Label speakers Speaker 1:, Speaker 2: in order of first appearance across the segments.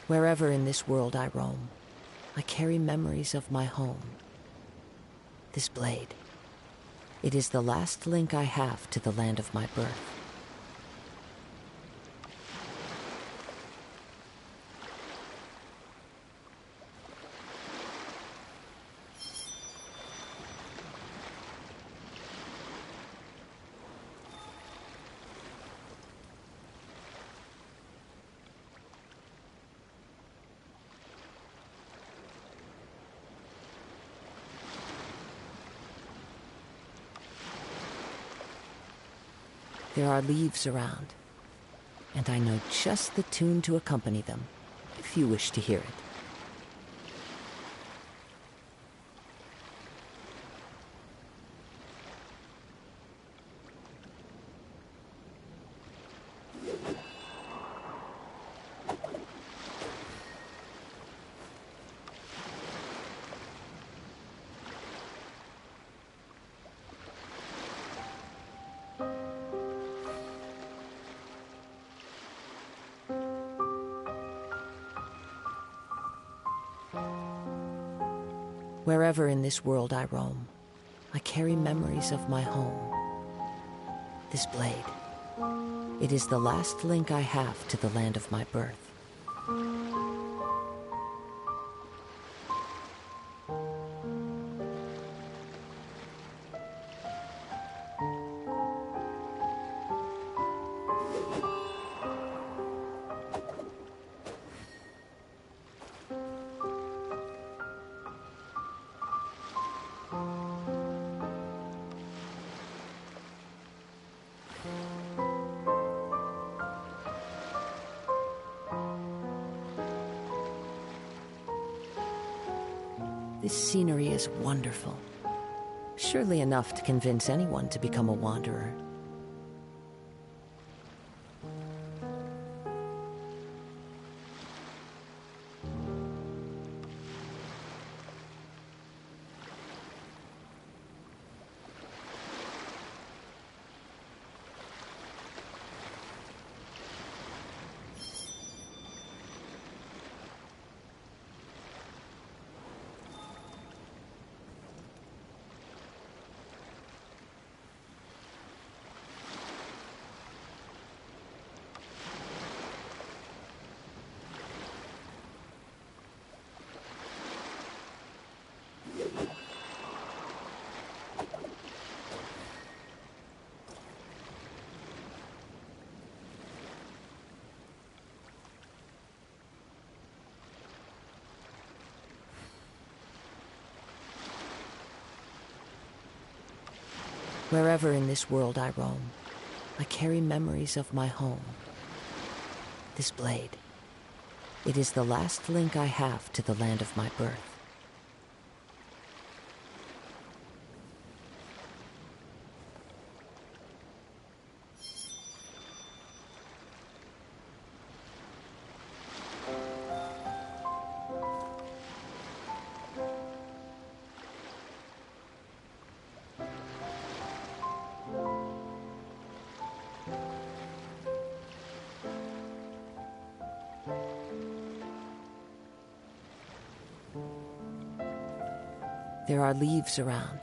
Speaker 1: Wherever in this world I roam, I carry memories of my home. This blade, it is the last link I have to the land of my birth. There are leaves around, and I know just the tune to accompany them, if you wish to hear it. Wherever in this world I roam, I carry memories of my home. This blade, it is the last link I have to the land of my birth. This scenery is wonderful. Surely enough to convince anyone to become a wanderer. Wherever in this world I roam, I carry memories of my home. This blade, it is the last link I have to the land of my birth. There are leaves around,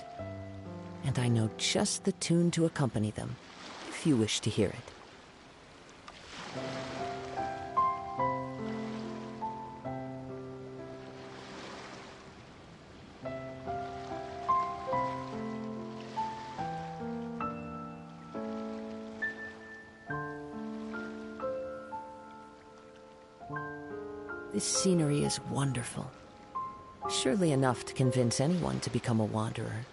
Speaker 1: and I know just the tune to accompany them, if you wish to hear it. This scenery is wonderful. Surely enough to convince anyone to become a wanderer.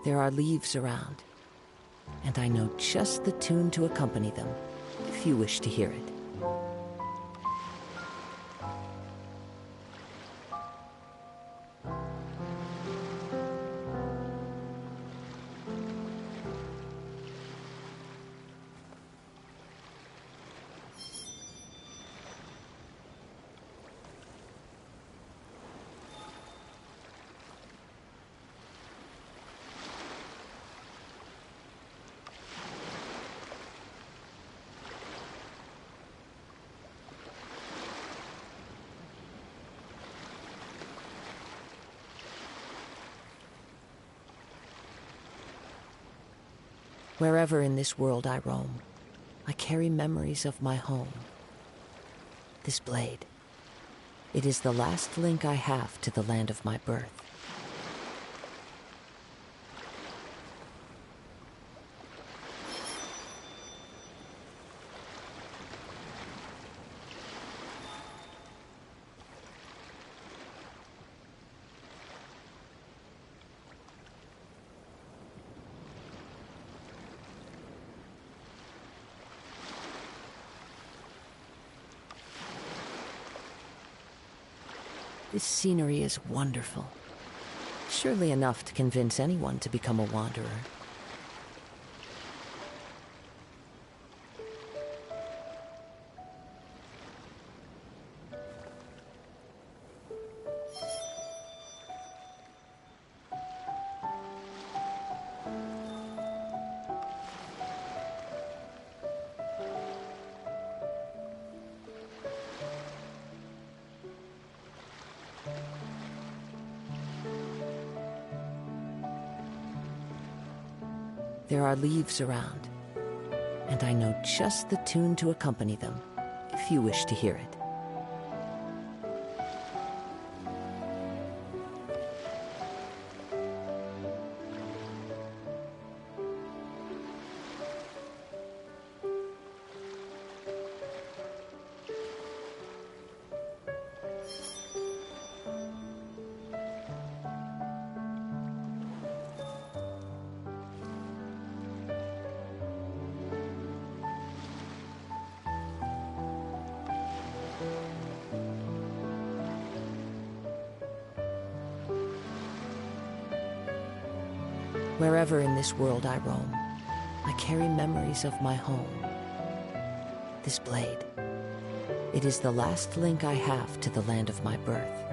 Speaker 1: There are leaves around, and I know just the tune to accompany them, if you wish to hear it. Wherever in this world I roam, I carry memories of my home. This blade, it is the last link I have to the land of my birth. This scenery is wonderful. Surely enough to convince anyone to become a wanderer. There are leaves around, and I know just the tune to accompany them, if you wish to hear it. Wherever in this world I roam, I carry memories of my home. This blade, it is the last link I have to the land of my birth.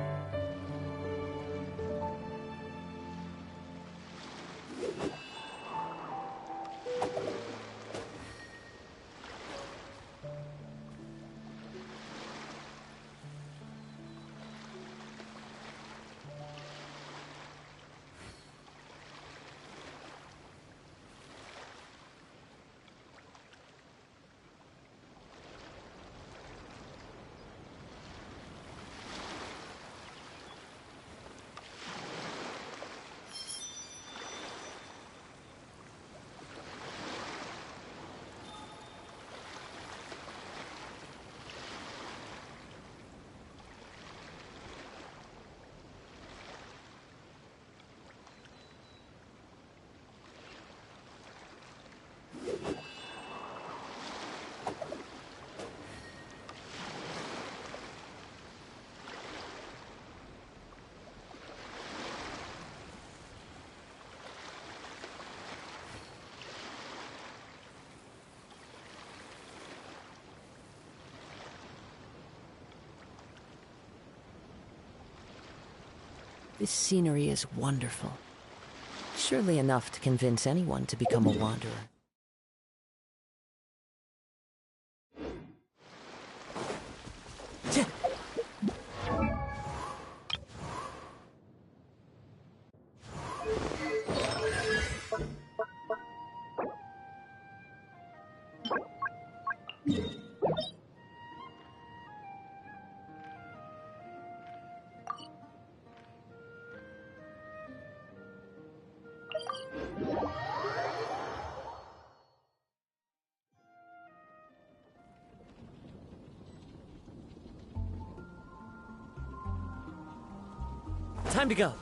Speaker 1: This scenery is wonderful. Surely enough to convince anyone to become a wanderer. Time to go.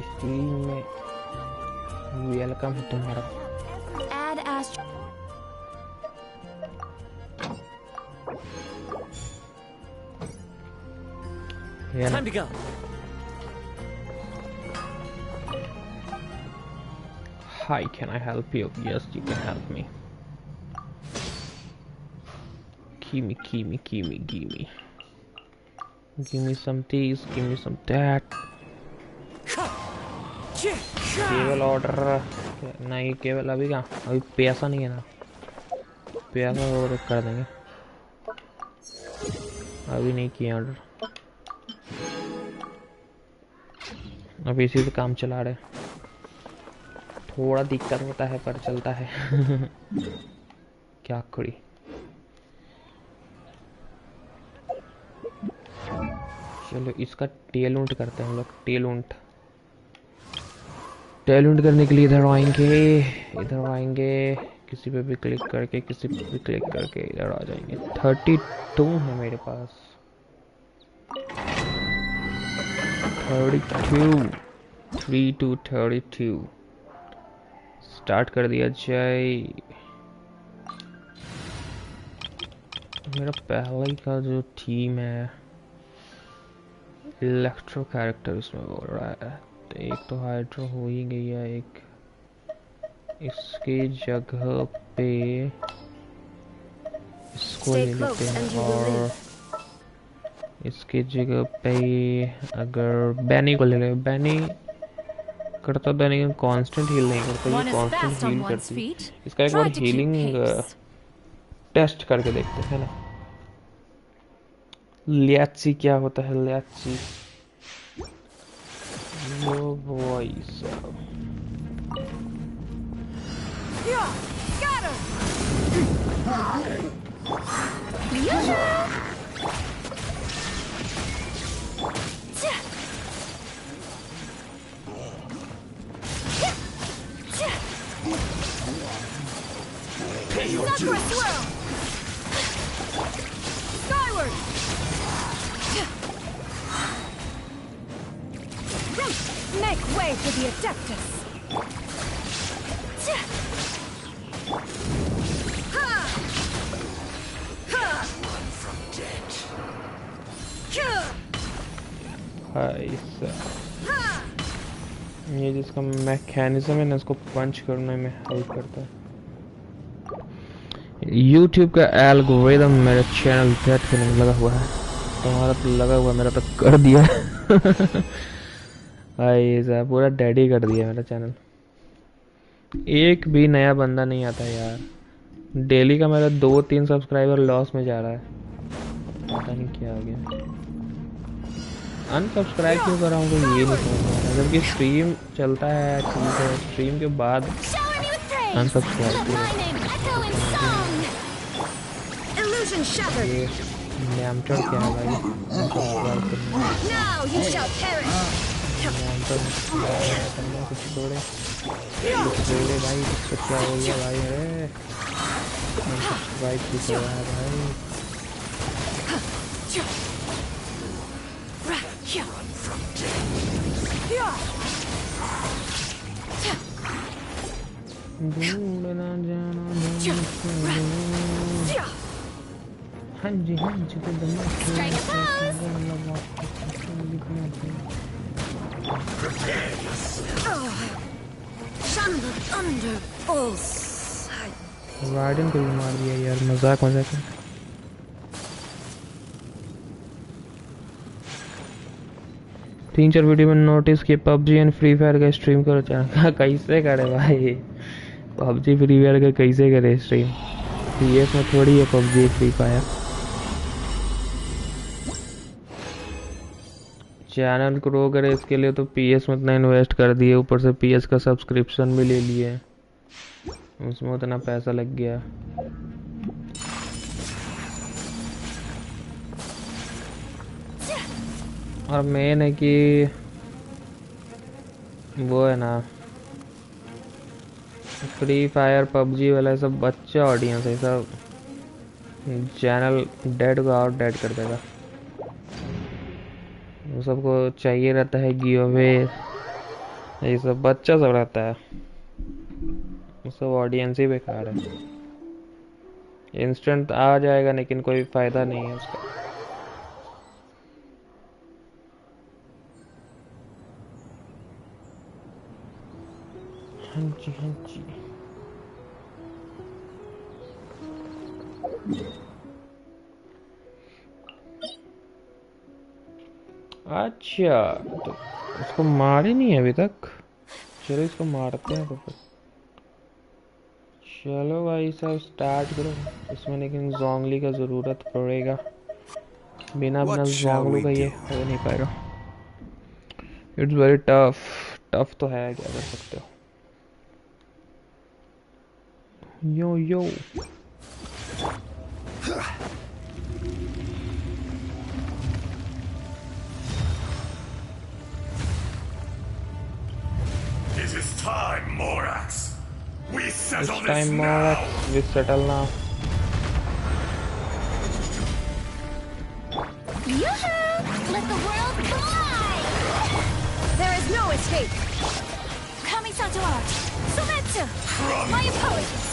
Speaker 2: Stream में welcome है तुम्हारा।
Speaker 3: Add Astro.
Speaker 1: Time to go.
Speaker 2: Hi, can I help you? Yes, you can help me. Gimme. Give me some this, give me some that. केवल order नहीं, केवल अभी क्या, अभी पैसा नहीं है ना, पैसा और कर देंगे, अभी नहीं किया ऑर्डर, अभी इसी से काम चला रहे, थोड़ा दिक्कत होता है पर चलता है। क्या करी। चलो इसका टेल ऊंट करते हैं हम लोग। टेल ऊंट करने के लिए इधर आएंगे, किसी पे भी क्लिक करके इधर आ जाएंगे। 32 है मेरे पास, 32 स्टार्ट कर दिया जाए। मेरा पहले का जो थीम है इलेक्ट्रो कैरेक्टर उसमें बोल रहा है, तो एक तो हाइड्रो हो ही गई है, एक इसकी जगह पे इसको ले लेते हैं, और इसकी जगह पे अगर बैनी को ले ले। बैनी करता तो नहीं, कांस्टेंट हील नहीं करता, ये कांस्टेंट हील करती है। इसका एक बार हीलिंग टेस्ट करके देखते हैं ना। लियाची क्या होता है, लियाची लो भाई साहब।
Speaker 3: Make way for the Adeptus!
Speaker 2: ये जिसका मैकेनिज्म है ना, इसको पंच करने में हेल्प करता है। YouTube का एल्गोरिदम मेरे चैनल डेड करने में लगा हुआ है, तुम्हारा तो लगा हुआ, मेरा तो कर दिया। भाई साहब पूरा डेड ही कर दिया मेरा चैनल, एक भी नया बंदा नहीं आता यार। डेली का मेरा 2-3 सब्सक्राइबर लॉस में जा रहा है, पता नहीं क्या हो गया। अनसब्सक्राइब क्यों कर रहा हूँ तो ये नहीं समझ रहा, जबकि स्ट्रीम चलता है, ठीक है, स्ट्रीम के बाद अनसब्सक्राइब किया। ये नैमचर क्या है भाई, अनसब्सक्राइब करना कुछ छोड़े भाई, कुछ क्या हो गया भाई, अरे अनसब्सक्राइब क्यों कर रहा है भाई। दूर ना जाना हाँ जी तो राडियन को भी मार दिया यार, मजाक है। तीन चार वीडियो में नोटिस किया पबजी एंड फ्री फायर का स्ट्रीम करो चैनल। कैसे करे भाई, पबजी फ्री फायर का कैसे करे स्ट्रीम? पीएस में थोड़ी है PUBG free fire. Channel grow करे इसके लिए तो पीएस में इतना इन्वेस्ट कर दिए, ऊपर से पीएस का सब्सक्रिप्शन भी ले लिए, उसमें उतना पैसा लग गया। और मेन है कि वो है ना, फ्री फायर पबजी वाला सब बच्चा ऑडियंस है, सब चैनल डेड को और डेड कर देगा। वो सबको चाहिए रहता है गिव अवे, ये सब बच्चा सब रहता है, वो सब ऑडियंस ही बेकार है। इंस्टेंट आ जाएगा लेकिन कोई फायदा नहीं है उसका। हाँ जी अच्छा, तो उसको मारे नहीं है अभी तक। चलो इसको मारते हैं तो फिर। चलो भाई साहब स्टार्ट करो इसमें, लेकिन जोंगली का जरूरत पड़ेगा, बिना जोंगलू का ये हो नहीं पाएगा। इट्स वेरी टफ तो है, क्या कर सकते हो। यो
Speaker 4: It is time, Morax. We settle
Speaker 2: it's time,
Speaker 4: Morax.
Speaker 2: We settle now.
Speaker 3: Yoo-hoo! Let the world collide! There is no escape! Kamisato art! Sometsu! My apologies!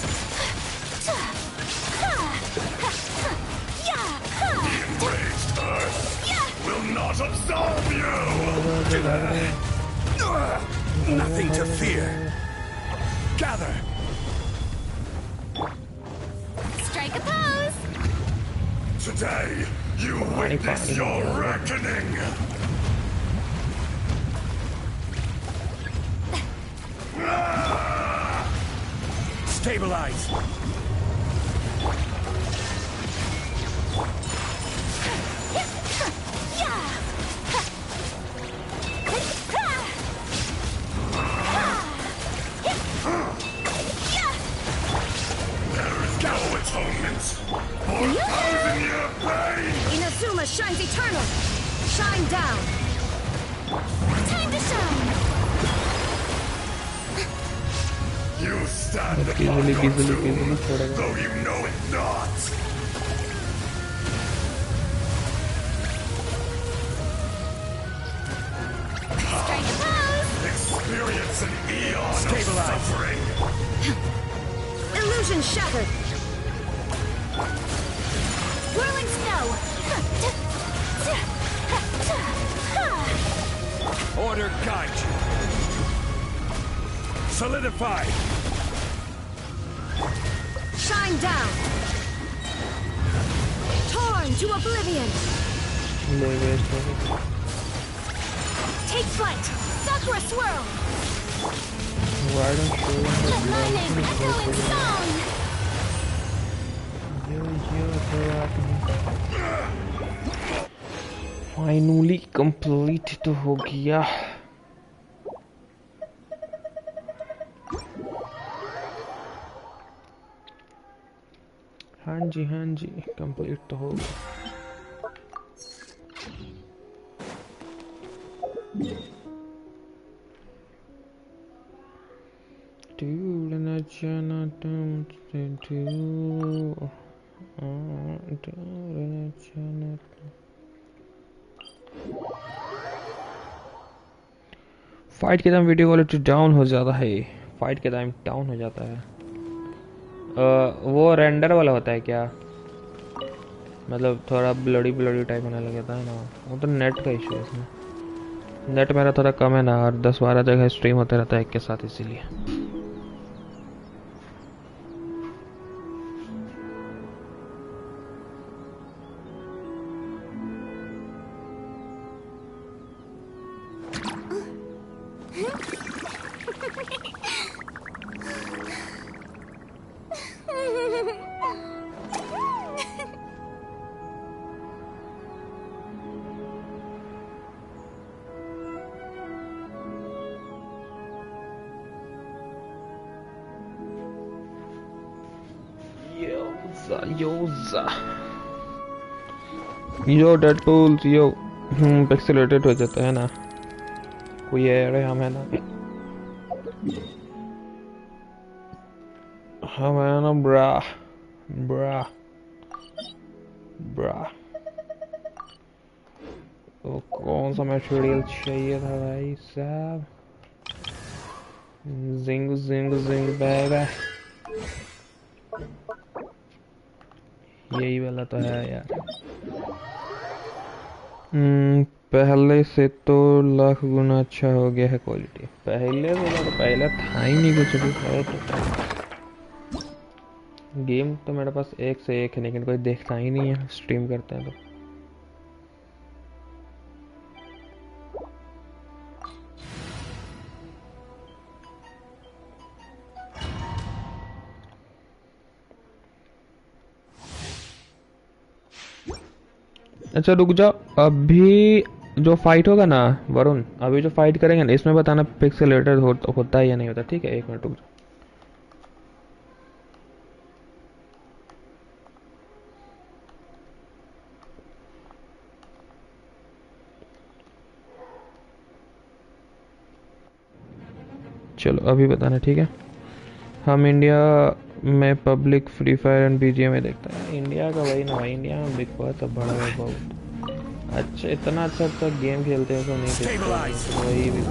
Speaker 4: The enraged earth will not absolve you! Nothing to fear. Gather!
Speaker 3: Strike a pose!
Speaker 4: Today, you witness your reckoning! Stabilize!
Speaker 3: Inazuma shines eternal! Shine down! Time to shine!
Speaker 4: You stand upon your doom, though you know it not!
Speaker 3: Strike a pose!
Speaker 4: Experience an eon of suffering!
Speaker 3: Illusion shattered! Whirling snow!
Speaker 4: Order guide you! Solidify!
Speaker 3: Shine down! Torn to oblivion! Take flight! Sakura swirl! Let my name echo in song!
Speaker 2: Finally complete तो हो गया। हाँ जी complete तो हो गया। Fight के दम video quality down हो जाता है। फाइट के टाइम डाउन हो जाता है। वो रेंडर वाला होता है क्या? मतलब थोड़ा ब्लडी टाइप होने लग जाता है ना, वो तो नेट का इशू है इसमें। नेट मेरा थोड़ा कम है ना, और 10-12 जगह स्ट्रीम होते रहता है एक के साथ, इसीलिए। यो डेड टूल्स यो पिक्सेलेटेड हो जाता है ना, कोई है हम है ना, हम है ना ब्रा ब्रा ब्रा। तो कौन सा मटेरियल चाहिए था भाई साहब? जिंग जिंग जिंग बैगा, यही वाला तो है यार। पहले से तो लाख गुना अच्छा हो गया है क्वालिटी। पहले से तो पहले था ही नहीं कुछ भी है तो। गेम तो मेरे पास एक से एक है, लेकिन कोई देखता ही नहीं है, स्ट्रीम करते हैं तो। अच्छा रुक जाओ, अभी जो फाइट होगा ना वरुण, अभी जो फाइट करेंगे ना, इसमें बताना पिक्सेलेटेड होता है या नहीं होता, ठीक है? 1 मिनट रुक जाओ। चलो अभी बताना, ठीक है? हम इंडिया में public free fire and BGM में देखता है। इंडिया का वही ना भाई, इंडिया में बिग बहुत बड़ा है बहुत। अच्छा इतना अच्छा गेम खेलते हैं तो नहीं देखते, वही भी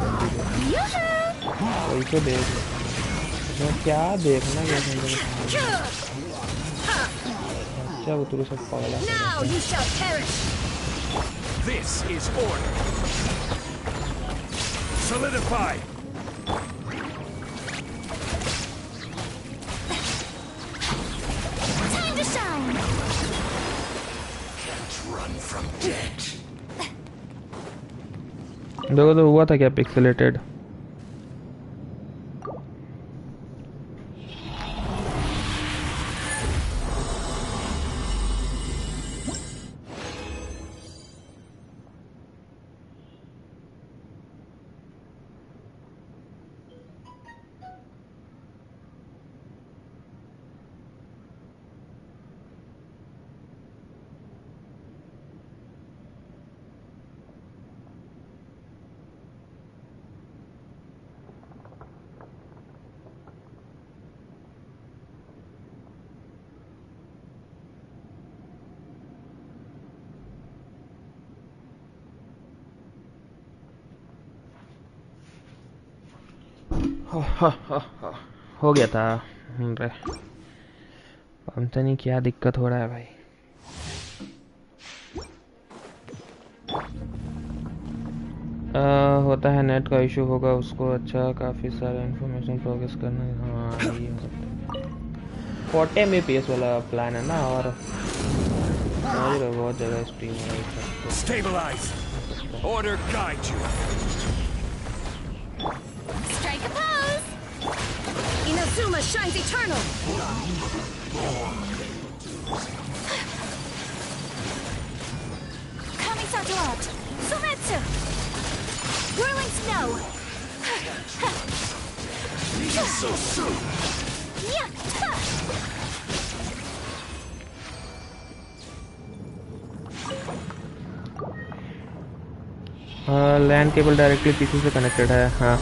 Speaker 2: वही तो देख तो क्या देखना क्या? अच्छा वो तो सब पागल है। देखो तो हुआ था क्या पिक्सेलेटेड? हो गया था। अरे पता नहीं क्या दिक्कत हो रहा है भाई। होता है नेट का इशू होगा उसको। अच्छा काफ़ी सारा इंफॉर्मेशन प्रोग्रेस करना है। हाँ ये हो सकता है। 40 MBps वाला प्लान है ना, और बहुत जगह स्ट्रीम है। Stabilize order guide you strike a pose Inazuma shines eternal coming साटोट सुमेत्सु whirling snow so soon LAN cable directly PC से कनेक्टेड है। हाँ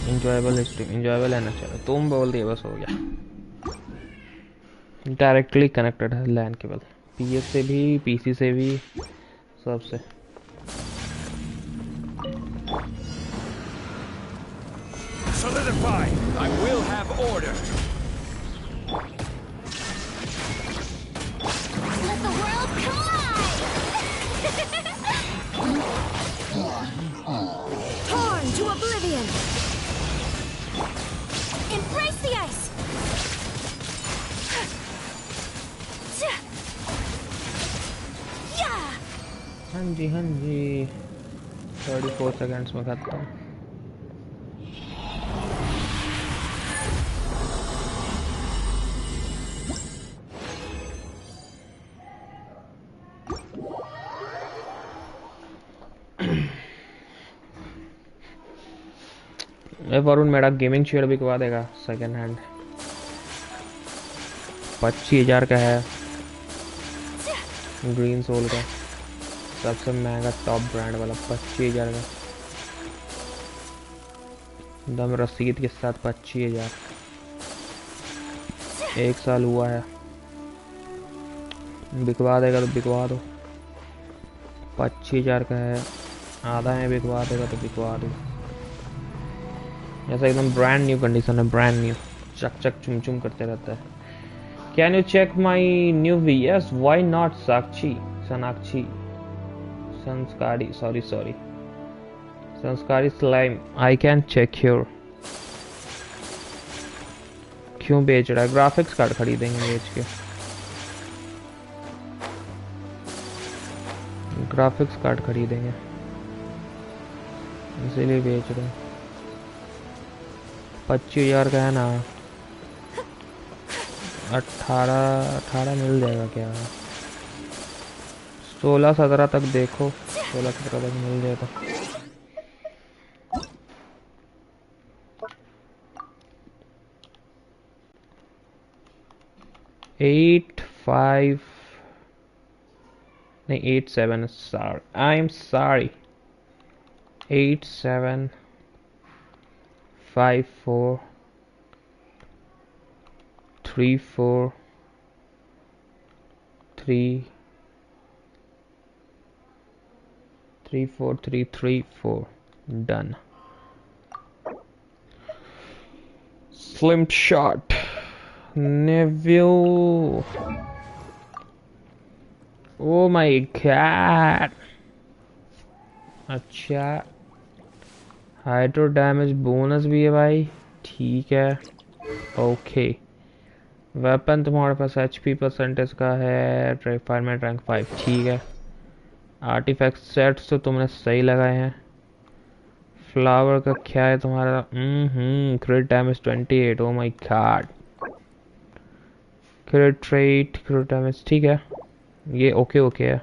Speaker 2: इंजॉयबल स्ट्रीम इंजॉयबल है ना। चलो तुम बोल दिए बस हो गया। डायरेक्टली कनेक्टेड है लैंड केबल, पीएस से भी पीसी से भी सबसे।
Speaker 5: Fine, I will have order.
Speaker 3: Let the world collide! Torn to oblivion! Embrace the ice! Yeah!
Speaker 2: हाँ जी 34 सेकंड्स में खत्म। वरुण मेरा गेमिंग चेयर बिकवा देगा सेकंड हैंड। 25,000 का है, ग्रीन सोल का, सबसे महंगा टॉप ब्रांड वाला 25,000 का, दम रसीद के साथ 25,000। 1 साल हुआ है, बिकवा देगा तो बिकवा दो। 25,000 का है, आधा में बिकवा देगा तो बिकवा दो। ऐसा एकदम ब्रांड न्यू कंडीशन है, ब्रांड न्यू, चक चक चुम चुम करते रहता है। Can you check my new V? Yes, why not Sakshi, Sonakshi, Sanskari, sorry Sanskari slime, I can check your. क्यों बेच रहा है? ग्राफिक्स कार्ड खरीदेंगे बेच के, ग्राफिक्स कार्ड खरीदेंगे इसीलिए बेच रहे हैं। 25,000 का है ना, 18 मिल जाएगा क्या? 16-17 तक देखो, 16-17 तक मिल जाएगा। At 7 sorry, I'm sorry, 8754343434 done. Slim shot Neville. Oh my god. अच्छा, हाइड्रो डैमेज बोनस भी है भाई, ठीक है, ओके। वेपन तुम्हारे पास HP परसेंटेज का है, रिफाइनमेंट रैंक 5, ठीक है। आर्टिफैक्ट सेट्स तो तुमने सही लगाए हैं। फ्लावर का क्या है तुम्हारा? क्रिट damage 28, O my God. क्रिट trait, क्रिट damage, ठीक है, ये ओके है।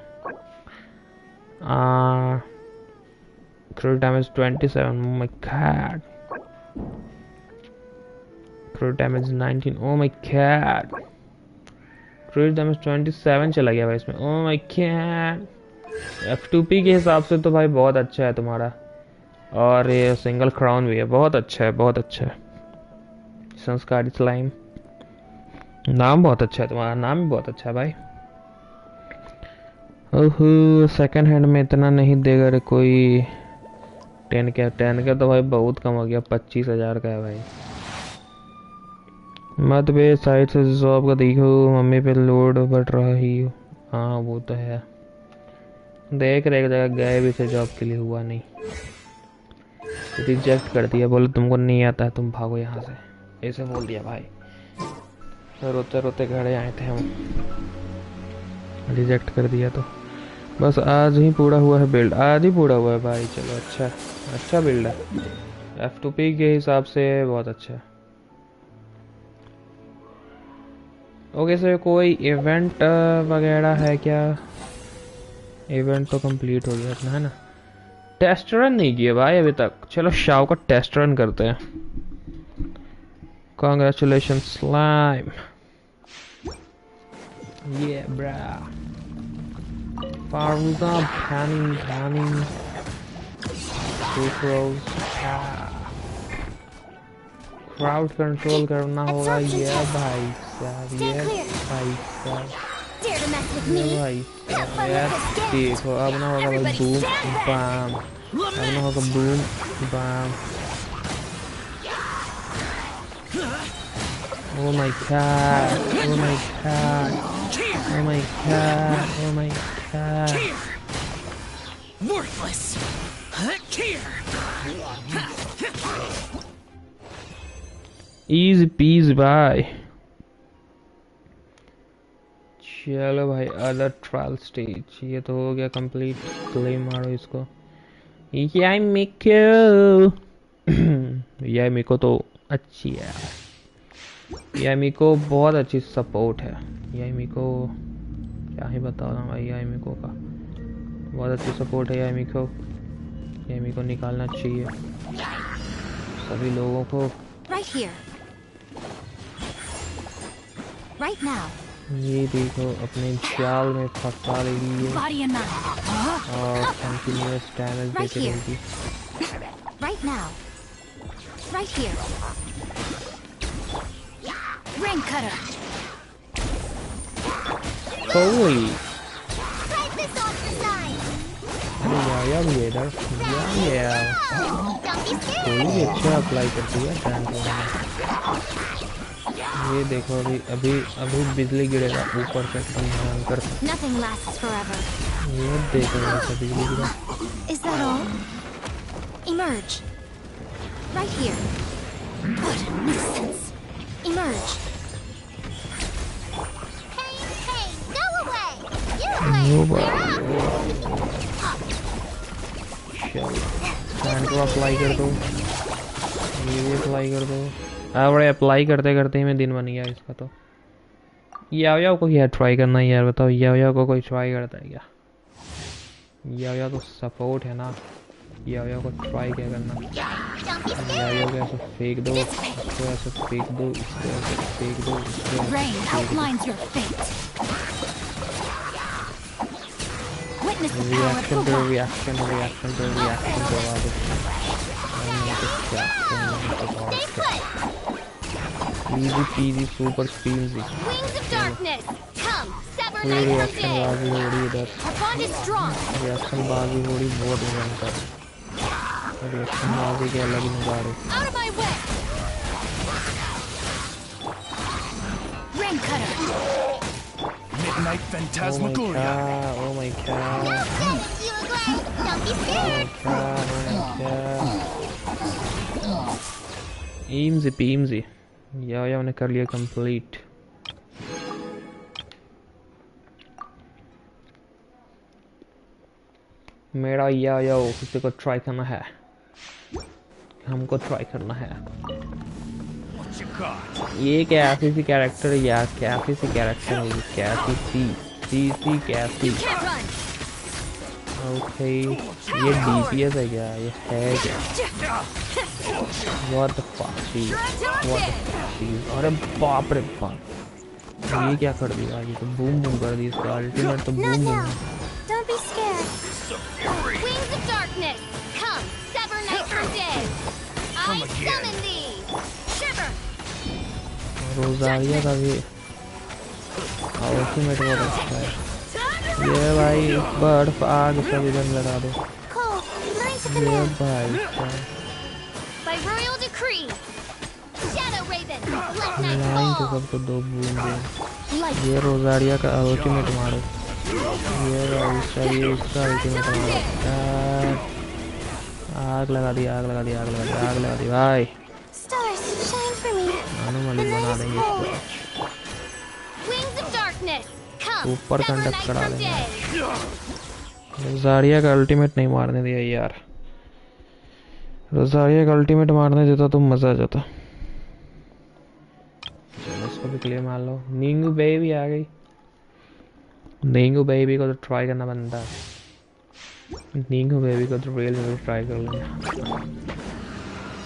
Speaker 2: Crit damage 27, oh my god. Crit damage 19, oh my god. Crit damage 27 चला गया भाई इसमें, oh my god. F2P के हिसाब से तो भाई बहुत अच्छा है तुम्हारा, और ये सिंगल क्राउन भी है, बहुत अच्छा है, बहुत अच्छा है। संस्कारी स्लाइम, नाम बहुत अच्छा है तुम्हारा, नाम भी बहुत अच्छा है भाई। ओहो, सेकंड हैंड में इतना नहीं देगा रे कोई। 10 का तो भाई बहुत कम हो गया, 25,000 का है भाई। मत बे साइड से जॉब का देखो, मम्मी पे लोड बढ़ रहा ही। हाँ वो तो है, देख रहे एक जगह गए भी थे जॉब के लिए, हुआ नहीं, रिजेक्ट कर दिया, बोले तुमको नहीं आता है तुम भागो यहाँ से, ऐसे बोल दिया भाई। रोते रोते घर आए थे हम, रिजेक्ट कर दिया। तो बस आज ही पूरा हुआ है बिल्ड, आज ही पूरा हुआ है भाई। चलो अच्छा बिल्ड है, F2P के हिसाब से बहुत अच्छा है। ओके सर, कोई इवेंट वगैरह है क्या? इवेंट तो कंप्लीट हो गया अपना, है ना। टेस्ट रन नहीं किया भाई अभी तक, चलो शाव का टेस्ट रन करते हैं। कॉन्ग्रेचुलेशन स्लाइम, ये ब्रा। फारूजा भानी क्राउड कंट्रोल करना होगा, ये भाई साहब, ये भाई साहब, यार देखो अब ना होगा भाई बूम बाम, अब ना होगा boom bam. Oh my god. Oh my god. Oh my god. Oh my god.
Speaker 3: Worthless. Here.
Speaker 2: Easy peasy भाई. चलो भाई अदर ट्रायल स्टेज ये तो हो गया कंप्लीट. क्लेम मारो इसको. याई मिको तो अच्छी है यार. याई मिको बहुत अच्छी सपोर्ट है. याई मिको क्या ही बताओ ना भाई. याई मिको का बहुत अच्छी सपोर्ट है. याई मिको निकालना चाहिए सभी लोगों को.
Speaker 3: Right here. Right now.
Speaker 2: ये देखो अपने जाल में फंसा लेगी ये.
Speaker 3: Body and mind.
Speaker 2: और कंटिन्यूअस डैमेज देते रहेगी.
Speaker 3: Right now. Right here. Ring cutter.
Speaker 2: Holy.
Speaker 3: Right this off the side.
Speaker 2: अरे यार भी इधर. यार थोड़ी भी अच्छा अप्लाई करती है टैंक में. ये देखो अभी बिजली गिरेगा ऊपर से एकदम भयंकर.
Speaker 3: Nothing lasts forever.
Speaker 2: ये देखो ऐसा बिजली गिरा.
Speaker 3: Is that all? Emerge. Right here. What a nuisance. Emerge. Hey, go away. You away.
Speaker 2: चलो टैंक को अप्लाई कर दो. ये भी अप्लाई कर दो. अरे अप्लाई करते करते ही में दिन बन गया इसका. तो याओ को क्या ट्राई करना है यार बताओ. याओ को कोई ट्राई करता है क्या? याओ तो सपोर्ट है ना. याओ को ट्राई क्या करना. याओ को ऐसे फेंक दो. इसको ऐसे फेंक दो. इसको ऐसे फेंक दो.
Speaker 3: Rain outlines your fate. Witness the power of the
Speaker 2: reaction करवा दो. Easy peasy super speedy.
Speaker 3: Wings of darkness. Come, sever
Speaker 2: ये
Speaker 3: night from
Speaker 2: रिएक्शन
Speaker 3: day.
Speaker 2: बाजी हो रही इधर.
Speaker 3: Our bond is strong.
Speaker 2: Reaction बाजी हो रही बहुत भयंकर. रिएक्शन बाजी के अलग ही नजारे.
Speaker 3: Out of my way. Ring cutter.
Speaker 5: Midnight Phantasmagoria.
Speaker 2: Oh my god.
Speaker 3: Don't be scared.
Speaker 2: Easy peasy. याओ ने कर लिया कंप्लीट. मेरा याओ किसी को ट्राई करना है. हमको ट्राई करना है.
Speaker 5: What you got?
Speaker 2: ये कैसी सी कैरेक्टर है यार. कैसी सी कैरेक्टर है ये. कैसी कैसी.
Speaker 3: Can't run.
Speaker 2: ओके ये डीपीएस है क्या? ये है क्या? What the fuck? अरे बाप रे बाप. ये क्या कर दिया? ये तो बूम कर दी इसका. अल्टीमेट तो boom.
Speaker 3: Don't be scared. Wings of darkness. Come, sever night from day. I summon thee. Shiver.
Speaker 2: रोजारिया का भी अल्टीमेट बहुत अच्छा है. ये भाई बर्फ आग सब इधर लगा दो.
Speaker 3: Cole, learn to
Speaker 2: ये
Speaker 3: command.
Speaker 2: भाई
Speaker 3: By royal decree. Shadow Raven. Let night
Speaker 2: line तो
Speaker 3: fall.
Speaker 2: सबको दो बूम दे.
Speaker 3: Light.
Speaker 2: ये रोजारिया का अल्टीमेट मारो. ये भाई इसका अल्टीमेट मारो. आग लगा दी भाई.
Speaker 3: Stars, shine for me.
Speaker 2: मानो मलिक बना देंगे इसको.
Speaker 3: Wings of darkness. Come,
Speaker 2: ऊपर
Speaker 3: sever
Speaker 2: कंडक्ट
Speaker 3: night
Speaker 2: करा
Speaker 3: from
Speaker 2: देंगे.
Speaker 3: day.
Speaker 2: रोजारिया का अल्टीमेट नहीं मारने दिया यार. रोजारिया का अल्टीमेट मारने देता तो मजा आ जाता. चलो इसको भी क्लियर मार लो. नींगू बेबी आ गई. नींगू बेबी को तो ट्राई करना बनता है. नींगू बेबी को तो रियल में ट्राई कर लेंगे.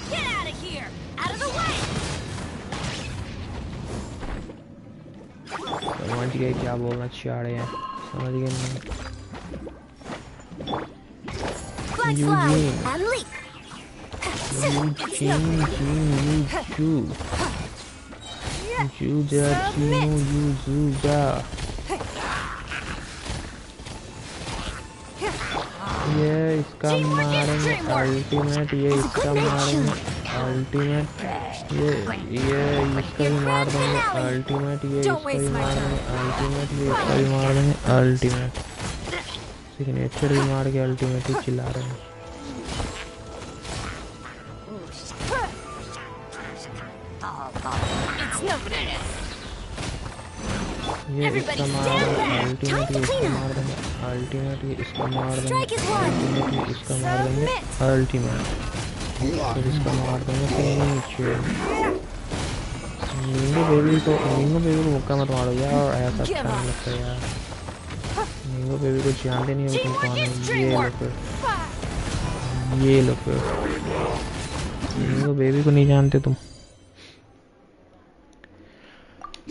Speaker 3: Get out of here! Out of the way!
Speaker 2: समझ गए क्या बोलना चाह रहे हैं. समझ गए नहीं.
Speaker 3: Flag
Speaker 2: You
Speaker 3: slide
Speaker 2: win.
Speaker 3: and leap.
Speaker 2: ये इसका मारेंगे अल्टीमेट. ये इसका मारेंगे. अल्टीमेट ये इसका भी मार देंगे अल्टीमेट, ये इसका भी मार देंगे अल्टीमेट, ये इसका भी मार देंगे अल्टीमेट, सिग्नेचर भी मार के अल्टीमेट ही चिल्ला रहे हैं। ये इसका मार देंगे अल्टीमेट, ये इसका मार देंगे अल्टीमेट, ये इसका मार देंगे अल्टीमेट, ये इसका मार देंगे अल्टीमेट, फिर इसका मार देंगे सिग्नेचर। मींगो बेबी को मुक्का मत मारो यार, ऐसा अच्छा नहीं लगता यार। मींगो बेबी को जानते नहीं हो तुम कौन है। ये लो फिर मींगो बेबी को नहीं जानते तुम।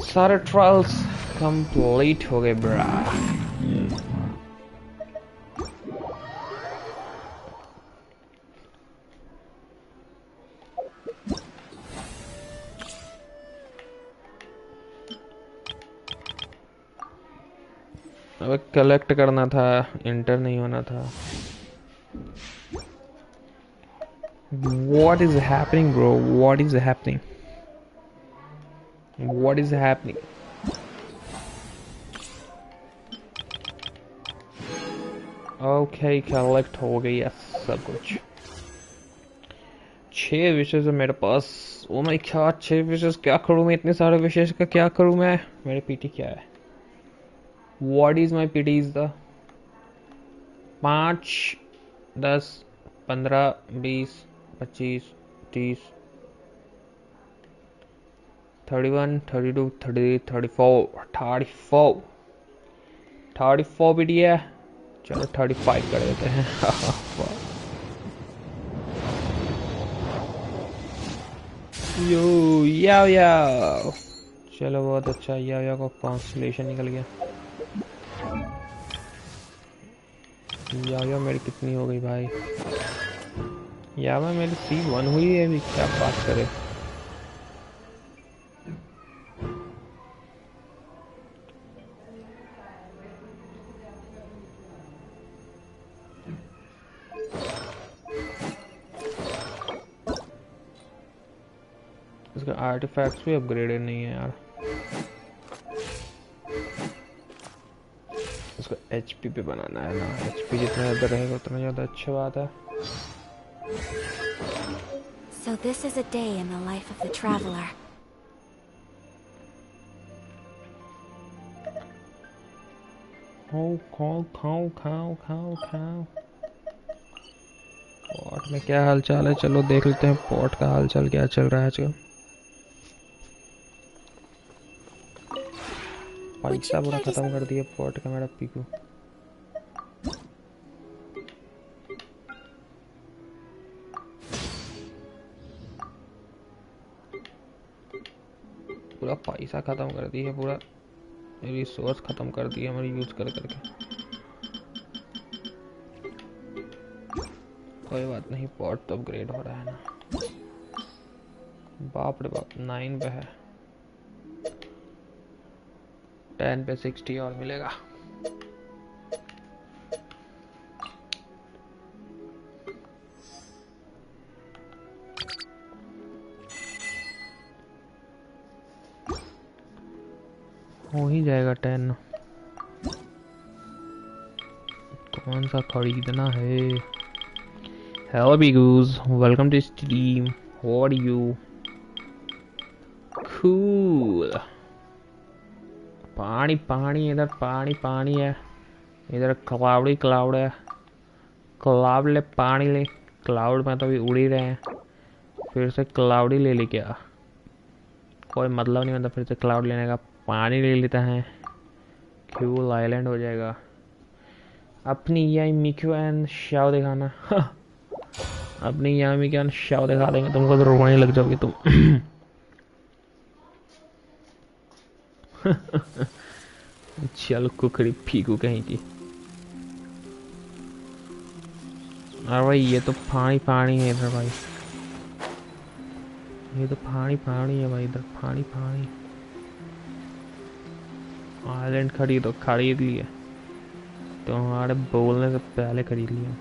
Speaker 2: सारे ट्रायल्स कंप्लीट हो गए ब्रा। अब कलेक्ट करना था, इंटर नहीं होना था। What is happening bro? What is happening? What is happening? Okay, collect हो गई है सब कुछ। 6 विशेष है मेरे पास। ओ माय गॉड 6 विशेष क्या करूँ मैं, इतने सारे विशेष का क्या करूँ मैं। मेरे पीटी क्या है? What is my PT is the 5, 10, 15, 20, 25, 30, 31, 32, 33, 34 PT है। चलो 35 कर देते हैं। यो याओ चलो बहुत अच्छा, याओ का कॉन्स्टलेशन निकल गया। याओ मेरी कितनी हो गई भाई? याओ मेरी C1 हुई है अभी, क्या बात करे। इसका आर्टिफैक्ट्स भी अपग्रेडेड नहीं है यार। इसको HP पे बनाना है ना, HP जितना ज़्यादा रहेगा उतना ज़्यादा अच्छा बात है।
Speaker 3: So this is a day in the life of the traveler.
Speaker 2: खाओ। पॉट में क्या हाल चाल है? चलो देख लेते हैं पॉट का हाल चाल क्या चल रहा है आजकल। पैसा पूरा खत्म कर दिया पॉट का मेरा पीकू। पूरा पैसा खत्म कर दिया, पूरा रिसोर्स खत्म कर दिया हमारी यूज कर करके। कोई बात नहीं, पॉट तो अपग्रेड हो रहा है ना। बाप रे बाप 9 पे है, 10 पे 60 और मिलेगा। हो ही जाएगा 10। कौन सा खरीदना है? Hello Bigus, welcome to stream. How are you? Cool. पानी इधर पानी है, इधर क्लाउड है। क्लाउड ले पानी ले, क्लाउड में तो अभी उड़ ही रहे हैं, फिर से क्लाउड ही ले ली क्या? कोई मतलब नहीं, मतलब फिर से क्लाउड लेने का। पानी ले लेता है, क्यूल आइलैंड हो जाएगा। अपनी यही मिक्यू एंड शाव दिखाना। अपनी यामी क्या शाव दिखा देंगे तुमको तो रोने लग जाओगे तुम। चल कुकड़ी फीकू कहीं की। अरे भाई ये तो पानी है इधर भाई, ये तो पानी है भाई, इधर पानी। आइलैंड खरीद लिए, तुम्हारे बोलने से पहले खरीद लिया।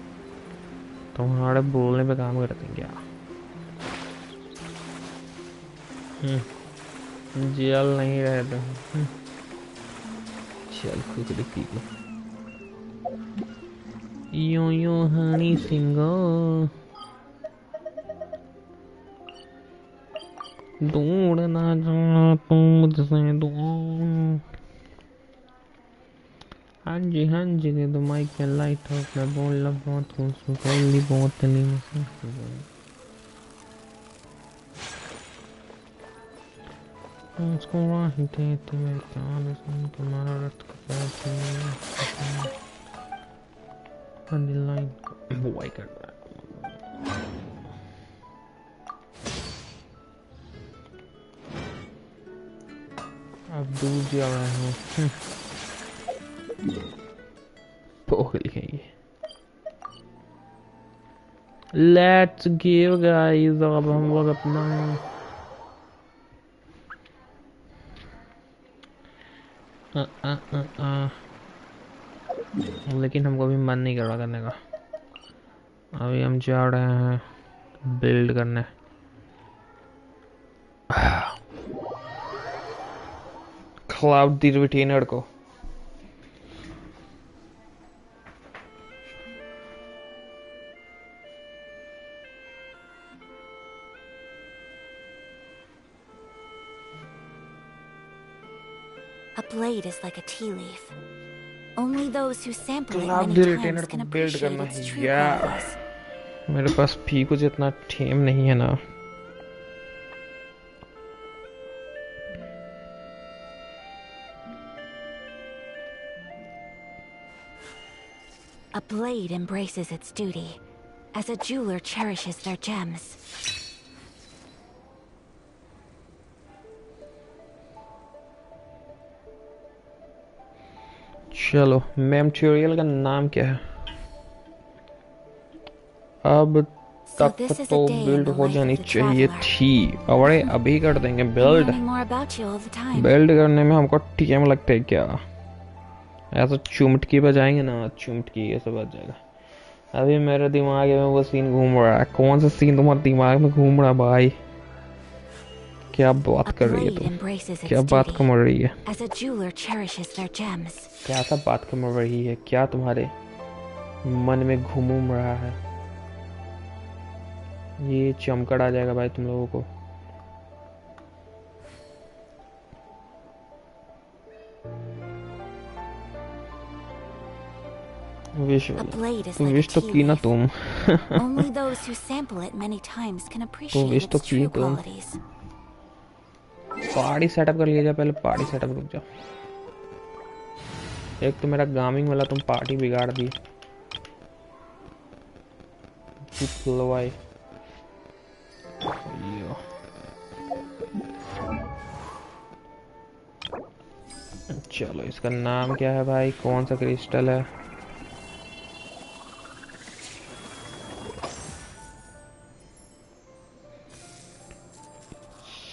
Speaker 2: तुम्हारे बोलने पे काम करते हैं क्या? जल नहीं रहे तो चल खुद पी लो। यो हनी सिंगो दूर ना जा तू मुझसे दूर। हाँ जी दे दो माइक पे लाइट ऑफ। मैं बोल रहा बहुत खुश हूँ बहुत नहीं उसको वहीं थे मेरे प्यार सुन तुम्हारा रट का लाइन वो कर रहा है। अब दूर जा रहा हूँ पोगल है ये। लेट्स गिव गाइस अब हम लोग अपना लेकिन हमको भी मन नहीं कर रहा करने का। अभी हम जा रहे हैं बिल्ड करने। क्लाउड द रिटेनर को
Speaker 3: A blade is like a tea leaf. Only those who sample it
Speaker 2: cloud the
Speaker 3: many
Speaker 2: retainer
Speaker 3: times
Speaker 2: को
Speaker 3: can
Speaker 2: बिल्ड
Speaker 3: appreciate
Speaker 2: करना
Speaker 3: its
Speaker 2: है
Speaker 3: true
Speaker 2: यार।
Speaker 3: qualities.
Speaker 2: मेरे पास पी कुछ इतना ठेम नहीं है ना।
Speaker 3: A blade embraces its duty, as a jeweler cherishes their gems.
Speaker 2: चलो मैटेरियल का नाम क्या है? अब तक तो बिल्ड हो जानी चाहिए थी। अरे अभी कर देंगे बिल्ड। बिल्ड करने में हमको टाइम लगता है क्या? ऐसा चुमटकी बजाएंगे ना, चुमटकी ऐसा बज जाएगा। अभी मेरे दिमाग में वो सीन घूम रहा है। कौन सा सीन तुम्हारे दिमाग में घूम रहा है भाई? क्या बात कर रही है तुम? क्या बात कर रही है? क्या सा बात कर रही है? क्या तुम्हारे मन में घूम रहा है? ये चमकड़ आ जाएगा भाई तुम लोगों को। विश तो की ना तुम। तो विश तो की तुम। पार्टी सेटअप कर लिया जाए पहले। पार्टी सेटअप रुक जाओ। एक तो मेरा गामिंग वाला तुम पार्टी बिगाड़ दी। भाई चलो इसका नाम क्या है भाई? कौन सा क्रिस्टल है?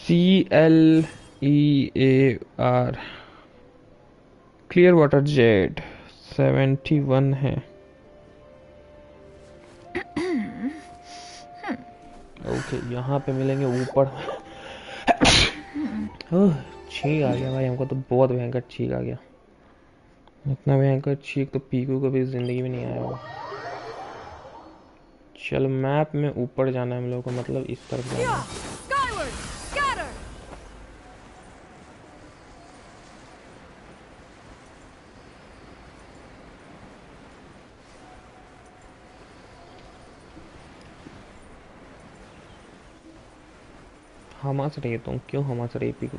Speaker 2: CLEAR क्लियर वाटर जेड 71 है। ओके यहाँ पे मिलेंगे ऊपर। छींक आ गया भाई हमको तो। बहुत भयंकर छींक आ गया। इतना भयंकर छींक तो पीकू को भी जिंदगी में नहीं आया होगा। चलो मैप में ऊपर जाना है हम लोग को, मतलब इस तरफ जाना है। हमास रही है तुम? क्यों हमास रही पीकू?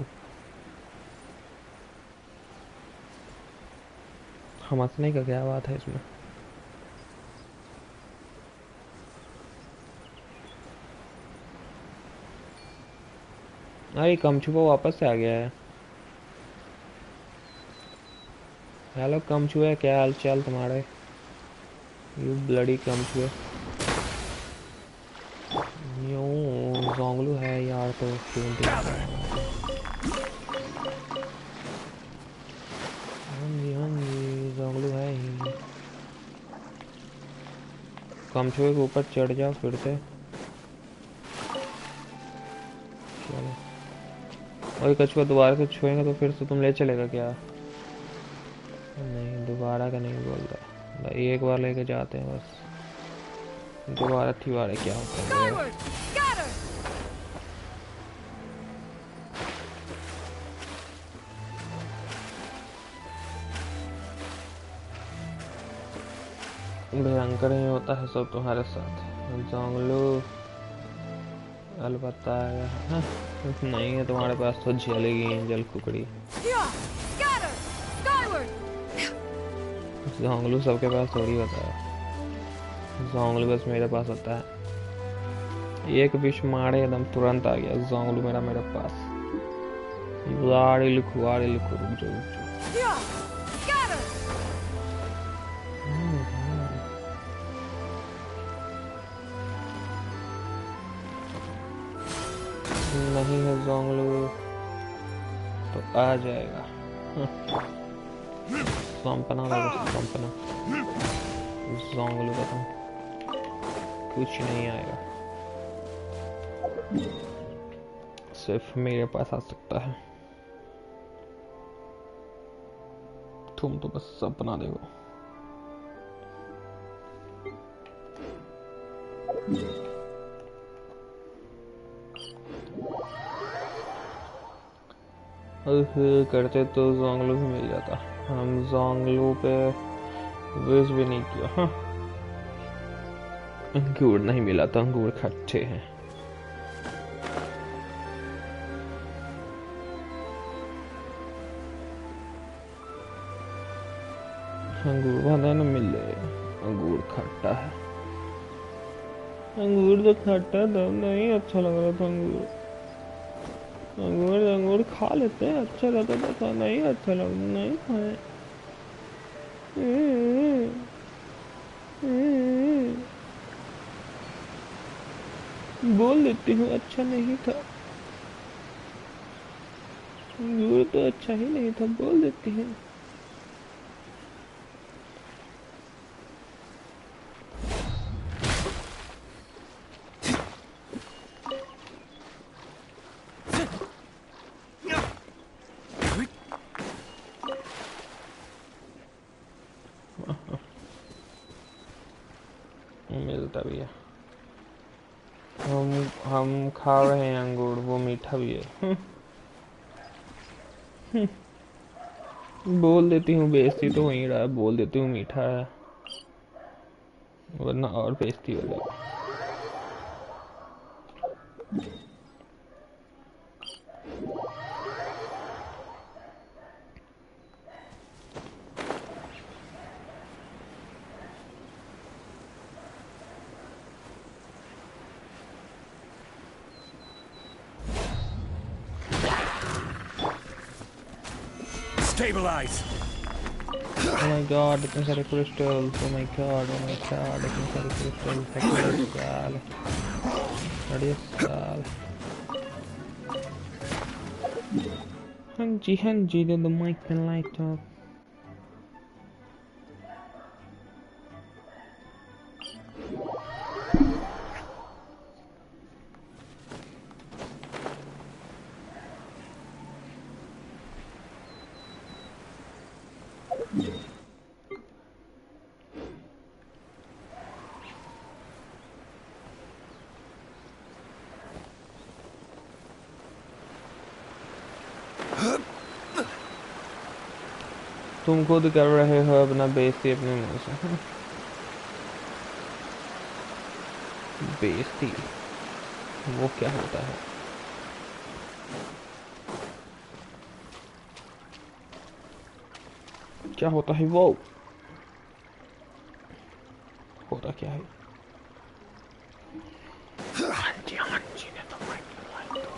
Speaker 2: हमासने का क्या बात है इसमें? अरे कमचुआ वापस से आ गया है। हेलो कमचुआ, क्या हाल चाल तुम्हारे? You bloody कमचुआ। जोंगलू है यार तो हाँ जी जोंगलू है ही। कमचुए के ऊपर चढ़ जाओ फिर से। चलो वही कछुआ दोबारा से छुएंगे तो फिर से तुम ले चलेगा क्या? नहीं, दोबारा का नहीं बोल रहा, एक बार लेके जाते हैं बस, दोबारा तिवारे क्या होता है? भयंकर ही होता है सब तुम्हारे साथ। जोंगलू अलबत्ता हाँ, नहीं है तुम्हारे पास तो जलेगी एंजल कुकड़ी। जोंगलू सबके पास थोड़ी होता है, जोंगलू बस मेरे पास होता है। एक विश मारे एकदम तुरंत आ गया जोंगलू मेरे पास। वाड़ी लिखो रुक जाओ। नहीं है जोंगलू तो आ जाएगा। संपना जोंगलू का तो कुछ नहीं आएगा, सिर्फ मेरे पास आ सकता है। तुम तो बस सपना देखो। करते तो जोंगलू भी मिल जाता, हम जोंगलू पे विश भी नहीं किया। हाँ, अंगूर नहीं मिला तो अंगूर खट्टे हैं। अंगूर बंदा न मिले, अंगूर खट्टा है। अंगूर तो खट्टा था, नहीं अच्छा लग रहा था अंगूर। अंगूर खा लेते हैं, अच्छा रहता था, नहीं अच्छा लग नहीं खाए। बोल देती हूँ अच्छा नहीं था, अंगूर तो अच्छा ही नहीं था, बोल देती हूँ। मिलता भी है, हम खा रहे हैं अंगूर, वो मीठा भी है। बोल देती हूँ बेइज्जती तो हो ही रहा है, बोल देती हूँ मीठा है, वरना और बेइज्जती हो जाएगी।
Speaker 5: Stabilize.
Speaker 2: Oh my god, इतने सारे crystals, oh my god, इतने सारे crystals, साल, अरे साल। हाँ जी, दे the mic pen light up. तुम खुद कर रहे हो अपना बेइज्जती अपने मुंह से। बेइज्जती वो क्या होता है? क्या होता है वो? होता क्या है? हाँ जी ने तो माइक लगाई तो।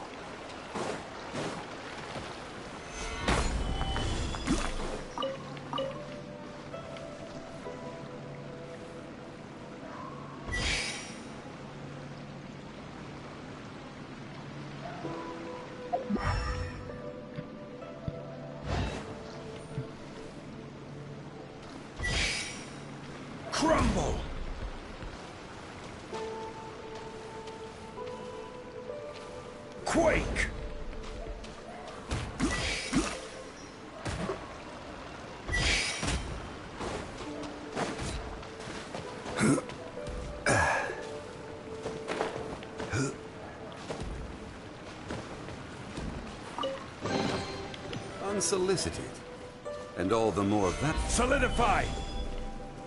Speaker 5: Crumble. Quake.
Speaker 6: Unsolicited. And all the more of that.
Speaker 5: Solidify!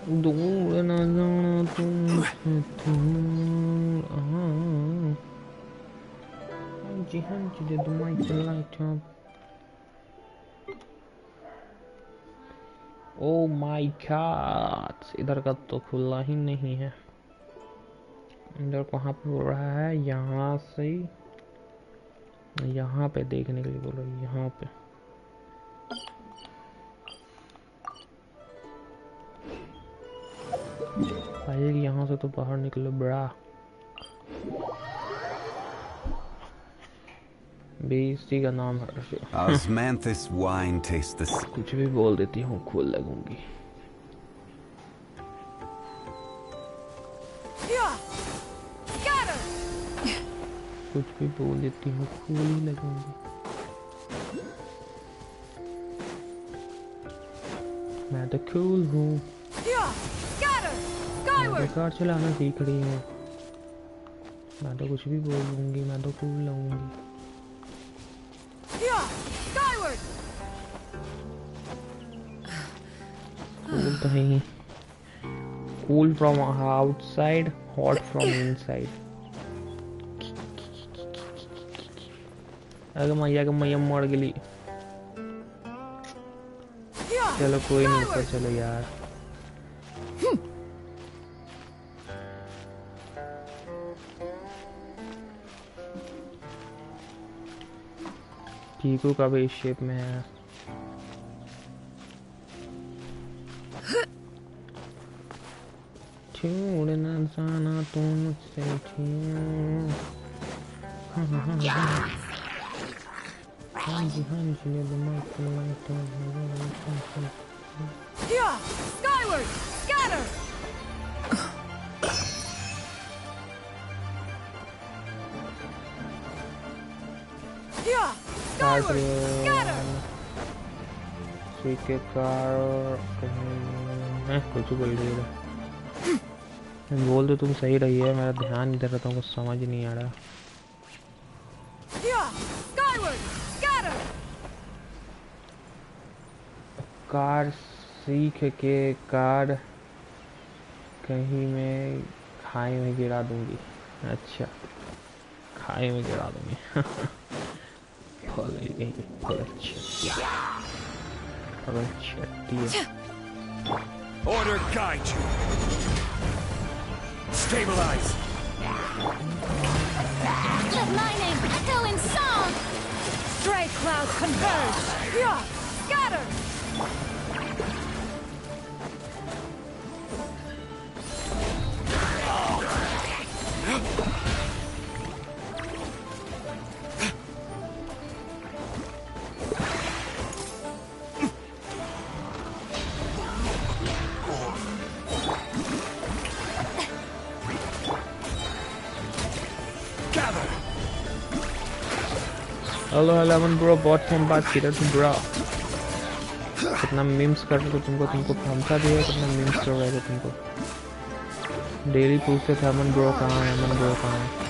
Speaker 2: दूर न जाना तुम जी हाँ जी दे mic light up oh my god इधर का तो खुला ही नहीं है इधर कहाँ पे हो रहा है यहाँ से यहाँ पे देखने के लिए बोल रही यहाँ पे भाई यहाँ से तो बाहर निकलो बड़ा बेइज्जती का नाम है
Speaker 6: Osmanthus wine tastes the
Speaker 2: कुछ भी बोल देती हूँ खूल लगूंगी कुछ भी बोल देती हूँ खूल ही लगूंगी मैं तो कूल हूँ कार चलाना सीख रही हूँ मैं तो कुछ भी बोल दूंगी मैं तो कूल लगूंगी कूल तो है cool from outside hot from inside अगर मैया मर गई चलो कोई नहीं ऊपर चलो यार चीकू का भी इस शेप में है छोड़ना जाना तुमसे हाँ जी
Speaker 3: Skyward! Scatter!
Speaker 2: Skyward! Scatter! के कार कुछ बोल रही है बोल दो तुम सही रही है मेरा ध्यान इधर रहता हूँ कुछ समझ नहीं आ रहा कार सीख के कार कहीं मैं खाई में गिरा दूंगी अच्छा खाई में गिरा दूंगी
Speaker 5: Order guide you. Stabilize.
Speaker 3: Let my name echo in song. Stray clouds converge. Scatter.
Speaker 2: Hello hello bro बहुत टाइम बाद किधर तुम ब्रो कितना मीम्स कर रहे थे तुमको हमसा दिया कितना मीम्स कर रहे थे तुमको डेली पूछते थे अमन ब्रो कहाँ है अमन ब्रो कहाँ है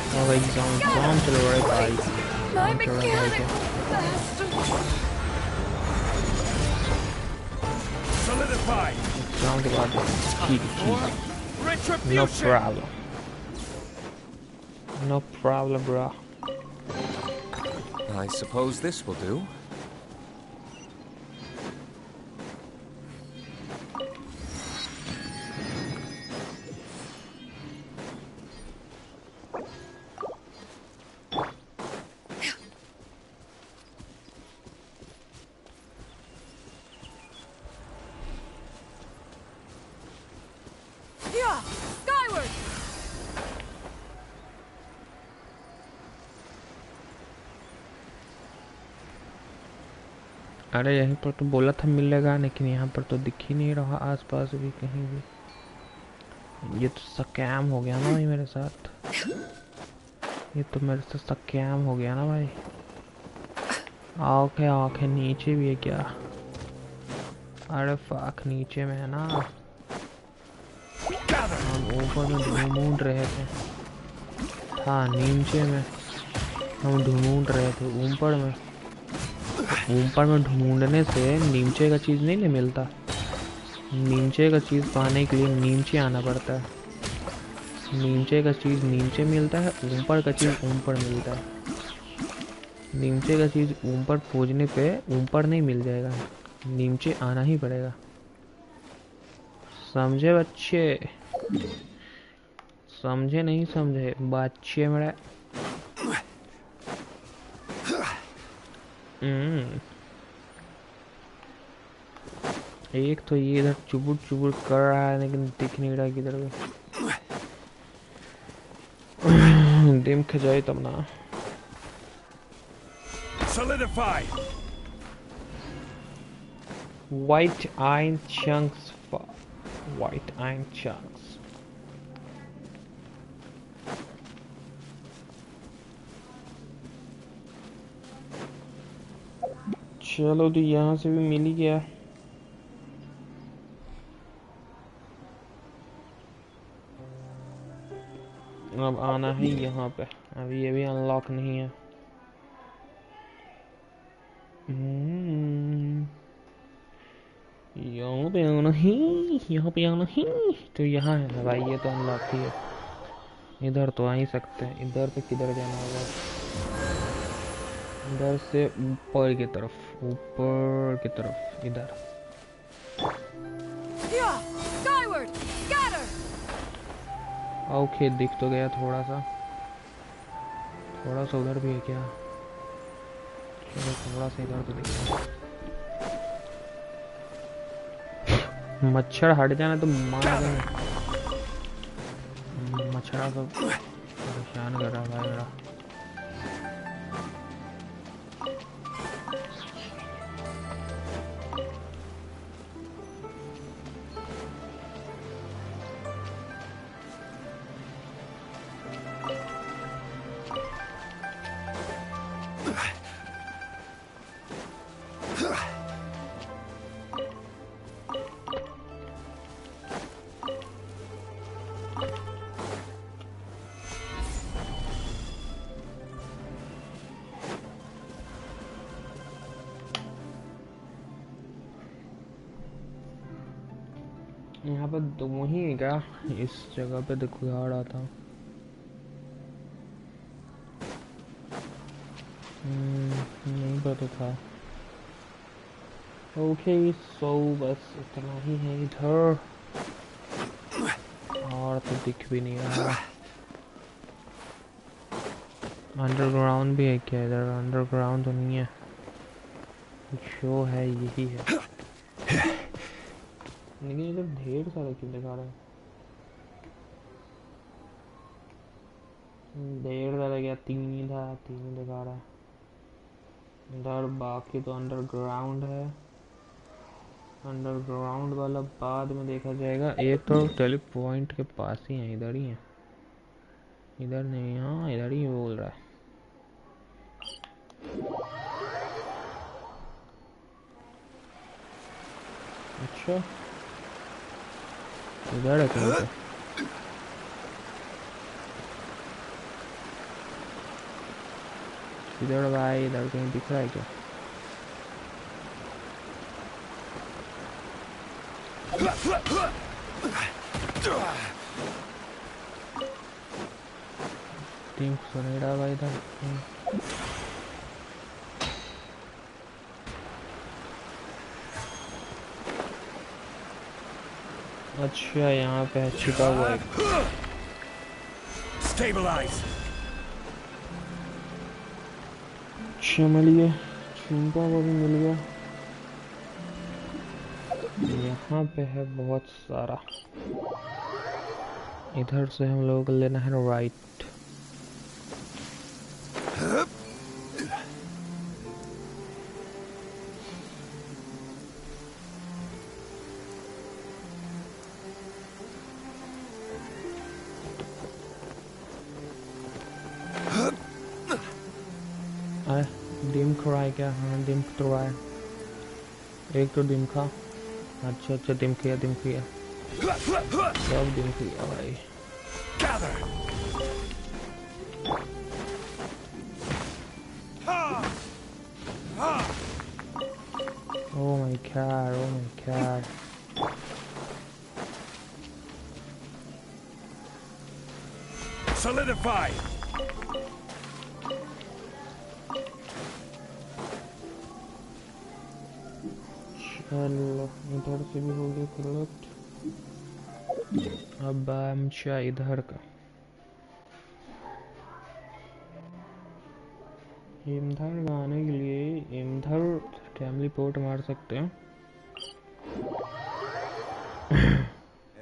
Speaker 2: Oh, भाई काम चल रहा है भाई
Speaker 5: Solidify.
Speaker 2: काम के बाद ठीक no problem bro
Speaker 7: I suppose this will do.
Speaker 2: अरे यहीं पर तो बोला था मिलेगा लेकिन यहाँ पर तो दिख ही नहीं रहा आसपास भी कहीं भी ये तो स्कैम हो गया ना भाई मेरे साथ, ये तो मेरे से स्कैम हो गया ना भाई। आंखें आंखें नीचे भी है क्या? अरे फक, नीचे में है ना, हम ऊपर में ढूंढ रहे थे। हाँ नीचे में हम ढूंढ रहे थे, ऊपर में, ऊपर में ढूंढने से नीचे का चीज़ नहीं मिलता। नीचे का चीज़ पाने के लिए नीचे आना पड़ता है। नीचे का चीज़ नीचे मिलता है, ऊपर का चीज़ ऊपर मिलता है। नीचे का चीज़ ऊपर खोजने पे ऊपर नहीं मिल जाएगा, नीचे आना ही पड़ेगा। समझे बच्चे? समझे नहीं समझे बच्चे मेरे? एक तो ये इधर चुबुर चुबुर कर रहा है लेकिन दिख नहीं रहा किधर भी। दिम खजाए तब ना।
Speaker 5: Solidify.
Speaker 2: White iron chunks. White iron chunks. चलो तो यहाँ से भी मिल ही गया। अब आना है यहाँ पे, अभी ये भी अनलॉक नहीं है। यहाँ पे आना ही, यहाँ पे आना ही, तो यहाँ है भाई, ये तो अनलॉक ही है। इधर तो आ ही सकते हैं, इधर से किधर जाना होगा? इधर से ऊपर की तरफ, ऊपर की तरफ, इधर। ओके दिख तो गया थोड़ा सा, थोड़ा सा उधर भी है क्या? चलो थोड़ा सा इधर तो दिख रहा है। मच्छर हट जाना तो मार देंगे। मच्छरा तो परेशान कर रहा है भाई मेरा। यहाँ पर दो ही है क्या? इस जगह पे देखो आ रहा था। नहीं पता था। ओके सो बस इतना ही है इधर, और तो दिख भी नहीं रहा। अंडरग्राउंड भी है क्या इधर? अंडरग्राउंड तो नहीं है, जो है यही है। लेकिन इधर ढेर सारा क्यों दिखा रहा है? ढेर सारा क्या? तीन ही था, तीन ही दिखा रहा है इधर। बाकी तो अंडरग्राउंड है, अंडरग्राउंड वाला बाद में देखा जाएगा। एक तो टेली पॉइंट के पास ही है, इधर ही है, इधर नहीं। हाँ इधर ही बोल रहा है। अच्छा इधर है कहीं पे? इधर भाई, इधर कहीं दिख रहा है क्या? टीम सुनेड़ा भाई इधर। अच्छा यहाँ पे है छिपा हुआ है।
Speaker 5: Stabilize.
Speaker 2: अच्छा मिल गया, छिपा हुआ भी मिल गया। यहाँ पे है बहुत सारा। इधर से हम लोगों को लेना है राइट। फ्राई क्या? हाँ डिम फ्राई, एक तो डिम खा। अच्छा अच्छा डिम किया सब डिम किया भाई।
Speaker 5: Gather.
Speaker 2: Oh my god, oh my god.
Speaker 5: Solidify.
Speaker 2: चलो इधर से भी हो गया कलेक्ट। अब बामचा इधर का इधर आने के लिए इधर फैमिली पोर्ट मार सकते हैं।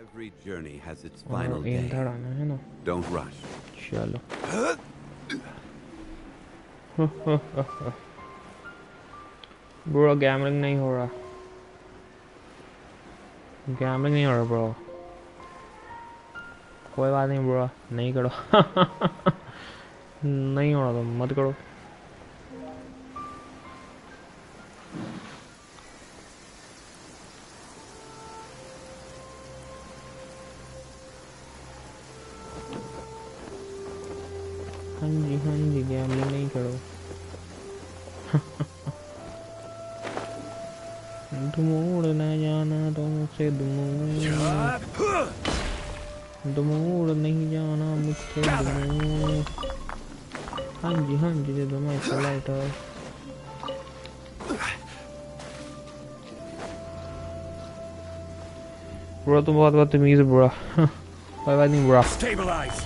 Speaker 6: Every journey has its
Speaker 2: और
Speaker 6: final day.
Speaker 2: इधर आना है ना।
Speaker 6: Don't rush.
Speaker 2: चलो ब्रो गैमलिंग नहीं हो रहा, गैमलिंग नहीं हो रहा ब्रो। कोई बात नहीं ब्रो, नहीं करो नहीं हो रहा तो मत करो। हाँ जी गैमलिंग नहीं करो दूर न जाना तुमसे दूर नहीं जाना मुझसे दूर। हाँ जी दे दो मैं लाइटर। ब्रो तुम बहुत बदतमीज है ब्रो कोई बात नहीं ब्रो।
Speaker 5: Stabilize.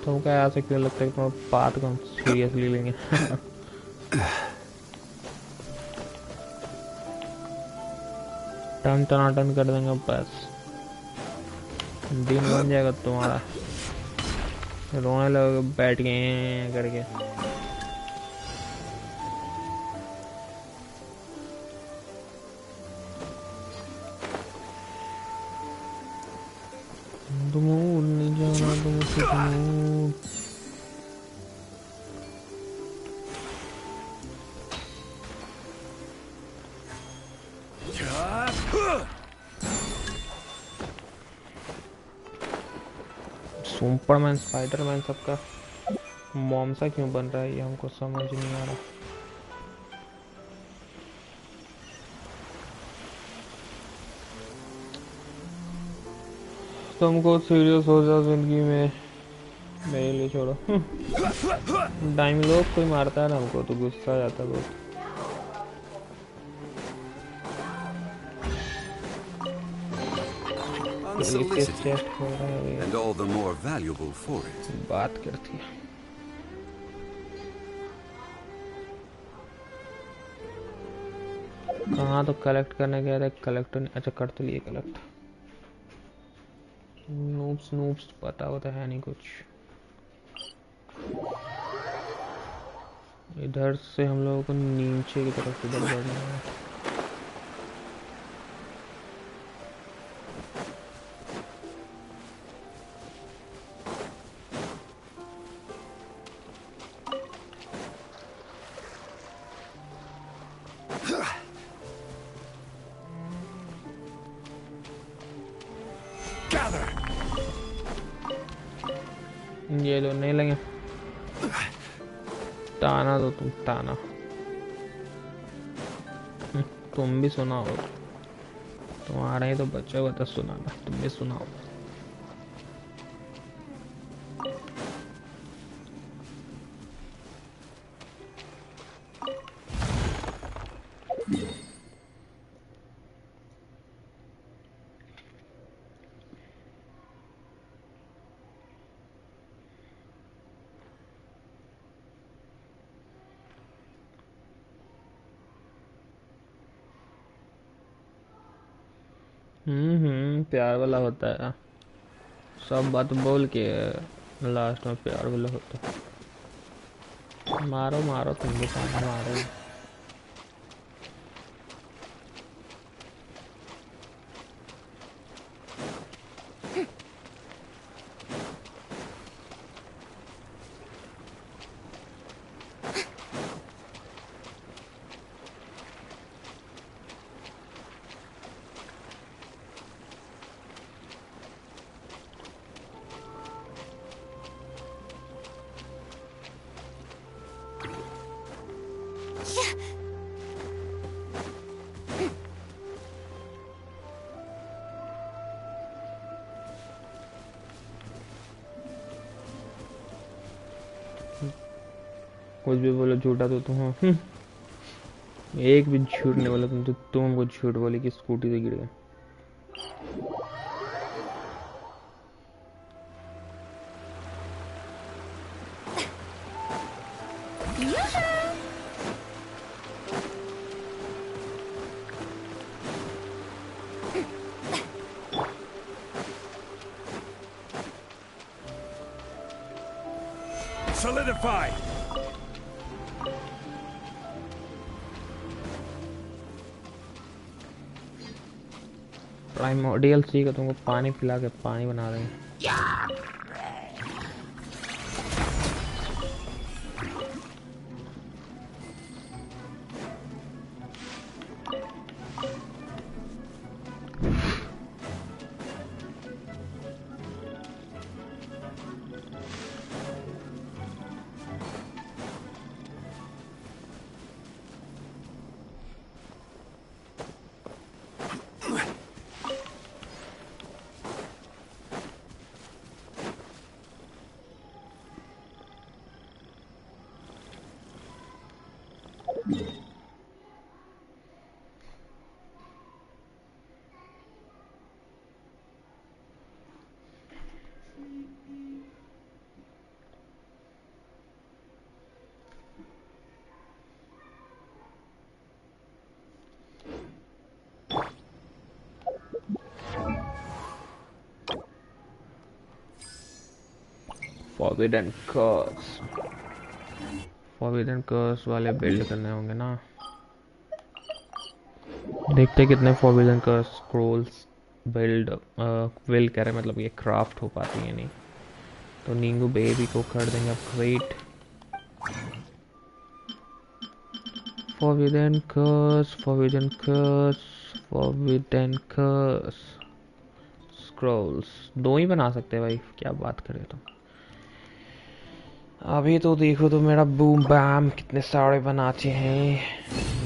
Speaker 2: तुम क्या ऐसे क्यों लगता है कि तुम्हारी बात को हम सीरियसली लेंगे टन टनाटन कर देंगे बस, दिन बन जाएगा तुम्हारा, रोने लगोगे बैठ गए करके। दूर नहीं जाना तुमसे दूर। सुपरमैन स्पाइडरमैन सबका मॉम सा क्यों बन रहा है ये हमको समझ नहीं आ रहा। तुमको सीरियस हो जाओ जिंदगी में, मेरे लिए छोड़ो डाइम लोग कोई मारता है ना हमको तो गुस्सा आ जाता है बहुत।
Speaker 6: Unsolicited, and all the more valuable for it.
Speaker 2: बात करती है कहाँ तो कलेक्ट करने गए थे, कलेक्ट अच्छा कर तो लिए कलेक्ट। नूब्स पता होता है नहीं कुछ। इधर से हम लोगों को नीचे की तरफ इधर बढ़ना है। ये लो नहीं लेंगे ताना तो तुम ताना तुम भी सुनाओ, तुम्हारा ही तो बच्चा हुआ था सुनाना, तुम भी सुनाओ। प्यार वाला होता है, सब बात बोल के लास्ट में प्यार वाला होता है। मारो मारो तुम भी ताना मारो। कुछ भी बोलो झूठा तो तुम हो। एक भी झूठ नहीं बोला तुम, तो तुम कुछ झूठ बोली कि स्कूटी से गिर गए।
Speaker 5: Solidify.
Speaker 2: प्राइमोर्डियल सी का तुमको पानी पिला के पानी बना देंगे। फॉरबिडन कर्स वाले बिल्ड करने होंगे ना। देखते कितने फॉरबिडन कर्स स्क्रोल्स बिल्ड विल कह रहे, मतलब ये क्राफ्ट हो पाती है नहीं तो नींगू बेबी को कर देंगे अपग्रेड। फॉरबिडन कर्स स्क्रोल्स दो ही बना सकते हैं भाई, क्या बात करे तुम। अभी तो देखो तो मेरा बूम बैम कितने सारे बनाते हैं,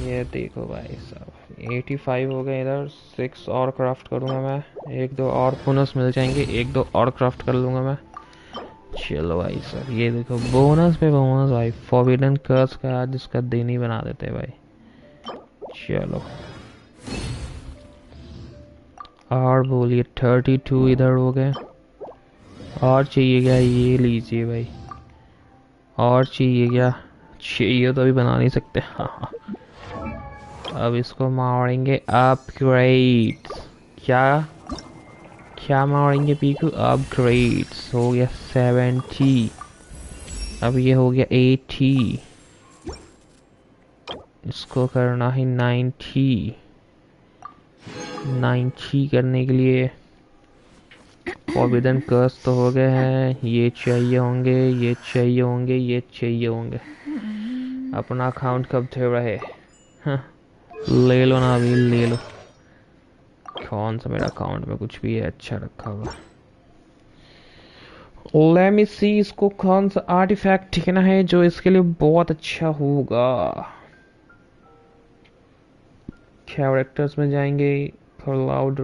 Speaker 2: ये देखो भाई साहब 85 हो गए। इधर 6 और क्राफ्ट करूँगा मैं, 1-2 और बोनस मिल जाएंगे, 1-2 और क्राफ्ट कर लूँगा मैं। चलो भाई साहब ये देखो बोनस पे बोनस भाई, फॉरबिडन कर्स का आज इसका दिन ही बना देते भाई। चलो और बोलिए 32 इधर हो गए। और चाहिए क्या, ये लीजिए भाई। और चाहिए क्या, चाहिए तो अभी बना नहीं सकते। हाँ अब इसको मारेंगे अपग्रेड्स। क्या मारेंगे पीकू, अपग्रेड्स। हो गया 70, अब ये हो गया 80, इसको करना है 90 करने के लिए। फॉरबिडन कर्स तो हो गए हैं, ये चाहिए होंगे, ये चाहिए होंगे, ये चाहिए होंगे। अपना अकाउंट कब थे रहे, हाँ, ले लो ना अभी ले लो। कौन सा मेरा अकाउंट में कुछ भी है अच्छा रखा हुआ। लेट मी सी इसको कौन सा आर्टिफैक्ट ठिकाना है जो इसके लिए बहुत अच्छा होगा। कैरेक्टर्स में जाएंगे, cloud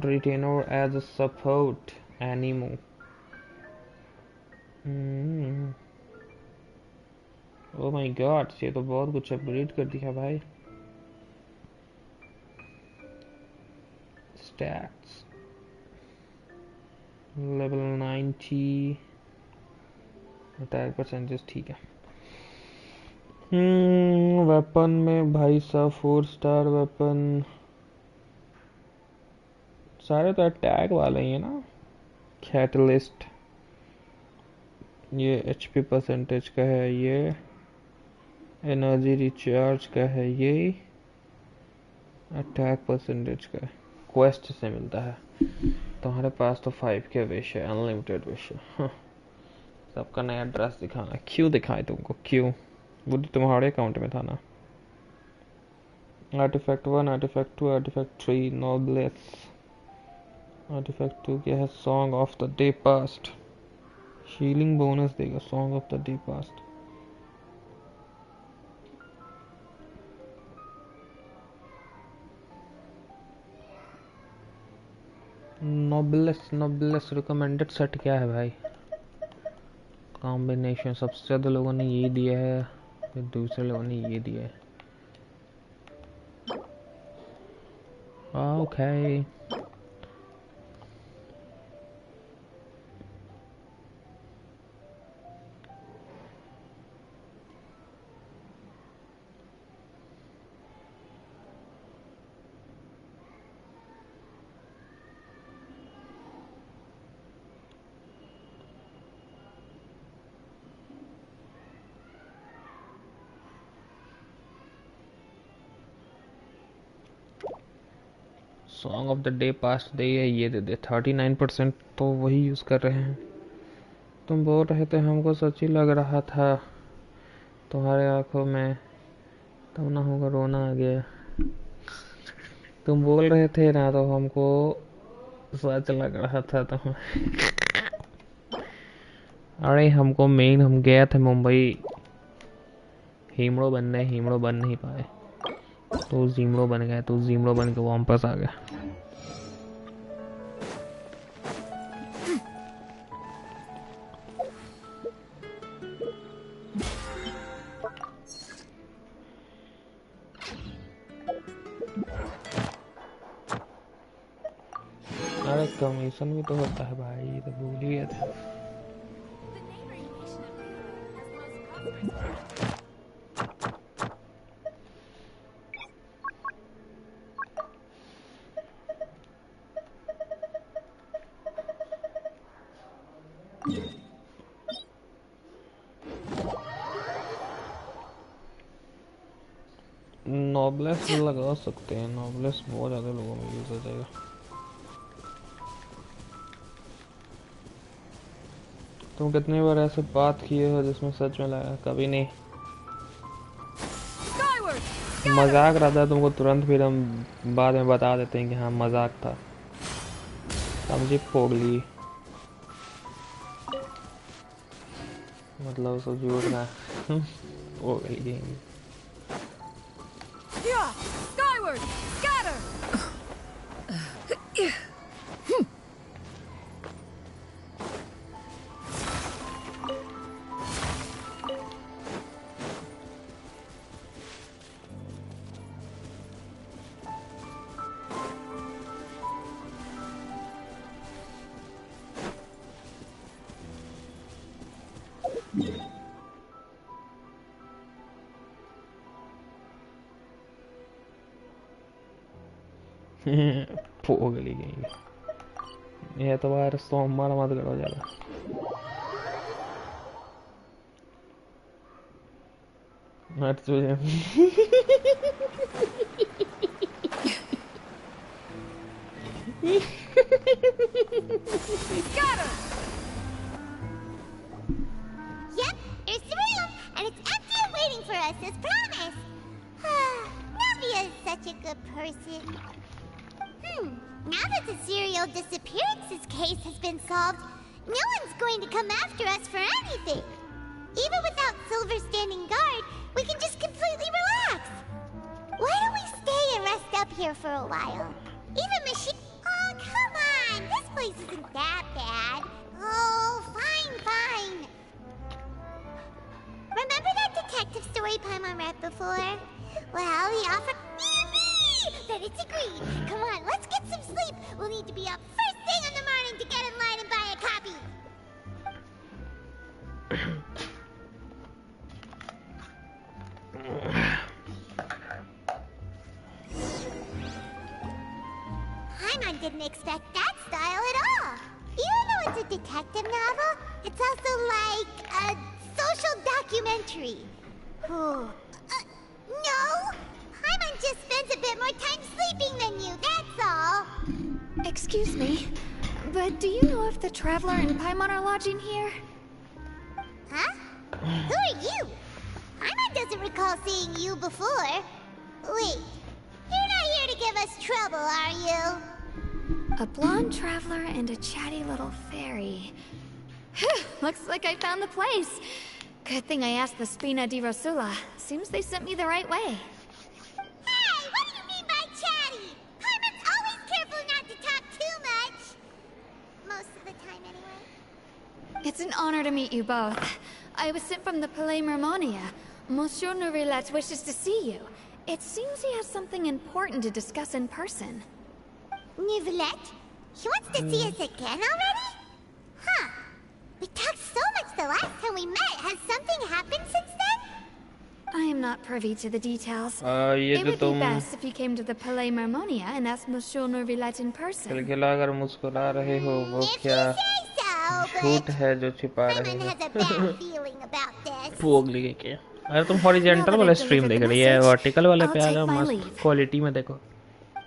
Speaker 2: retainer as a support Anemo. Oh my god, ये तो बहुत कुछ अपग्रेड कर दिया भाई। स्टैट्स लेवल 90, अटैक परसेंटेज ठीक है। वेपन में भाई साहब 4 स्टार वेपन सारे तो अटैक वाले ही है ना। कैटलिस्ट ये एचपी परसेंटेज का है, ये एनर्जी रिचार्ज का है, ये अटैक परसेंटेज का है, क्वेस्ट से मिलता है। तुम्हारे पास तो 5 के विश है, अनलिमिटेड विश है। सबका नया ड्रेस दिखाना, क्यों दिखाए तुमको, क्यों, वो तो तुम्हारे अकाउंट में था ना। Artifact 1, artifact 2, artifact 3 Noblesse. Artifact 2 क्या है, song of the day past, healing bonus देगा song of the day past. Noblesse recommended set क्या है भाई? कॉम्बिनेशन सबसे ज़्यादा लोगों ने ये दिया है, फिर दूसरे लोगों ने ये दिया है। Okay song of the day past day है, ये दे दे। 39% तो वही यूज़ कर रहे हैं। तुम बोल रहे थे हमको सच्ची लग रहा था तुम्हारे आंखों में, तब ना होगा रोना आ गया। तुम बोल रहे थे ना तो हमको सच लग रहा था तुम। अरे हमको मेन हम गया था मुंबई हीमड़ो बनने, हीमड़ो बन नहीं पाए तो जीमड़ो बन गए, तो जीमड़ो बन के वापस आ गया। अरे कमीशन भी तो होता है भाई, ये तो भूल ही गया था। नॉबलेस लगा सकते हैं, नॉबलेस बहुत ज़्यादा लोगों में यूज़ हो जाएगा। तुम कितनी बार ऐसे बात किए हो जिसमें सच में लगा? कभी नहीं, मजाक रहता है तुमको तुरंत, फिर हम बाद में बता देते हैं कि हाँ मजाक था, समझी पोगली। मतलब सब झूठ ना पोगली।
Speaker 7: Skyward! Scatter!
Speaker 2: पोगली गई। ये तो बाहर सोमवार मत करो ज़्यादा। मत तुझे
Speaker 3: Yep, it's the room, and it's empty and waiting for us as promised. Navia is such a good person. Now that the serial disappearances case has been solved, no one's going to come after us for anything. Even without Silver standing guard, we can just completely relax. Why don't we stay and rest up here for a while? Even machine... Oh, come on! This place isn't that bad. Oh, fine. Remember that detective story Paimon read before? Well, he offered... Then it's agreed. Come on, let's get some sleep. We'll need to be up first thing in the morning to get in line and buy a copy. Paimon didn't expect that style at all. Even though it's a detective novel, it's also like a social documentary. No! Paimon just spends a bit more time sleeping than you, that's all.
Speaker 7: Excuse me, but do you know if the Traveler and Paimon are lodging here?
Speaker 3: Huh? Who are you? Paimon doesn't recall seeing you before. Wait, you're not here to give us trouble, are you?
Speaker 7: A blonde traveler and a chatty little fairy. Looks like I found the place. Good thing I asked the Spina di Rosula. Seems they sent me the right way.
Speaker 3: Hey, what do you mean by chatty? Paimon's always careful not to talk too much.
Speaker 7: It's an honor to meet you both. I was sent from the Palais Mermonia. Monsieur Nourrillet wishes to see you. It seems he has something important to discuss in person.
Speaker 3: Nourrillet? He wants to see us again already? Huh. We talked so much the last time we met. Has something happened since then?
Speaker 7: I am not privy to the details.
Speaker 2: ये
Speaker 7: It
Speaker 2: तो
Speaker 7: would be best if you came to the Palais Mermonia and asked Monsieur Nourrillet in person.
Speaker 2: खिलखिला कर मुस्कुरा रहे हो वो क्या झूठ है जो छिपा रहे
Speaker 3: Simon
Speaker 2: हो
Speaker 3: has a bad feeling about this.
Speaker 2: भोग लिए क्या अरे तुम हॉरिजॉन्टल वाला स्ट्रीम देख रही है वर्टिकल वाले पे आ जाओ मस्त क्वालिटी में देखो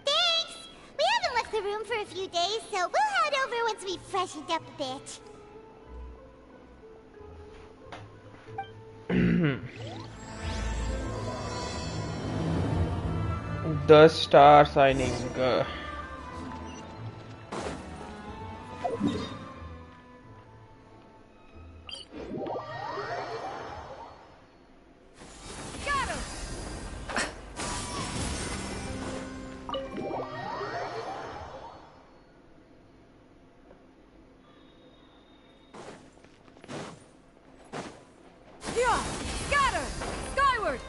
Speaker 3: Thanks! We haven't left the room for a few days, so we'll head over once we've freshened up a bit.
Speaker 2: The star signing
Speaker 8: Scatter! Skyward!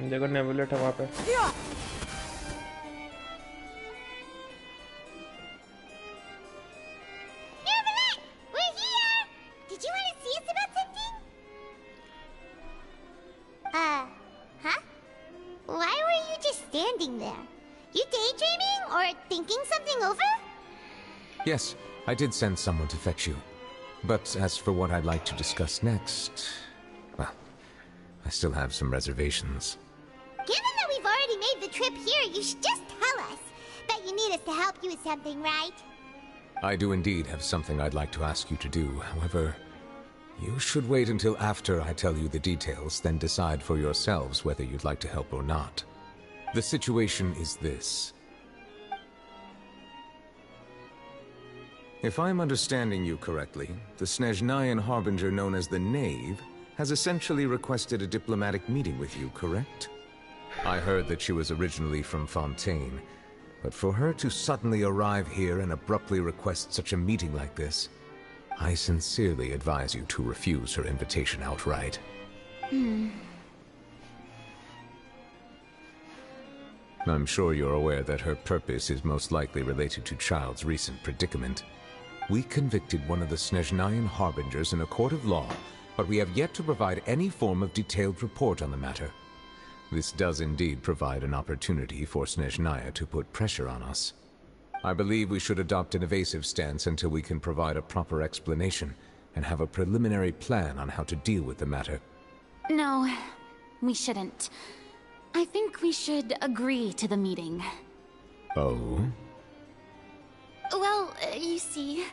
Speaker 2: देखो नेबुलेट है वहाँ पे
Speaker 3: Nourrillet! We're here! Did you want to see us about something? Huh? Why were you just standing there? You daydreaming or thinking something over?
Speaker 9: Yes, I did send someone to fetch you. But as for what I'd like to discuss next, well, I still have some reservations.
Speaker 3: Given that we've already made the trip here, you should just tell us. Bet you need us to help you with something, right?
Speaker 9: I do indeed have something I'd like to ask you to do. However, you should wait until after I tell you the details, then decide for yourselves whether you'd like to help or not. The situation is this. If I'm understanding you correctly, the Snezhnayan harbinger known as the Knave has essentially requested a diplomatic meeting with you, correct? I heard that she was originally from Fontaine, but for her to suddenly arrive here and abruptly request such a meeting like this, I sincerely advise you to refuse her invitation outright. I'm sure you're aware that her purpose is most likely related to Child's recent predicament. We convicted one of the Snezhnayan harbingers in a court of law, but we have yet to provide any form of detailed report on the matter. This does indeed provide an opportunity for Snezhnaya to put pressure on us. I believe we should adopt an evasive stance until we can provide a proper explanation and have a preliminary plan on how to deal with the matter.
Speaker 10: No, we shouldn't. I think we should agree to the meeting.
Speaker 9: Oh?
Speaker 10: Well, you see,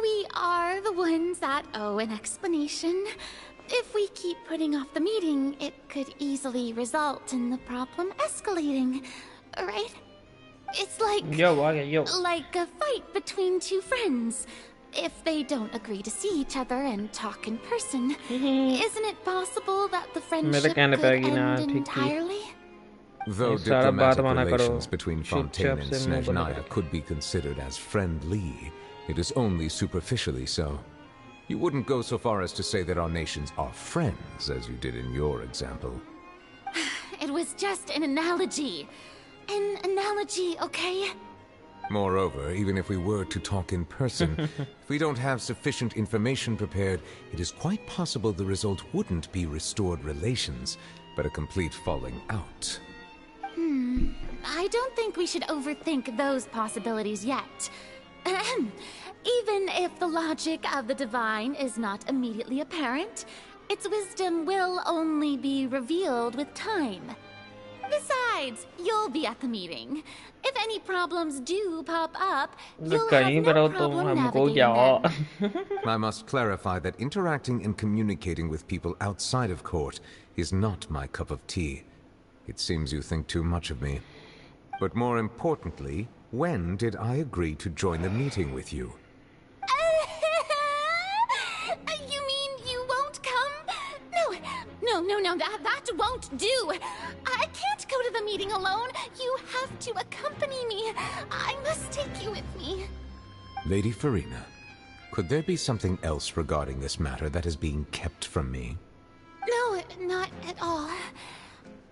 Speaker 10: we are the ones that owe an explanation. If we keep putting off the meeting, it could easily result in the problem escalating, right? It's like... like a fight between two friends. If they don't agree to see each other and talk in person, isn't it possible that the friendship could end entirely?
Speaker 9: Though diplomatic relations between Fontaine and Snezhnaya could be considered as friendly, it is only superficially so. You wouldn't go so far as to say that our nations are friends, as you did in your example.
Speaker 10: It was just an analogy. An analogy, okay?
Speaker 9: Moreover, even if we were to talk in person, if we don't have sufficient information prepared, it is quite possible the result wouldn't be restored relations, but a complete falling out.
Speaker 10: I don't think we should overthink those possibilities yet. Even if the logic of the divine is not immediately apparent, its wisdom will only be revealed with time. Besides, you'll be at the meeting. If any problems do pop up, you'll have no problem navigating them.
Speaker 9: I must clarify that interacting and communicating with people outside of court is not my cup of tea. It seems you think too much of me. But more importantly, when did I agree to join the meeting with you?
Speaker 10: You mean you won't come? No, that won't do. I can't go to the meeting alone. You have to accompany me. I must take you with me.
Speaker 9: Lady Farina, could there be something else regarding this matter that is being kept from me?
Speaker 10: No, not at all.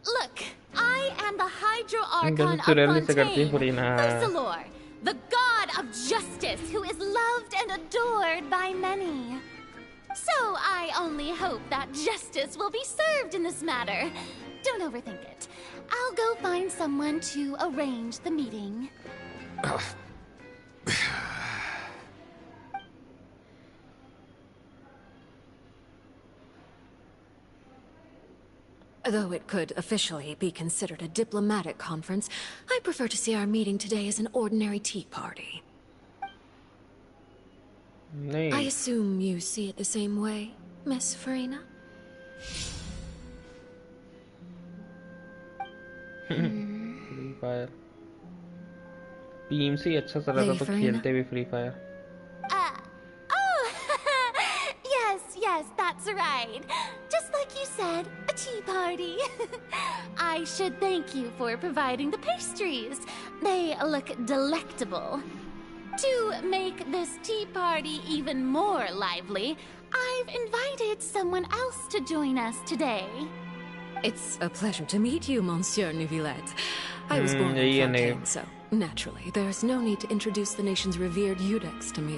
Speaker 10: Look, I am the Hydro Archon of Fontaine, Lysalor, the god of justice who is loved and adored by many. So I only hope that justice will be served in this matter. Don't overthink it. I'll go find someone to arrange the meeting.
Speaker 11: Though it could officially be considered a diplomatic conference, I prefer to see our meeting today as an ordinary tea party. I assume you see it the same way, Miss Farina?
Speaker 2: Free fire team से अच्छा चल रहा था तो खेलते भी free fire
Speaker 10: Yes, that's right. Just like you said, a tea party. I should thank you for providing the pastries. They look delectable. To make this tea party even more lively, I've invited someone else to join us today.
Speaker 11: It's a pleasure to meet you, Monsieur Neuvillette. I was born in Fontaine, so naturally, there's no need to introduce the nation's revered Eudex to me.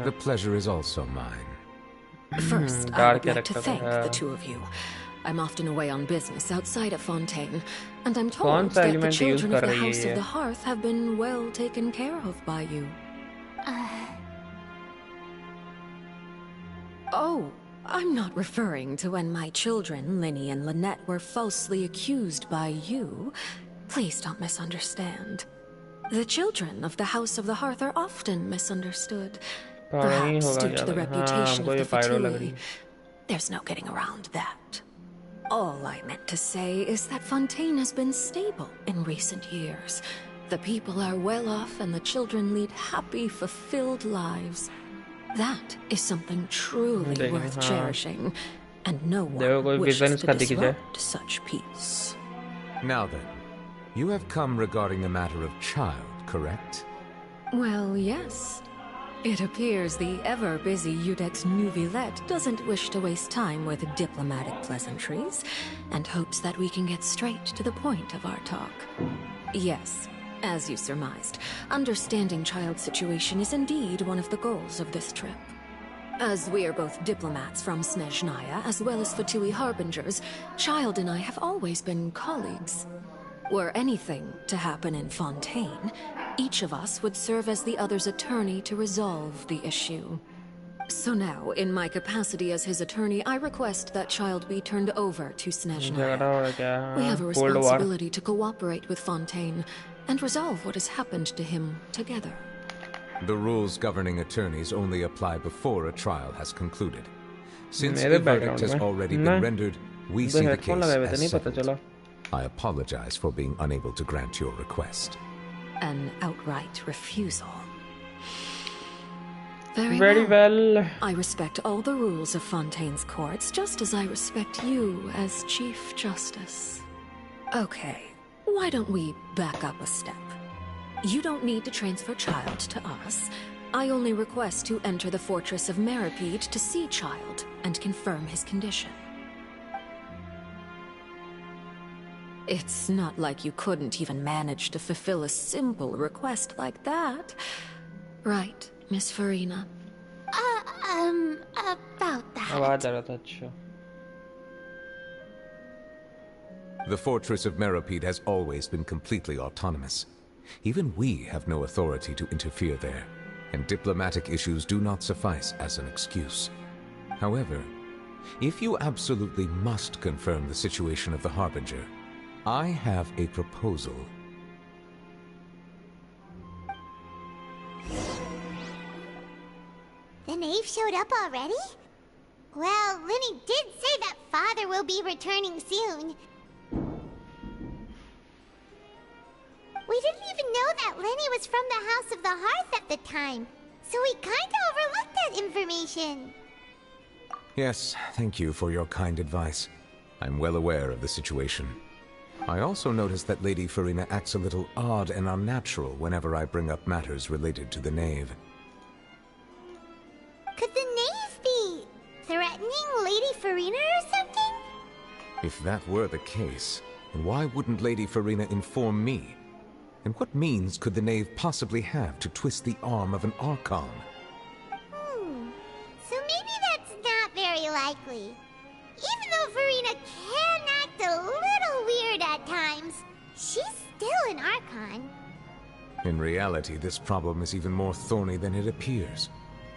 Speaker 9: The pleasure is also mine.
Speaker 11: First, I would like to thank the two of you. I'm often away on business outside of Fontaine, and I'm told that the children of the House of the Hearth have been well taken care of by you. Oh, I'm not referring to when my children, Linny and Lynette, were falsely accused by you. Please don't misunderstand. The children of the House of the Hearth are often misunderstood. Perhaps due to the reputation of the Fatui. There's no getting around that. All I meant to say is that Fontaine has been stable in recent years. The people are well off and the children lead happy, fulfilled lives. That is something truly worth cherishing, and no one wishes to disrupt such peace.
Speaker 9: Now then, you have come regarding the matter of child, correct?
Speaker 11: Well, yes. It appears the ever-busy Eudex Neuvillette doesn't wish to waste time with diplomatic pleasantries, and hopes that we can get straight to the point of our talk. Yes, as you surmised, understanding child's situation is indeed one of the goals of this trip. As we are both diplomats from Snezhnaya, as well as Fatui harbingers, Child and I have always been colleagues. Were anything to happen in Fontaine, each of us would serve as the other's attorney to resolve the issue. So now, in my capacity as his attorney, I request that Child be turned over to Snezhnaya. We have a responsibility to cooperate with Fontaine and resolve what has happened to him together.
Speaker 9: The rules governing attorneys only apply before a trial has concluded. Since the verdict has already been rendered, we see the case as settled. I apologize for being unable to grant your request.
Speaker 11: An outright refusal. Very well. I respect all the rules of Fontaine's courts, just as I respect you as Chief Justice. Okay, why don't we back up a step? You don't need to transfer Child to us. I only request to enter the fortress of Meripede to see Child and confirm his condition. It's not like you couldn't even manage to fulfill a simple request like that. Right, Miss Farina?
Speaker 10: About that.
Speaker 9: The fortress of Meripede has always been completely autonomous. Even we have no authority to interfere there, and diplomatic issues do not suffice as an excuse. However, if you absolutely must confirm the situation of the Harbinger, I have a proposal.
Speaker 3: The knave showed up already? Well, Linny did say that Father will be returning soon. We didn't even know that Linny was from the House of the Hearth at the time, so we kinda overlooked that information.
Speaker 9: Yes, thank you for your kind advice. I'm well aware of the situation. I also noticed that Lady Farina acts a little odd and unnatural whenever I bring up matters related to the Knave.
Speaker 3: Could the Knave be threatening Lady Farina or something?
Speaker 9: If that were the case, then why wouldn't Lady Farina inform me? And what means could the Knave possibly have to twist the arm of an Archon?
Speaker 3: So maybe that's not very likely. Even though Farina can act a little weird at times, she's still an Archon.
Speaker 9: In reality, this problem is even more thorny than it appears.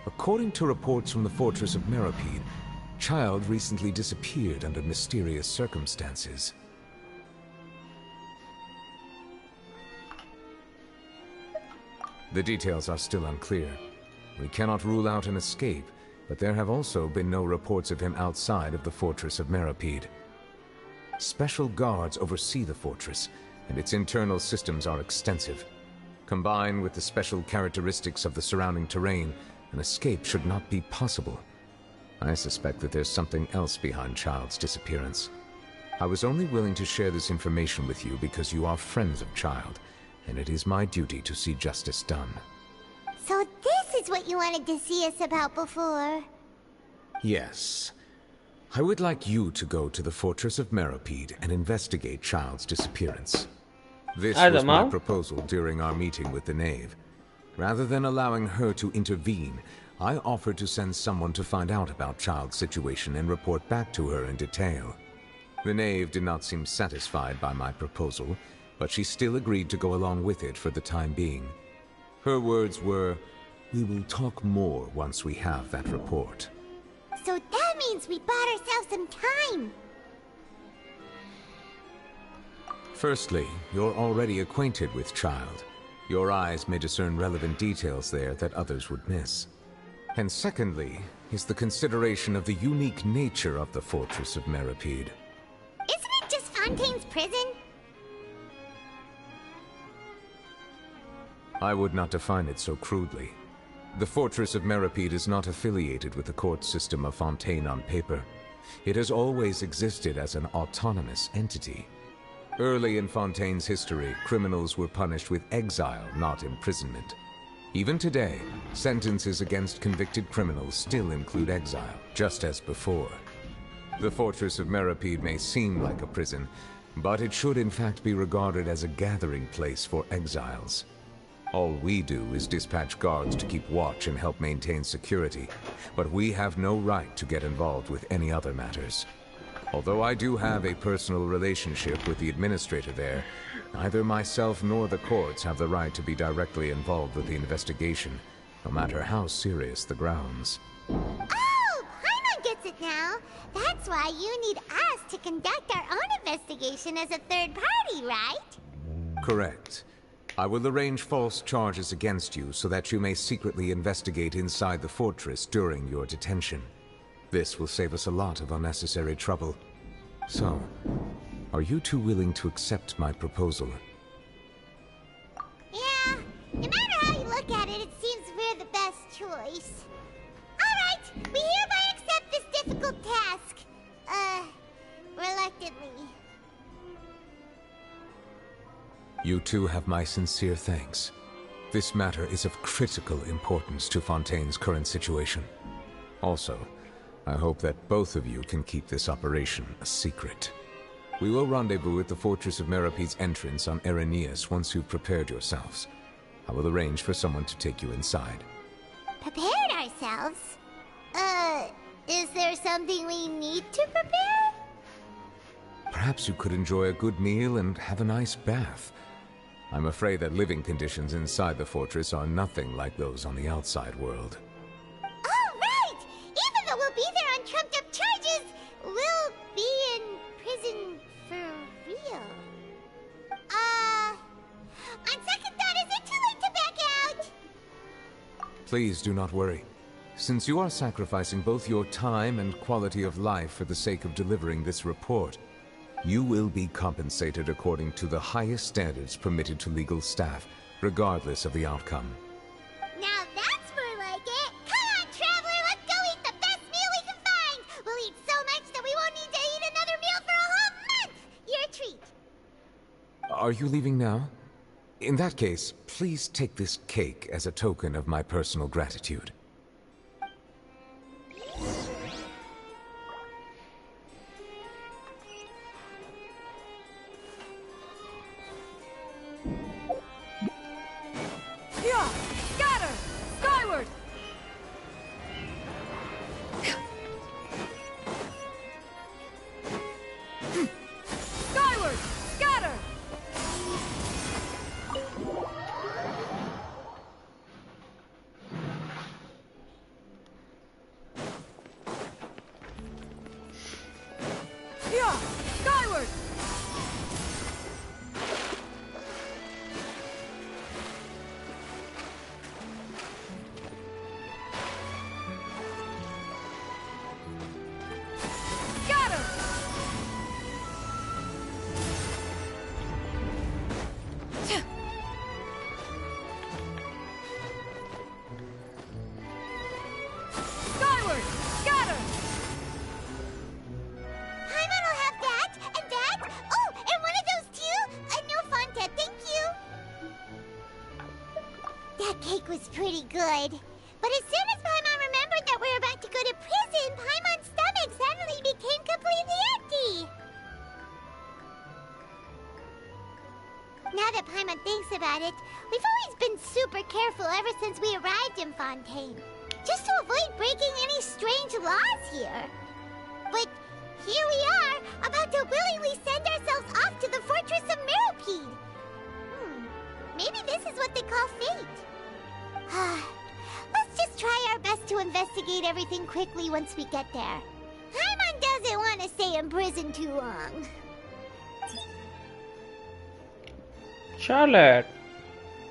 Speaker 9: According to reports from the fortress of Meropide, Child recently disappeared under mysterious circumstances. The details are still unclear. We cannot rule out an escape, but there have also been no reports of him outside of the fortress of Meropide. Special guards oversee the fortress, and its internal systems are extensive. Combined with the special characteristics of the surrounding terrain, an escape should not be possible. I suspect that there's something else behind Child's disappearance. I was only willing to share this information with you because you are friends of Child, and it is my duty to see justice done.
Speaker 3: So this is what you wanted to see us about before?
Speaker 9: Yes. I would like you to go to the fortress of Meropide and investigate Child's disappearance. This was my proposal during our meeting with the Knave. Rather than allowing her to intervene, I offered to send someone to find out about Child's situation and report back to her in detail. The Knave did not seem satisfied by my proposal, but she still agreed to go along with it for the time being. Her words were, "We will talk more once we have that report."
Speaker 3: So that means we bought ourselves some time!
Speaker 9: Firstly, you're already acquainted with Child. Your eyes may discern relevant details there that others would miss. And secondly, is the consideration of the unique nature of the fortress of Meropide.
Speaker 3: Isn't it just Fontaine's prison?
Speaker 9: I would not define it so crudely. The fortress of Meropide is not affiliated with the court system of Fontaine on paper. It has always existed as an autonomous entity. Early in Fontaine's history, criminals were punished with exile, not imprisonment. Even today, sentences against convicted criminals still include exile, just as before. The fortress of Meropide may seem like a prison, but it should in fact be regarded as a gathering place for exiles. All we do is dispatch guards to keep watch and help maintain security, but we have no right to get involved with any other matters. Although I do have a personal relationship with the administrator there, neither myself nor the courts have the right to be directly involved with the investigation, no matter how serious the grounds.
Speaker 3: Oh! Paimon gets it now! That's why you need us to conduct our own investigation as a third party, right?
Speaker 9: Correct. I will arrange false charges against you so that you may secretly investigate inside the fortress during your detention. This will save us a lot of unnecessary trouble. So, are you two willing to accept my proposal?
Speaker 3: Yeah, no matter how you look at it, it seems we're the best choice. Alright, we hereby accept this difficult task. Reluctantly.
Speaker 9: You two have my sincere thanks. This matter is of critical importance to Fontaine's current situation. Also, I hope that both of you can keep this operation a secret. We will rendezvous at the Fortress of Meropide's entrance on Erinius once you've prepared yourselves. I will arrange for someone to take you inside.
Speaker 3: Prepared ourselves? Is there something we need to prepare?
Speaker 9: Perhaps you could enjoy a good meal and have a nice bath. I'm afraid that living conditions inside the fortress are nothing like those on the outside world.
Speaker 3: Oh, right! Even though we'll be there on trumped-up charges, we'll be in prison for real. On second thought, is it too late to back out?
Speaker 9: Please do not worry. Since you are sacrificing both your time and quality of life for the sake of delivering this report, you will be compensated according to the highest standards permitted to legal staff, regardless of the outcome.
Speaker 3: Now that's more like it! Come on, Traveler, let's go eat the best meal we can find! We'll eat so much that we won't need to eat another meal for a whole month! You're a treat.
Speaker 9: Are you leaving now? In that case, please take this cake as a token of my personal gratitude.
Speaker 8: Yeah! Scatter! Skyward! Skyward! Scatter! Yeah! Skyward! Scatter! Skyward! Scatter!
Speaker 3: Paimon will have that, and that. Oh, and one of those too. A new Fonta, thank you. That cake was pretty good. But as soon as Paimon remembered that we were about to go to prison, Paimon's stomach suddenly became completely empty. Now that Paimon thinks about it, we've always been super careful ever since we arrived in Fontaine. Just to avoid breaking any strange laws here. But here we are, about to willingly send ourselves off to the Fortress of Meropide. Maybe this is what they call fate. Let's just try our best to investigate everything quickly once we get there. Paimon doesn't want to stay in prison too long.
Speaker 2: Charlotte.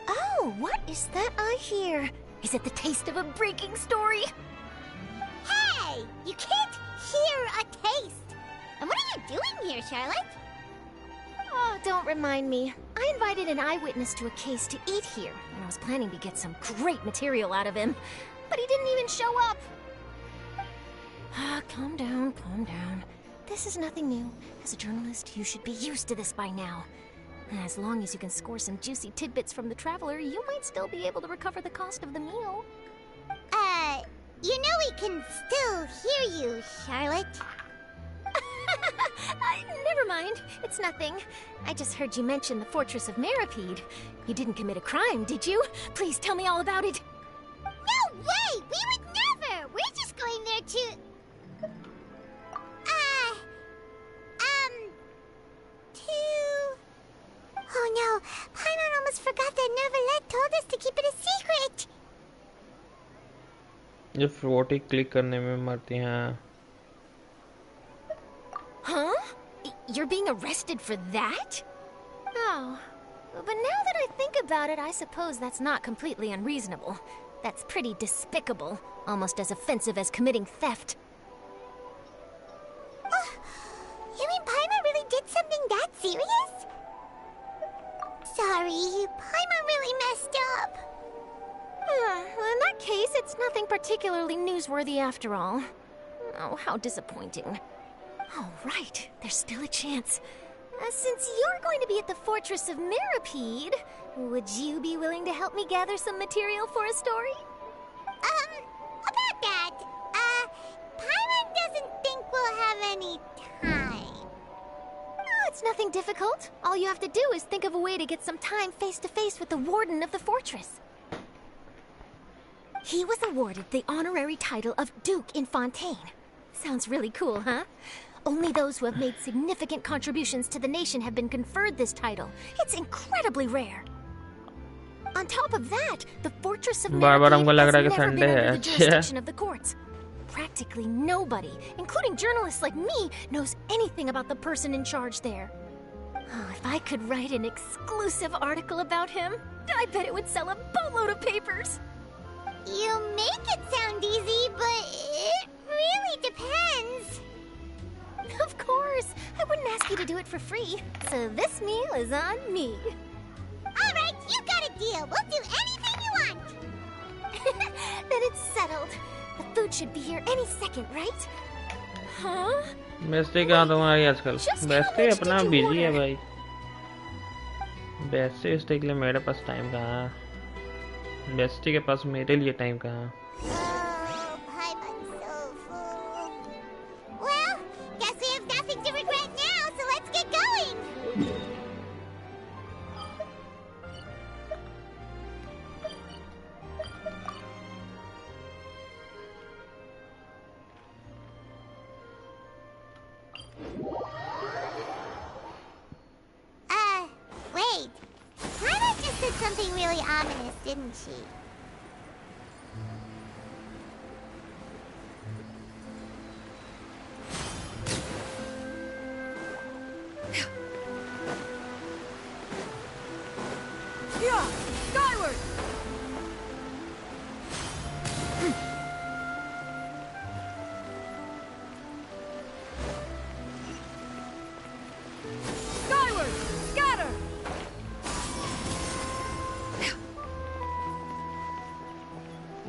Speaker 12: Oh, what is that I hear? Is it the taste of a breaking story?
Speaker 3: Hey! You can't hear a taste! And what are you doing here, Charlotte?
Speaker 12: Oh, don't remind me. I invited an eyewitness to a case to eat here, and I was planning to get some great material out of him. But he didn't even show up. Calm down, calm down. This is nothing new. As a journalist, you should be used to this by now. As long as you can score some juicy tidbits from the traveler, you might still be able to recover the cost of the meal.
Speaker 3: You know we can still hear you, Charlotte.
Speaker 12: Never mind. It's nothing. I just heard you mention the Fortress of Meropide. You didn't commit a crime, did you? Please tell me all about it.
Speaker 3: No way! We would never! We're just going there to... Oh no, Paimon almost forgot that Neuvillette told us to keep it a secret!
Speaker 2: ये फ्लोटी click करने में मरती हैं.
Speaker 12: Huh? You're being arrested for that? Oh. But now that I think about it, I suppose that's not completely unreasonable. That's pretty despicable. Almost as offensive as committing theft.
Speaker 3: You mean Paimon really did something that serious? Sorry, Paimon really messed up.
Speaker 12: Well, in that case, it's nothing particularly newsworthy after all. Oh, how disappointing. Oh, right. There's still a chance. Since you're going to be at the Fortress of Meropide, would you be willing to help me gather some material for a story?
Speaker 3: About that, Paimon doesn't think we'll have any time.
Speaker 12: Oh, it's nothing difficult. All you have to do is think of a way to get some time face-to-face with the warden of the fortress. He was awarded the honorary title of Duke in Fontaine. Sounds really cool, huh? Only those who have made significant contributions to the nation have been conferred this title. It's incredibly rare. On top of that, the Fortress of Meropide has never been under the jurisdiction of the courts. Practically nobody, including journalists like me, knows anything about the person in charge there. Oh, if I could write an exclusive article about him, I bet it would sell a boatload of papers.
Speaker 3: You make it sound easy, but it really depends.
Speaker 12: Of course. I wouldn't ask you to do it for free. So this meal is on me.
Speaker 3: All right, you got a deal. We'll do anything you want.
Speaker 12: Then it's settled. The food should be here any second, right? Huh?
Speaker 2: बेस्टे कहाँ तुम्हारी आजकल? बेस्टे अपना busy है भाई. Bestie stay के लिए मेरे पास time कहाँ है? बेस्टी के पास मेरे लिए टाइम कहाँ है?
Speaker 3: Well, guess we have nothing to regret now, so let's get going. Wait. Hannah just said something really ominous, didn't she?
Speaker 8: Yeah! Skyward! Skyward! Scatter!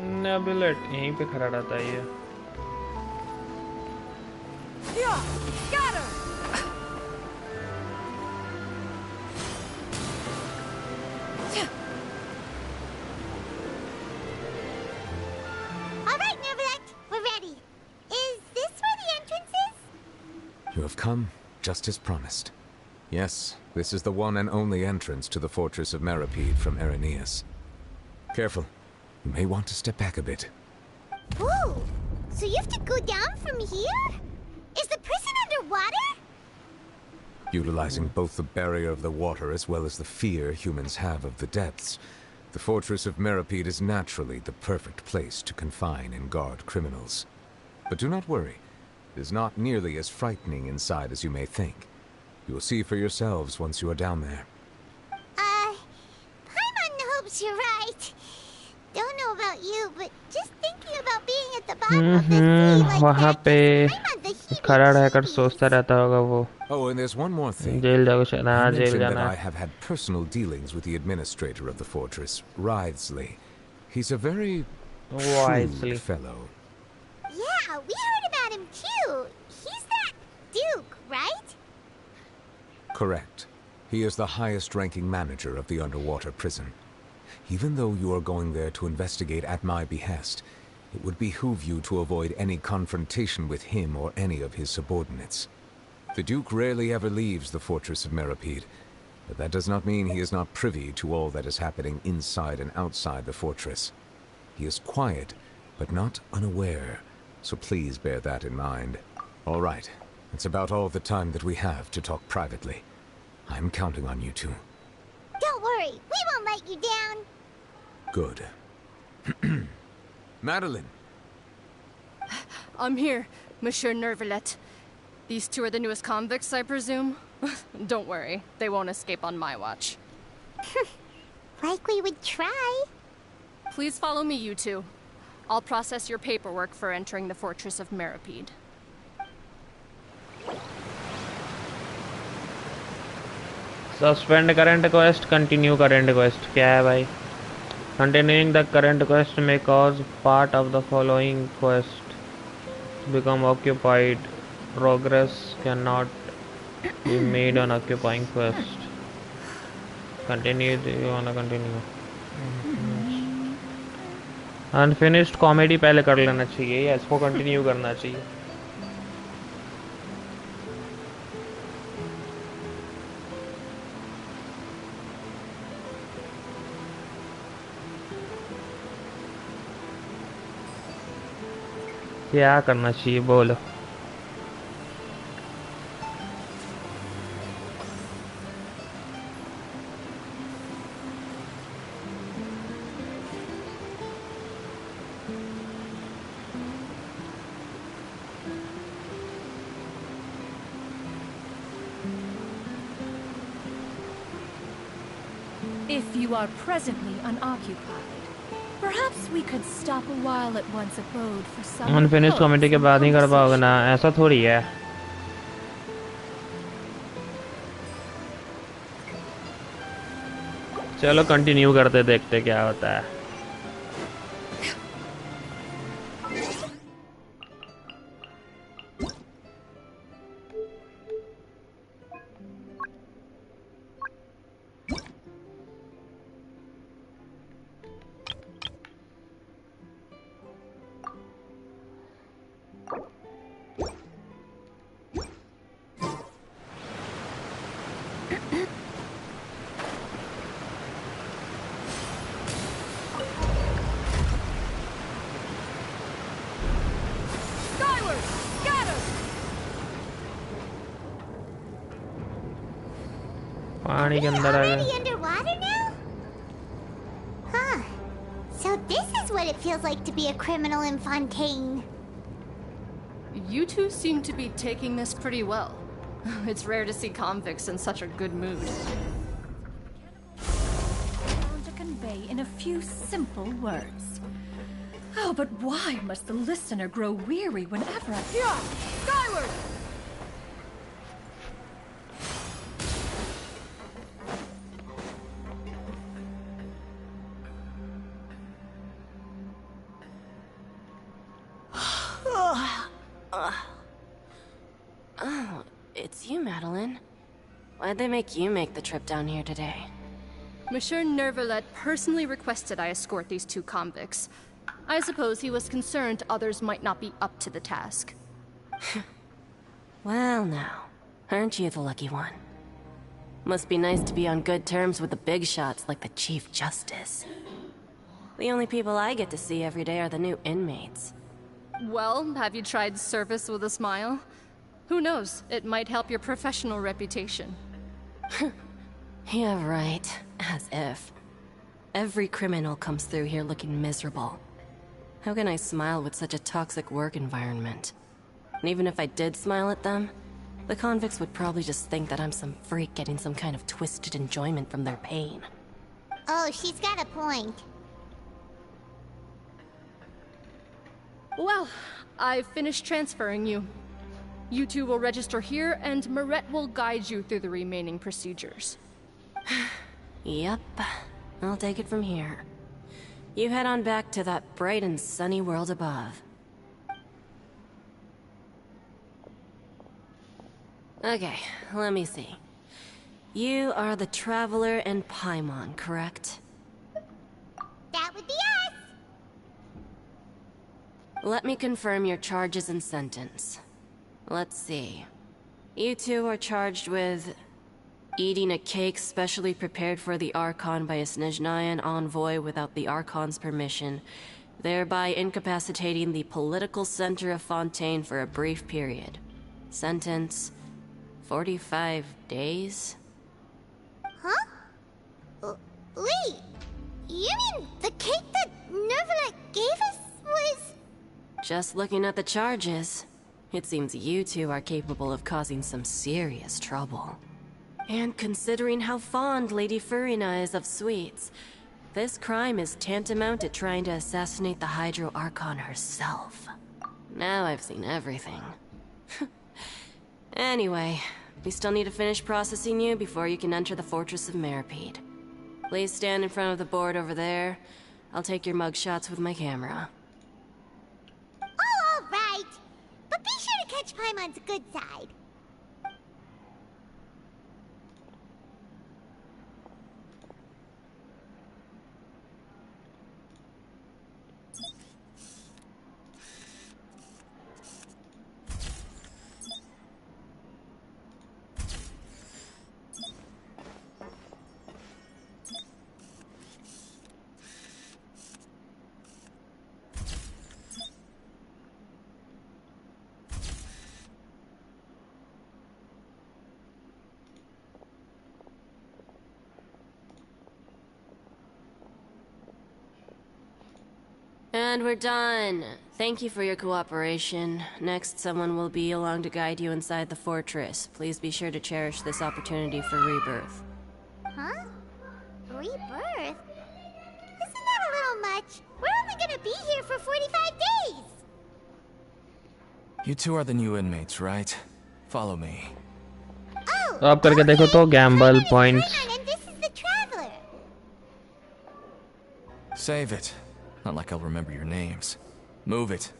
Speaker 2: नेबुलेट यहीं पे खड़ा रहता है ये.
Speaker 8: Yeah! Scatter!
Speaker 3: All right, Neverland, we're ready. Is this where the entrance is?
Speaker 9: You have come, just as promised. Yes, this is the one and only entrance to the fortress of Meripede from Araneus. Careful. You may want to step back a bit.
Speaker 3: Ooh, so you have to go down from here? Is the prison underwater?
Speaker 9: Utilizing both the barrier of the water as well as the fear humans have of the depths, the fortress of Meripede is naturally the perfect place to confine and guard criminals. But do not worry. It is not nearly as frightening inside as you may think. You will see for yourselves once you are down there.
Speaker 3: Paimon hopes you're right. Don't know about you, but just thinking about being at the bottom of the sea like
Speaker 2: वहाँ
Speaker 3: that,
Speaker 2: पे
Speaker 3: Paimon the
Speaker 2: खड़ा रहकर सोचता रहता होगा वो.
Speaker 9: Oh, and there's one more thing.
Speaker 2: जेल जाओ शायद. हाँ,
Speaker 9: I
Speaker 2: जेल
Speaker 9: mentioned that
Speaker 2: जाना
Speaker 9: I
Speaker 2: है.
Speaker 9: have had personal dealings with the administrator of the fortress, Writhsley. He's a very shrewd fellow.
Speaker 3: Yeah, we heard about him too. He's that Duke, right?
Speaker 9: Correct. He is the highest-ranking manager of the underwater prison. Even though you are going there to investigate at my behest, it would behoove you to avoid any confrontation with him or any of his subordinates. The Duke rarely ever leaves the fortress of Meripede, but that does not mean he is not privy to all that is happening inside and outside the fortress. He is quiet, but not unaware, so please bear that in mind. All right, it's about all the time that we have to talk privately. I'm counting on you two.
Speaker 3: Don't worry, we won't let you down.
Speaker 9: Good. Madeline!
Speaker 8: I'm here, Monsieur Nervalet. These two are the newest convicts, I presume? Don't worry, they won't escape on my watch.
Speaker 3: Like we would try.
Speaker 8: Please follow me, you two. I'll process your paperwork for entering the Fortress of Meripede.
Speaker 2: Suspend current quest, continue current quest. क्या है भाई? Continuing the current quest may cause part of the following quest to become occupied. Progress cannot be made on occupying quest. Continue. Do you wanna continue? Unfinished comedy पहले कर लेना चाहिए या इसको continue करना चाहिए? क्या करना चाहिए बोलो?
Speaker 13: If you are presently unoccupied, perhaps we could stop a while at one's abode for some.
Speaker 2: Unfinished comedy के बाद नहीं कर पाओगे ना, ऐसा थोड़ी है. चलो कंटिन्यू करते देखते क्या होता है. पानी के अंदर आ गए.
Speaker 3: Underwater now? Huh. So this is what it feels like to be a criminal in Fontaine.
Speaker 8: You two seem to be taking this pretty well. It's rare to see convicts in such a good mood.
Speaker 13: To convey in a few simple words. Oh, but why must the listener grow weary whenever I...
Speaker 8: Yeah! Skyward!
Speaker 14: Oh, it's you, Madeline. Why'd they make you make the trip down here today?
Speaker 8: Monsieur Nervalet personally requested I escort these two convicts. I suppose he was concerned others might not be up to the task.
Speaker 14: Well now, aren't you the lucky one? Must be nice to be on good terms with the big shots like the Chief Justice. The only people I get to see every day are the new inmates.
Speaker 8: Well, have you tried service with a smile? Who knows, it might help your professional reputation.
Speaker 14: Yeah, right. As if. Every criminal comes through here looking miserable. How can I smile with such a toxic work environment? And even if I did smile at them, the convicts would probably just think that I'm some freak getting some kind of twisted enjoyment from their pain.
Speaker 3: Oh, she's got a point.
Speaker 8: Well, I've finished transferring you. You two will register here, and Moret will guide you through the remaining procedures.
Speaker 14: Yep. I'll take it from here. You head on back to that bright and sunny world above. Okay, let me see. You are the Traveler and Paimon, correct?
Speaker 3: That would be us!
Speaker 14: Let me confirm your charges and sentence. Let's see. You two are charged with eating a cake specially prepared for the Archon by a Snezhnayan envoy without the Archon's permission, thereby incapacitating the political center of Fontaine for a brief period. Sentence: 45 days?
Speaker 3: Huh? Wait, you mean the cake that Nervalet gave us was...
Speaker 14: Just looking at the charges, it seems you two are capable of causing some serious trouble. And considering how fond Lady Furina is of sweets, this crime is tantamount to trying to assassinate the Hydro Archon herself. Now I've seen everything. Anyway, we still need to finish processing you before you can enter the Fortress of Meripede. Please stand in front of the board over there. I'll take your mugshots with my camera.
Speaker 3: Oh, all right. But be sure to catch Paimon's good side.
Speaker 14: And we're done. Thank you for your cooperation. Next, someone will be along to guide you inside the fortress. Please be sure to cherish this opportunity for rebirth.
Speaker 3: Huh? Rebirth? Isn't that a little much? We're only gonna be here for 45 days!
Speaker 15: You two are the new inmates, right? Follow me.
Speaker 2: तो आप करके देखो तो gamble points.
Speaker 3: And this is the Traveler.
Speaker 15: Save it. Not like I'll remember your names. Move it.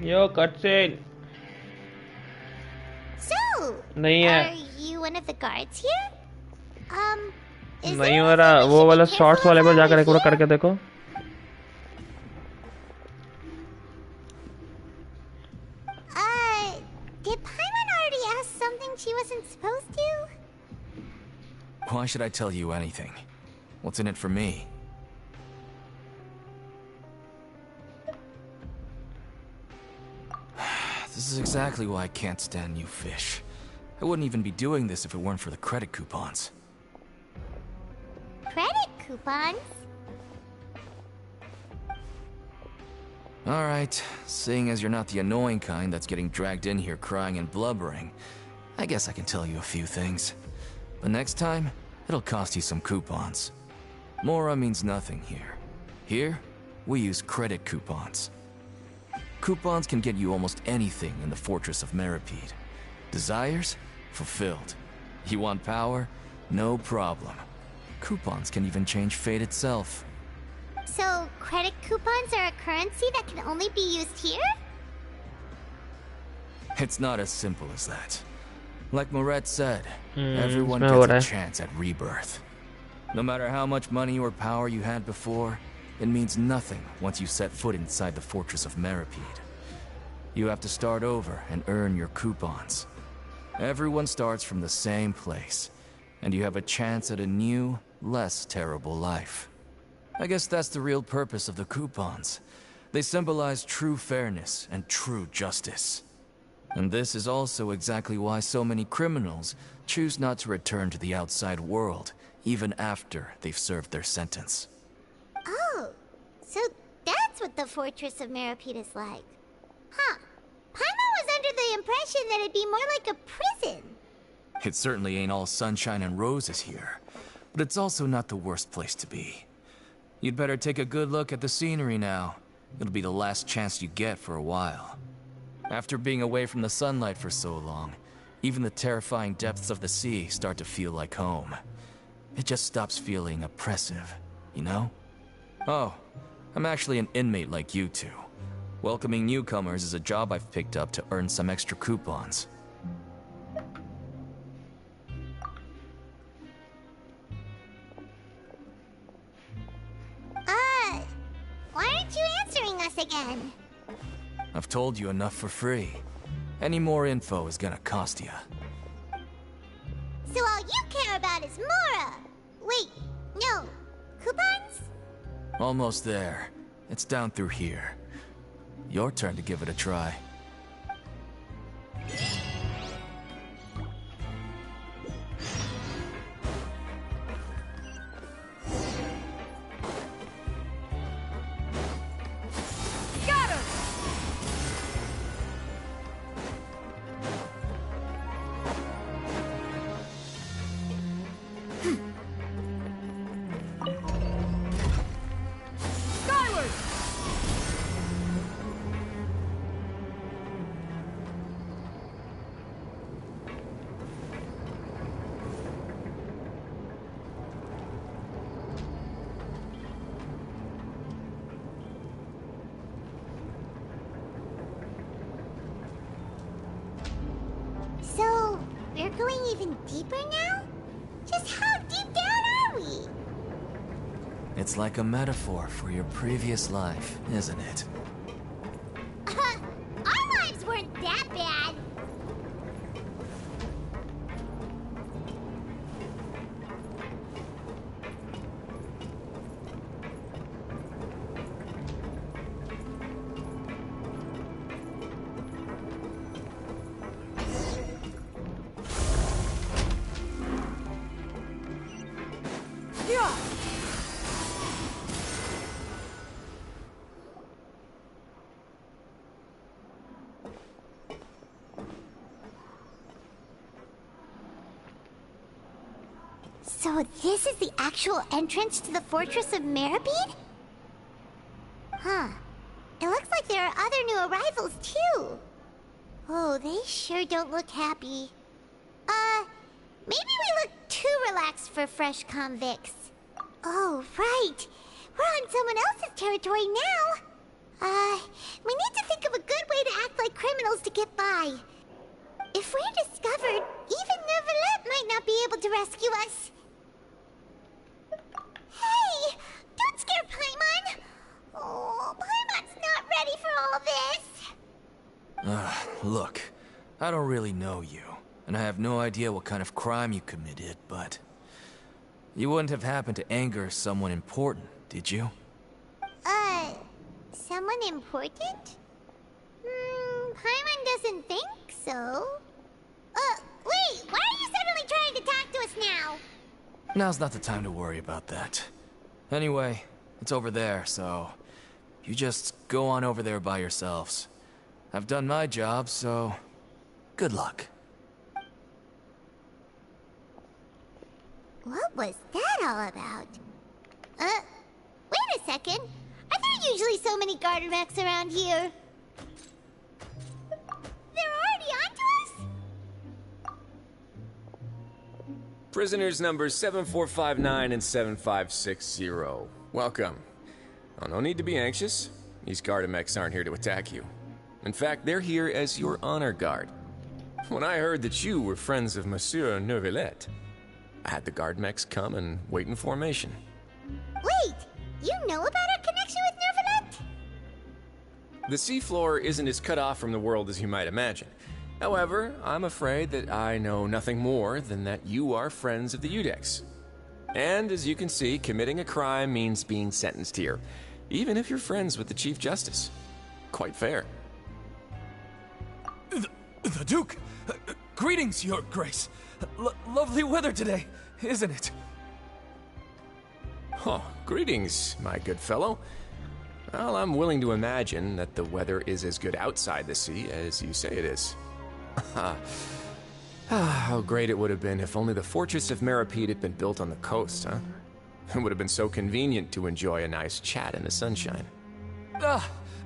Speaker 2: Yo, cutscene.
Speaker 3: So,
Speaker 2: नहीं है.
Speaker 3: are you one of the guards here?
Speaker 2: नहीं हो रहा. वो वाला शॉर्ट्स वाले पर जाकर एक बार करके देखो.
Speaker 3: Did Paimon already ask something she wasn't supposed to?
Speaker 15: Why should I tell you anything? What's in it for me? This is exactly why I can't stand you fish. I wouldn't even be doing this if it weren't for the credit coupons.
Speaker 3: Credit coupons?
Speaker 15: Alright, seeing as you're not the annoying kind that's getting dragged in here crying and blubbering, I guess I can tell you a few things. But next time, it'll cost you some coupons. Mora means nothing here. Here, we use credit coupons. Coupons can get you almost anything in the Fortress of Meripede. Desires? Fulfilled. You want power? No problem. Coupons can even change fate itself.
Speaker 3: So, credit coupons are a currency that can only be used here?
Speaker 15: It's not as simple as that. Like Moret said, everyone gets a chance at rebirth. No matter how much money or power you had before, it means nothing once you set foot inside the Fortress of Meripede. You have to start over and earn your coupons. Everyone starts from the same place, and you have a chance at a new, less terrible life. I guess that's the real purpose of the coupons. They symbolize true fairness and true justice. And this is also exactly why so many criminals choose not to return to the outside world, even after they've served their sentence.
Speaker 3: Oh, so that's what the Fortress of Meripede is like. Huh. Paimon was under the impression that it'd be more like a prison.
Speaker 15: It certainly ain't all sunshine and roses here, but it's also not the worst place to be. You'd better take a good look at the scenery now. It'll be the last chance you get for a while. After being away from the sunlight for so long, even the terrifying depths of the sea start to feel like home. It just stops feeling oppressive, you know? Oh, I'm actually an inmate like you two. Welcoming newcomers is a job I've picked up to earn some extra coupons.
Speaker 3: Why aren't you answering us again?
Speaker 15: I've told you enough for free. Any more info is gonna cost you.
Speaker 3: So all you care about is Mora! Wait, no. Coupons?
Speaker 15: Almost there. It's down through here. Your turn to give it a try.
Speaker 3: So, we're going even deeper now? Just how deep down are we?
Speaker 15: It's like a metaphor for your previous life, isn't it?
Speaker 3: Our lives weren't that bad. So this is the actual entrance to the Fortress of Meripede? Huh. It looks like there are other new arrivals, too. Oh, they sure don't look happy. Maybe we look too relaxed for fresh convicts. Oh, right. We're on someone else's territory now. We need to think of a good way to act like criminals to get by. If we're discovered, even Neuvillette might not be able to rescue us. Hey! Don't scare Paimon! Oh, Paimon's not ready for all this!
Speaker 15: Look, I don't really know you, and I have no idea what kind of crime you committed, but... You wouldn't have happened to anger someone important, did you?
Speaker 3: Someone important? Paimon doesn't think so. Wait, why are you suddenly trying to talk to us now?
Speaker 15: Now's not the time to worry about that. Anyway, it's over there, so... You just go on over there by yourselves. I've done my job, so... Good luck.
Speaker 3: What was that all about? Wait a second. Are there usually so many garter mechs around here? They're already onto us?
Speaker 16: Prisoners numbers 7459 and 7560. Welcome. Oh, no need to be anxious. These garter mechs aren't here to attack you. In fact, they're here as your honor guard. When I heard that you were friends of Monsieur Neuvillette, I had the guard mechs come and wait in formation.
Speaker 3: Wait! You know about our connection with Neuvillette?
Speaker 16: The seafloor isn't as cut off from the world as you might imagine. However, I'm afraid that I know nothing more than that you are friends of the Udex. And as you can see, committing a crime means being sentenced here, even if you're friends with the Chief Justice. Quite fair.
Speaker 15: The Duke! Greetings, Your Grace! Lovely weather today, isn't it?
Speaker 16: Oh, greetings, my good fellow. Well, I'm willing to imagine that the weather is as good outside the sea as you say it is. How great it would have been if only the Fortress of Meripede had been built on the coast, huh? It would have been so convenient to enjoy a nice chat in the sunshine.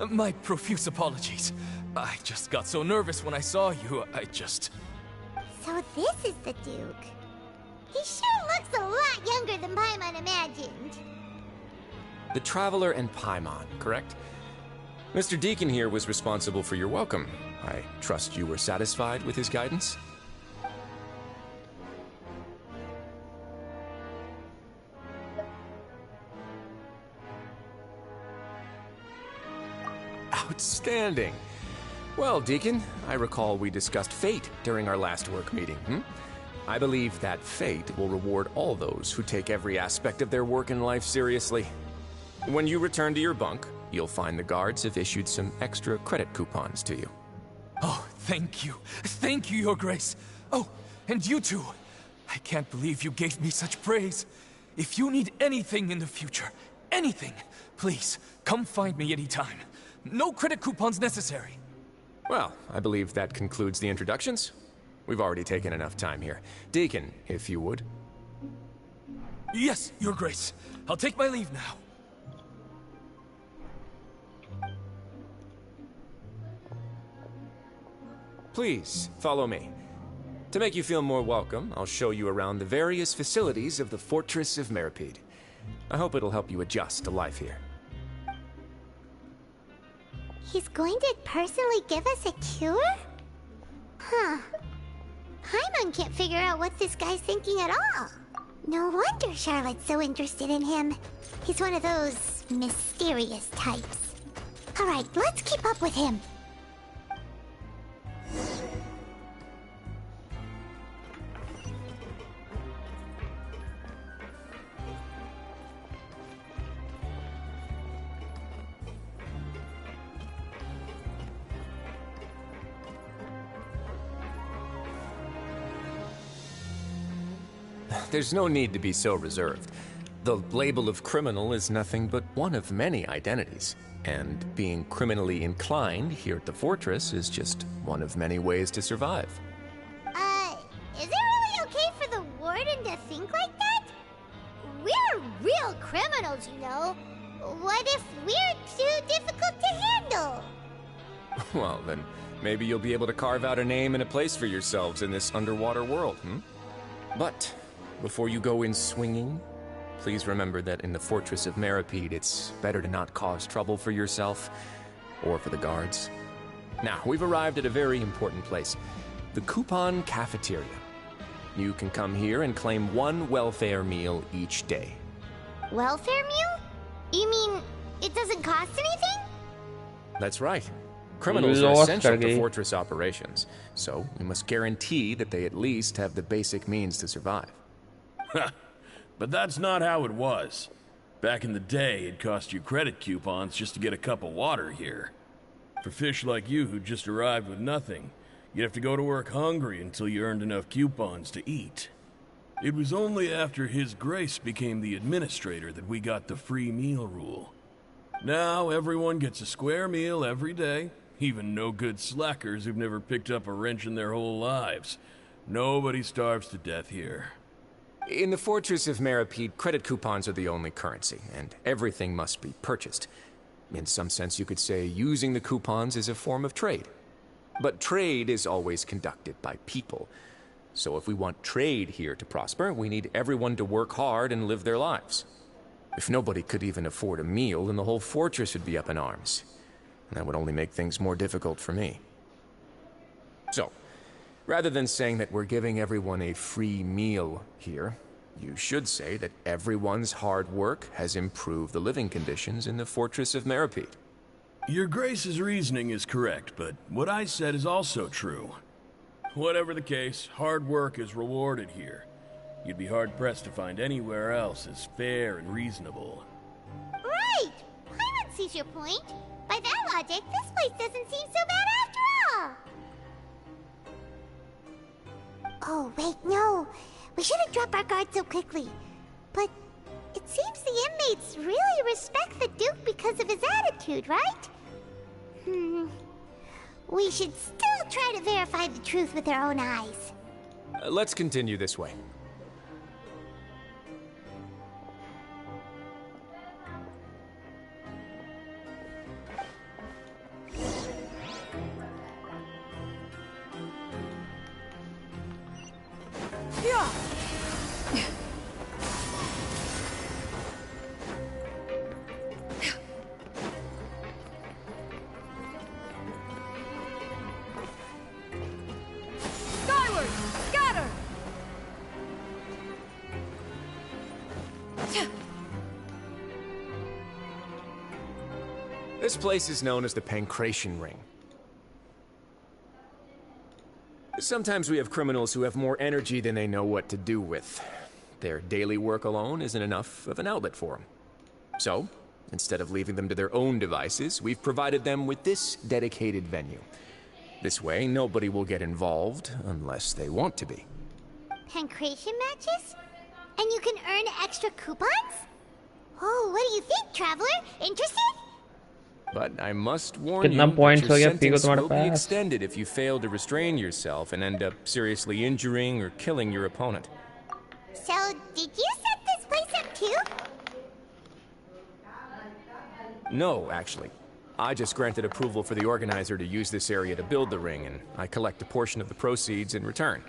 Speaker 15: My profuse apologies. I just got so nervous when I saw you,
Speaker 3: So this is the Duke. He sure looks a lot younger than Paimon imagined.
Speaker 16: The Traveler and Paimon, correct? Mr. Deacon here was responsible for your welcome. I trust you were satisfied with his guidance? Outstanding. Well, Deacon, I recall we discussed fate during our last work meeting, I believe that fate will reward all those who take every aspect of their work in life seriously. When you return to your bunk, you'll find the guards have issued some extra credit coupons to you.
Speaker 15: Oh, thank you. Thank you, Your Grace. Oh, and you too. I can't believe you gave me such praise. If you need anything in the future, anything, please, come find me anytime. No credit coupons necessary.
Speaker 16: Well, I believe that concludes the introductions. We've already taken enough time here. Deacon, if you would.
Speaker 15: Yes, Your Grace. I'll take my leave now.
Speaker 16: Please, follow me. To make you feel more welcome, I'll show you around the various facilities of the Fortress of Meripede. I hope it'll help you adjust to life here.
Speaker 3: He's going to personally give us a cure? Huh. Paimon can't figure out what this guy's thinking at all. No wonder Charlotte's so interested in him. He's one of those mysterious types. Alright, let's keep up with him.
Speaker 16: There's no need to be so reserved. The label of criminal is nothing but one of many identities. And being criminally inclined here at the Fortress is just one of many ways to survive.
Speaker 3: Is it really okay for the Warden to think like that? We're real criminals, you know. What if we're too difficult to handle?
Speaker 16: Well, then maybe you'll be able to carve out a name and a place for yourselves in this underwater world, But before you go in swinging, please remember that in the Fortress of Meripede, it's better to not cause trouble for yourself or for the guards. Now, we've arrived at a very important place, the Coupon Cafeteria. You can come here and claim 1 welfare meal each day.
Speaker 3: Welfare meal? You mean it doesn't cost anything?
Speaker 16: That's right. Criminals are essential to fortress operations, so we must guarantee that they at least have the basic means to survive.
Speaker 17: But that's not how it was. Back in the day, it cost you credit coupons just to get a cup of water here. For fish like you who just arrived with nothing, you'd have to go to work hungry until you earned enough coupons to eat. It was only after His Grace became the administrator that we got the free meal rule. Now everyone gets a square meal every day, even no-good slackers who've never picked up a wrench in their whole lives. Nobody starves to death here.
Speaker 16: In the Fortress of Meripede, credit coupons are the only currency, and everything must be purchased. In some sense, you could say using the coupons is a form of trade. But trade is always conducted by people. So if we want trade here to prosper, we need everyone to work hard and live their lives. If nobody could even afford a meal, then the whole fortress would be up in arms. And that would only make things more difficult for me. So, rather than saying that we're giving everyone a free meal here, you should say that everyone's hard work has improved the living conditions in the Fortress of Meripede.
Speaker 17: Your Grace's reasoning is correct, but what I said is also true. Whatever the case, hard work is rewarded here. You'd be hard-pressed to find anywhere else as fair and reasonable.
Speaker 3: Right! Paimon sees your point. By that logic, this place doesn't seem so bad after all. Oh, wait, no. We shouldn't drop our guard so quickly. But it seems the inmates really respect the Duke because of his attitude, right? We should still try to verify the truth with our own eyes.
Speaker 16: Let's continue this way. This place is known as the Pancration Ring. Sometimes we have criminals who have more energy than they know what to do with. Their daily work alone isn't enough of an outlet for them. So, instead of leaving them to their own devices, we've provided them with this dedicated venue. This way, nobody will get involved unless they want to be.
Speaker 3: Pancration matches? And you can earn extra coupons? Oh, what do you think, Traveler? Interested?
Speaker 16: But I must warn you that your sentence will be extended if you fail to restrain yourself and end up seriously injuring or killing your opponent.
Speaker 3: So, did you set this place up too?
Speaker 16: No, actually. I just granted approval for the organizer to use this area to build the ring, and I collect a portion of the proceeds in return.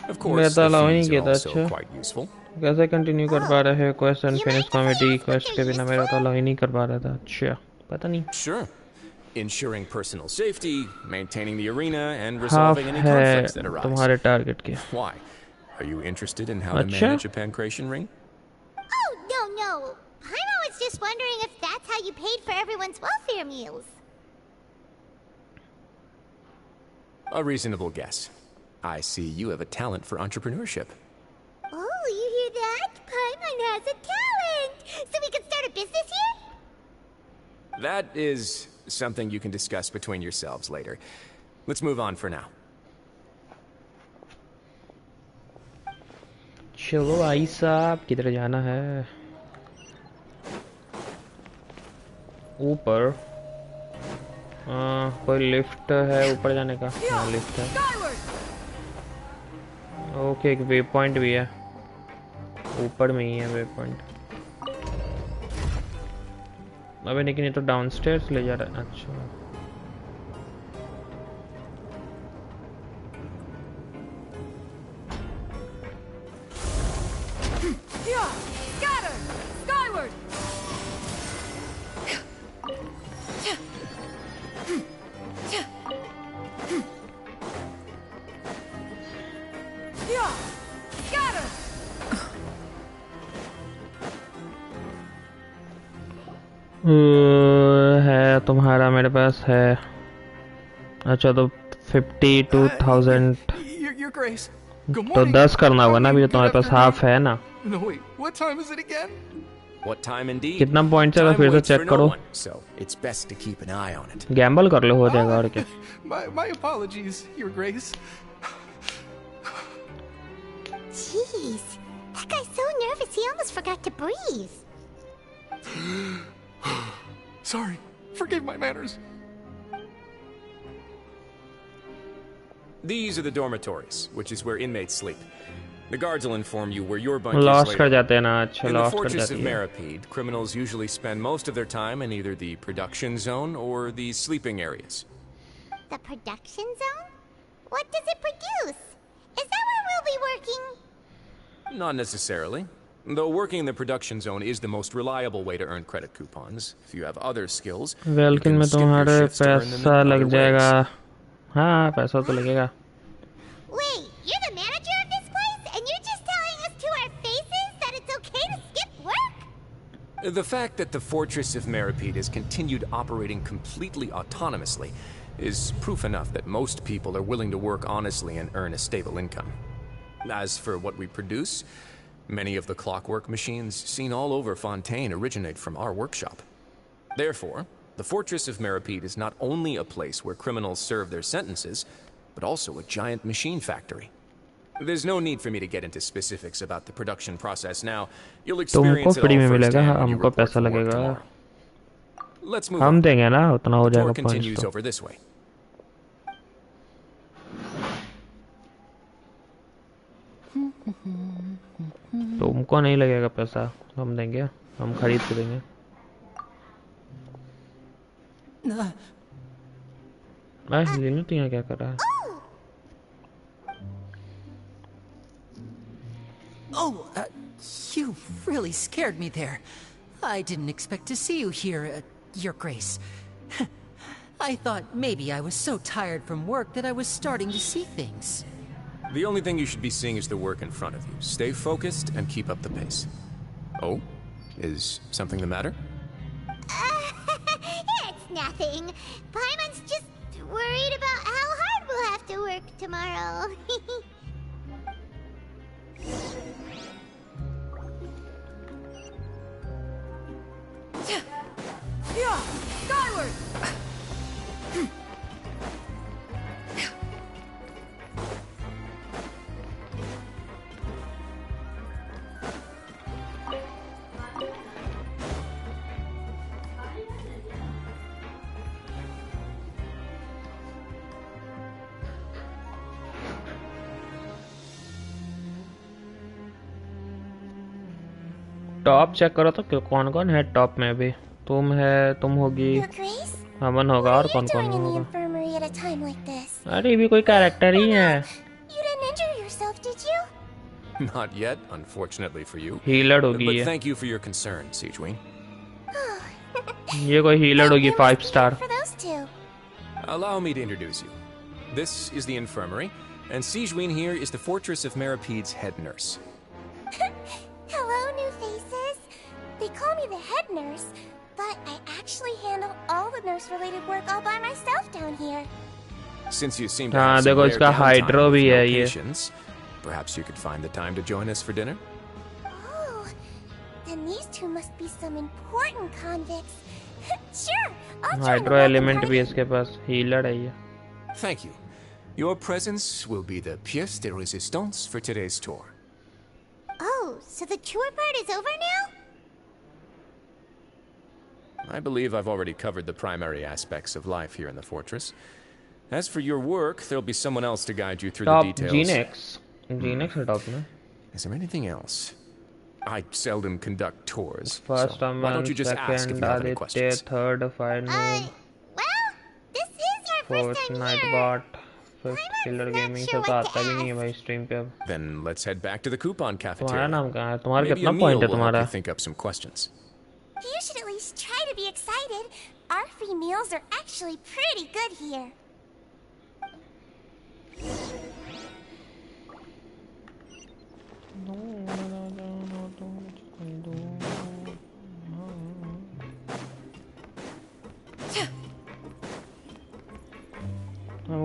Speaker 16: Of course, the fees are also quite useful.
Speaker 2: कैसे continue कर पा रहे हैं quest and finish comedy quest के बिना मेरा तो allow ही नहीं कर पा रहा था अच्छा पता नहीं
Speaker 16: Sure. Ensuring personal safety, maintaining the arena, and resolving any conflicts that arise.
Speaker 2: तुम्हारे टारगेट के
Speaker 16: Why? Are you interested in how to manage a pancration ring?
Speaker 3: Oh, no. Paimon was just wondering if that's how you paid for everyone's welfare meals.
Speaker 16: A reasonable guess. I see you have a talent for entrepreneurship.
Speaker 3: Oh, you hear that? Paimon has a talent! So we can start a business here?
Speaker 16: That is something you can discuss between yourselves later. Let's move on for now.
Speaker 2: चलो आई साहब किधर जाना है ऊपर कोई lift है ऊपर जाने का हाँ लिफ्ट है ओके एक वे पॉइंट भी है ऊपर में ही है वे पॉइंट अबे लेकिन ये तो डाउनस्टेयर्स ले जा रहा है अच्छा है तुम्हारा मेरे पास है। अच्छा तो 52,000
Speaker 15: Your Grace. Good
Speaker 2: तो
Speaker 15: morning.
Speaker 2: 10 करना होगा ना, अभी तो तुम्हारे पास हाफ है ना।
Speaker 15: No wait, what time is it again?
Speaker 16: What time indeed?
Speaker 2: कितना पॉइंट्स है फिर से चेक करो।
Speaker 16: So it's best to keep an eye on it.
Speaker 2: Gamble कर लो, हो जाएगा और क्या।
Speaker 15: My apologies, Your Grace.
Speaker 3: Jeez, that guy's so nervous he almost forgot to breathe.
Speaker 15: Sorry, forgive my manners.
Speaker 16: These are the dormitories, which is where inmates sleep. The guards will inform you where your bunk is
Speaker 2: Lost कर
Speaker 16: later.
Speaker 2: जाते हैं ना, अच्छा
Speaker 16: In the
Speaker 2: lost कर
Speaker 16: fortress
Speaker 2: जाती
Speaker 16: of
Speaker 2: है।
Speaker 16: Maripede, criminals usually spend most of their time in either the production zone or the sleeping areas.
Speaker 3: The production zone? What does it produce? Is that where we'll be working?
Speaker 16: Not necessarily. Though working in the production zone is the most reliable way to earn credit coupons. If you have other skills,
Speaker 2: welkin में तुम्हारे पैसा लग जाएगा। हाँ पैसा तो लगेगा।
Speaker 3: Wait, you're the manager of this place, and you're just telling us to our faces that it's okay to skip work?
Speaker 16: The fact that the Fortress of Maripede has continued operating completely autonomously is proof enough that most people are willing to work honestly and earn a stable income. As for what we produce, many of the clockwork machines seen all over Fontaine originate from our workshop. Therefore, the Fortress of Maripede is not only a place where criminals serve their sentences, but also a giant machine factory. There's no need for me to get into specifics about the production process now. You'll experience it all firsthand when you report for work tomorrow. Let's move on.
Speaker 2: देंगे ना, उतना हो
Speaker 16: The tour
Speaker 2: जाएगा
Speaker 16: continues
Speaker 2: points
Speaker 16: over this way.
Speaker 2: तो तुमको नहीं लगेगा पैसा, हम देंगे, हम खरीद के देंगे। लेने तो यहाँ क्या कर रहा है?
Speaker 18: Oh, you really scared me there. I didn't expect to see you here, Your Grace. I thought maybe I was so tired from work that I was starting to see things.
Speaker 16: The only thing you should be seeing is the work in front of you. Stay focused and keep up the pace. Oh? Is something the matter?
Speaker 3: It's nothing. Paimon's just worried about how hard we'll have to work tomorrow.
Speaker 18: Yeah, skyward!
Speaker 2: Top check करो तो कौन कौन है top में भी। तुम है, तुम होगी, अमन होगा और कौन कौन होगा। अरे ये भी कोई कैरेक्टर ही है।
Speaker 16: Not yet, unfortunately for you.
Speaker 2: Healer होगी
Speaker 16: But
Speaker 2: ये।
Speaker 16: thank you for your concern, Siegeween.
Speaker 2: ये कोई हीलर होगी 5 star.
Speaker 16: Allow me to introduce you. This is the infirmary, and Siegeween here is the Fortress of Maripede's head nurse.
Speaker 3: Hello, new faces. They call me the head nurse, but I actually handle all the nurse-related work all by myself down here.
Speaker 16: Since you seem to have some
Speaker 2: देखो
Speaker 16: rare
Speaker 2: इसका
Speaker 16: downtime
Speaker 2: hydro
Speaker 16: with
Speaker 2: भी
Speaker 16: no
Speaker 2: है ये।
Speaker 16: patients, perhaps you could find the time to join us for dinner?
Speaker 3: Oh, then these two must be some important convicts. Sure, I'll join the
Speaker 2: hydro
Speaker 3: welcome
Speaker 2: element
Speaker 3: party.
Speaker 2: भी इसके पास, healer है ये।
Speaker 16: Thank you. Your presence will be the pièce de résistance for today's tour.
Speaker 3: Oh, so the tour part is over now?
Speaker 16: I believe I've already covered the primary aspects of life here in the fortress. As for your work, there'll be someone else to guide you through the details.
Speaker 2: Genix है top में।
Speaker 16: Is there anything else? I seldom conduct tours.
Speaker 2: First
Speaker 16: so why don't you just ask if you have any
Speaker 2: Aditya,
Speaker 16: questions?
Speaker 2: third Fire Noob,
Speaker 3: This is our
Speaker 2: fourth
Speaker 3: first time
Speaker 2: Nightbot, fifth Killer Gaming, सब तो आता भी नहीं है भाई stream पे अब।
Speaker 16: Then let's head back to the coupon cafeteria.
Speaker 2: तुम्हारा नाम कहाँ है? तुम्हारा
Speaker 16: Maybe
Speaker 2: कितना
Speaker 16: a meal
Speaker 2: point है
Speaker 16: will help
Speaker 2: तुम्हारा?
Speaker 16: you think up some questions.
Speaker 3: You should at least try to be excited. Our free meals are actually pretty good here.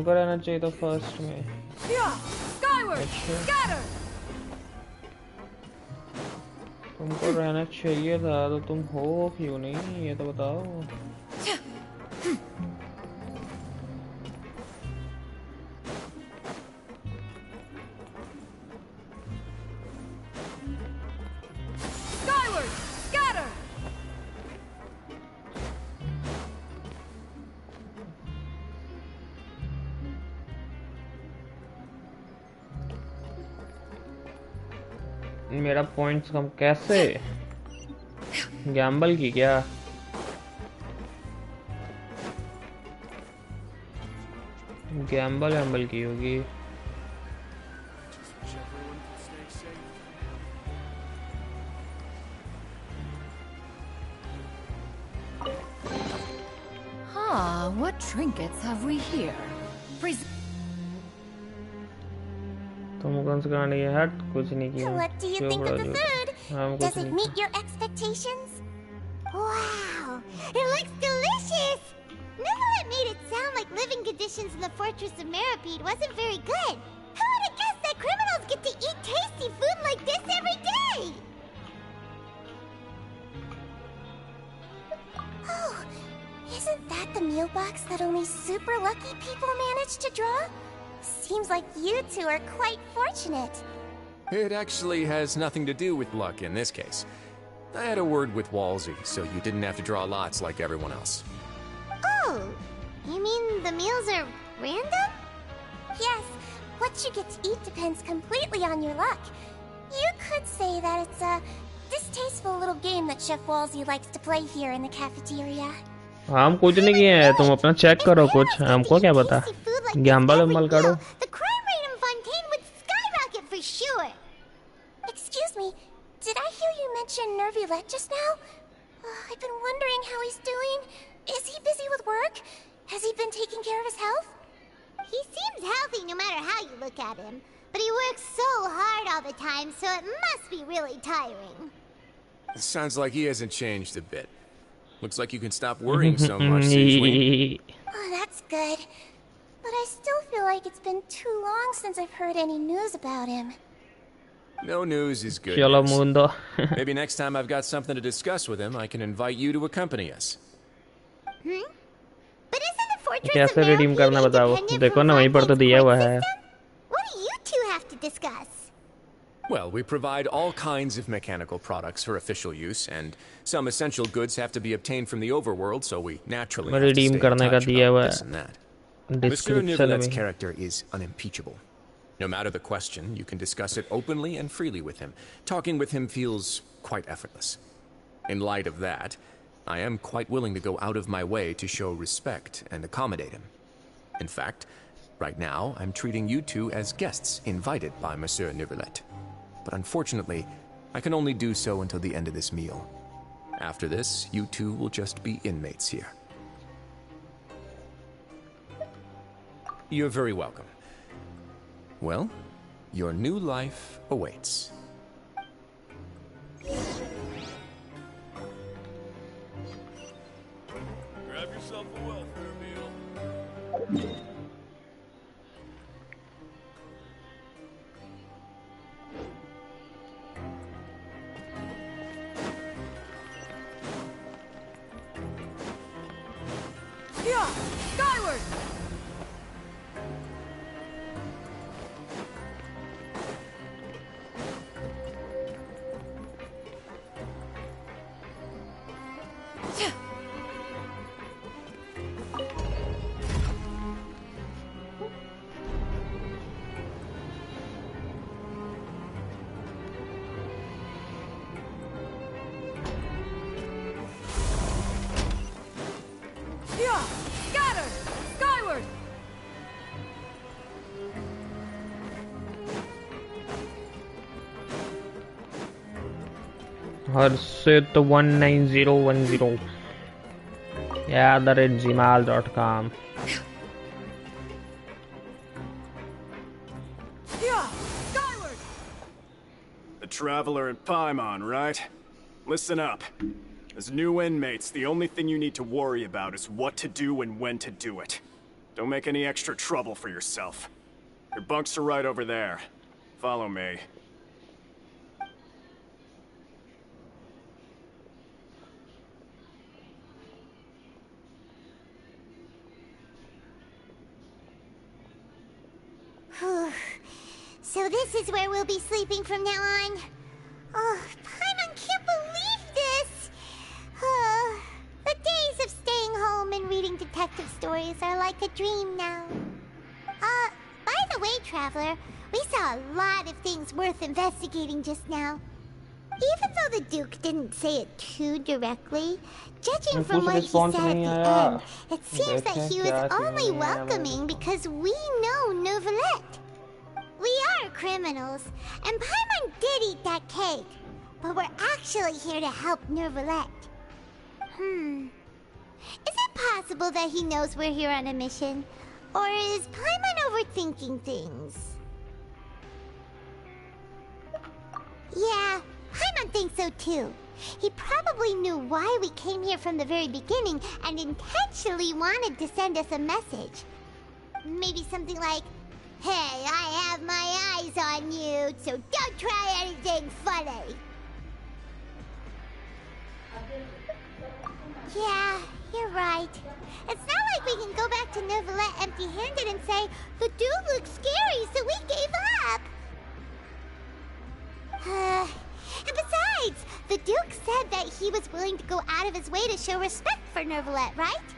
Speaker 2: तुमको रहना चाहिए था फर्स्ट में। तुमको रहना चाहिए था तो तुम हो क्यों नहीं ये तो बताओ। मेरा पॉइंट्स कम कैसे? गैम्बल की क्या? गैम्बल की होगी।
Speaker 13: What trinkets have we here?
Speaker 2: तुम कौन सा गाने है? हट कुछ नहीं किया।
Speaker 3: What do you think of the food? Does it meet your expectations? Wow, it looks delicious. Neverlet made it sound like living conditions in the Fortress of Meripede wasn't very good. Who would have guessed that criminals get to eat tasty food like this every day? Oh, isn't that the meal box that only super lucky people manage to draw? Seems like you two are quite fortunate.
Speaker 16: It actually has nothing to do with luck in this case. I had a word with Walsey, so you didn't have to draw lots like everyone else.
Speaker 3: Oh, you mean the meals are random? Yes, what you get to eat depends completely on your luck. You could say that it's a distasteful little game that Chef Walsey likes to play here in the cafeteria.
Speaker 2: हम कुछ नहीं किए हैं, तुम अपना check करो कुछ, हमको क्या पता। गैम्बल करो।
Speaker 3: The crime rate in Fontaine would skyrocket for sure. Excuse me, did I hear you mention Nervulet just now? I've been wondering how he's doing. Is he busy with work? Has he been taking care of his health? He seems healthy no matter how you look at him, but he works so hard all the time, so it must be really tiring.
Speaker 16: It sounds like he hasn't changed a bit. Looks like you can stop worrying so much, Sujwin.
Speaker 3: Oh, that's good. But I still feel like it's been too long since I've heard any news about him.
Speaker 16: No news is good
Speaker 2: Chalo
Speaker 16: news.
Speaker 2: mundo.
Speaker 16: Maybe next time I've got something to discuss with him, I can invite you to accompany us.
Speaker 3: But isn't the Fortress
Speaker 2: कैसे
Speaker 3: of
Speaker 2: redeem करना बताओ? देखो ना वहीं पर तो दिया हुआ है।
Speaker 3: What do you two have to discuss?
Speaker 16: Well, we provide all kinds of mechanical products for official use, and some essential goods have to be obtained from the overworld, so we naturally have to stay in touch about this and that. Monsieur Nervulet's character is unimpeachable. No matter the question, you can discuss it openly and freely with him. Talking with him feels quite effortless. In light of that, I am quite willing to go out of my way to show respect and accommodate him. In fact, right now, I'm treating you two as guests invited by Monsieur Nervulet. But unfortunately, I can only do so until the end of this meal. After this, you two will just be inmates here. You're very welcome. Well, your new life awaits.
Speaker 17: Grab yourself a welfare meal.
Speaker 13: Skyward!
Speaker 2: harshvrdhn 19010 @gmail.com.
Speaker 19: The Traveler and Paimon, right? Listen up. As new inmates, the only thing you need to worry about is what to do and when to do it. Don't make any extra trouble for yourself. Your bunks are right over there. Follow me.
Speaker 3: So this is where we'll be sleeping from now on. Oh, Paimon can't believe this! The days of staying home and reading detective stories are like a dream now. By the way, Traveler, we saw a lot of things worth investigating just now. Even though the Duke didn't say it too directly, judging from what he said at the end, it seems that he was only welcoming because we know Neuvillette. We are criminals, and Paimon did eat that cake, but we're actually here to help Neuvillette. Is it possible that he knows we're here on a mission? Or is Paimon overthinking things? Yeah, Paimon thinks so too. He probably knew why we came here from the very beginning and intentionally wanted to send us a message. Maybe something like, "Hey, I have my eyes on you, so don't try anything funny." Yeah, you're right. It's not like we can go back to Neuvillette empty-handed and say, "The dude looks scary, so we gave up." And besides, the Duke said that he was willing to go out of his way to show respect for Neuvillette, right?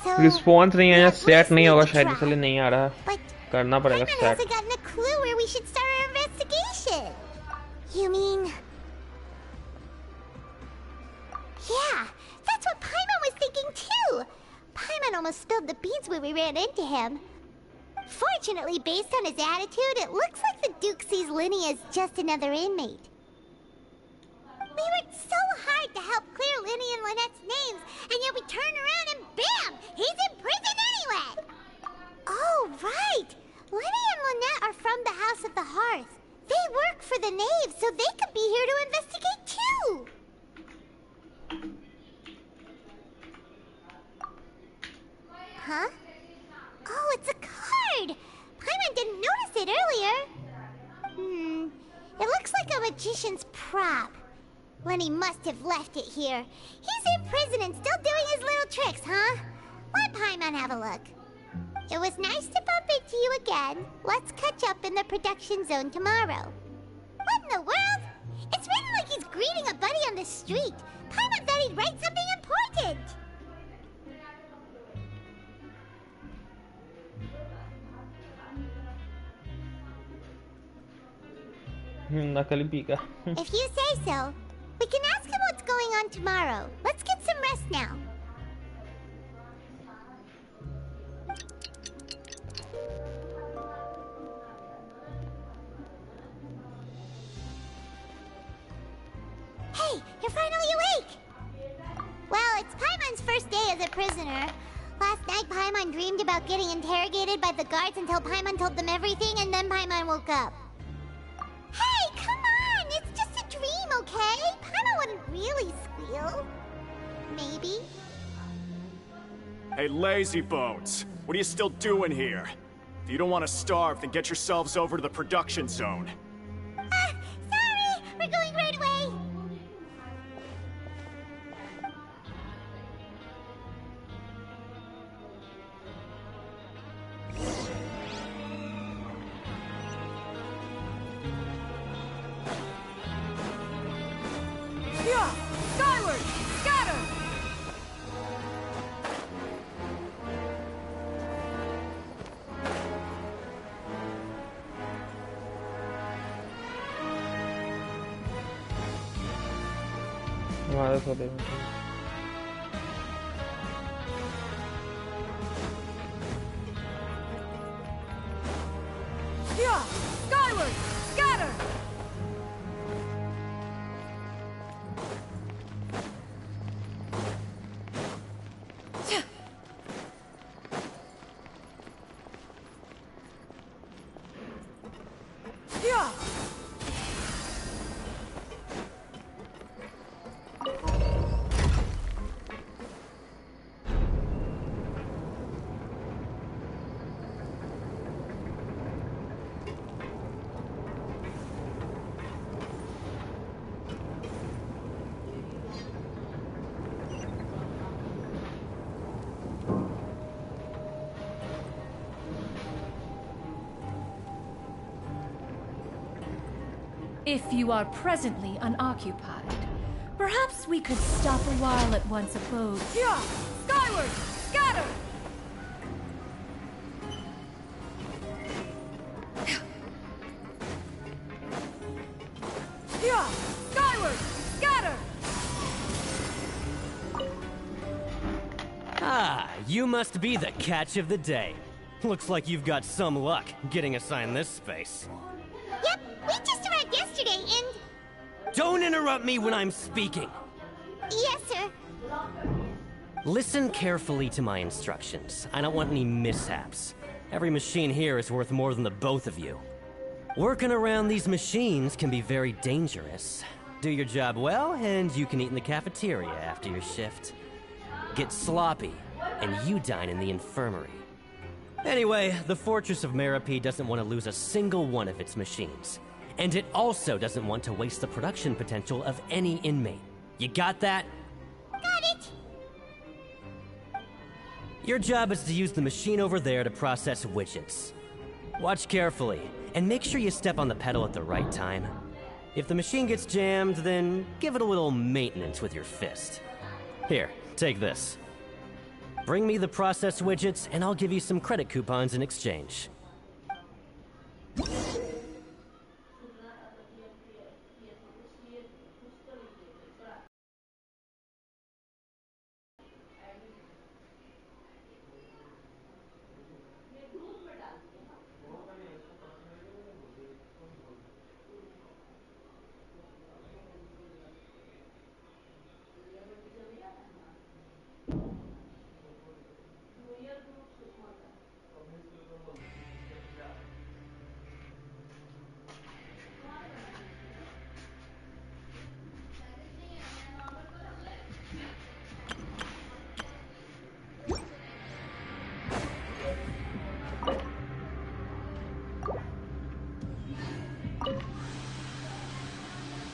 Speaker 3: So
Speaker 2: response नहीं आया, set नहीं होगा शायद, इसलिए नहीं आ रहा. करना पड़ेगा
Speaker 3: Paimon
Speaker 2: set.
Speaker 3: hasn't gotten a clue where we should start our investigation. You mean? Yeah, that's what Paimon was thinking too. Paimon almost spilled the beans when we ran into him. Fortunately, based on his attitude, it looks like the Duke sees Linny as just another inmate. We worked so hard to help clear Linny and Lynette's names, and yet we turn around and bam! He's in prison anyway! Oh, right! Linny and Lynette are from the House of the Hearth. They work for the Knave, so they could be here to investigate too! Huh? Oh, it's a card! Paimon didn't notice it earlier. It looks like a magician's prop. Lenny must have left it here. He's in prison and still doing his little tricks, huh? Let Paimon have a look. It was nice to bump into you again. Let's catch up in the production zone tomorrow. What in the world? It's written like he's greeting a buddy on the street. Paimon thought he'd write something important.
Speaker 2: नकली पीका.
Speaker 3: If you say so. We can ask him what's going on tomorrow. Let's get some rest now. Hey, you're finally awake! Well, it's Paimon's first day as a prisoner. Last night, Paimon dreamed about getting interrogated by the guards until Paimon told them everything, and then Paimon woke up. Hey, come on! It's just a dream, okay? Paimon wouldn't really squeal. Maybe.
Speaker 19: Hey, lazy bones. What are you still doing here? If you don't want to starve, then get yourselves over to the production zone.
Speaker 3: Sorry! We're going right away!
Speaker 13: Yeah! Skyward! Scatter!
Speaker 2: हमारे सोते हैं.
Speaker 13: Yeah! Skyward! Scatter! Yeah! If you are presently unoccupied, perhaps we could stop a while at one's abode. Yeah! Skyward! Scatter! Yeah! Skyward! Scatter!
Speaker 20: Ah, you must be the catch of the day. Looks like you've got some luck getting assigned this space.
Speaker 3: Yep, we just arrived yesterday and...
Speaker 20: Don't interrupt me when I'm speaking!
Speaker 3: Yes, sir.
Speaker 20: Listen carefully to my instructions. I don't want any mishaps. Every machine here is worth more than the both of you. Working around these machines can be very dangerous. Do your job well, and you can eat in the cafeteria after your shift. Get sloppy, and you dine in the infirmary. Anyway, the Fortress of Merope doesn't want to lose a single one of its machines. And it also doesn't want to waste the production potential of any inmate. You got that?
Speaker 3: Got it!
Speaker 20: Your job is to use the machine over there to process widgets. Watch carefully, and make sure you step on the pedal at the right time. If the machine gets jammed, then give it a little maintenance with your fist. Here, take this. Bring me the process widgets, and I'll give you some credit coupons in exchange.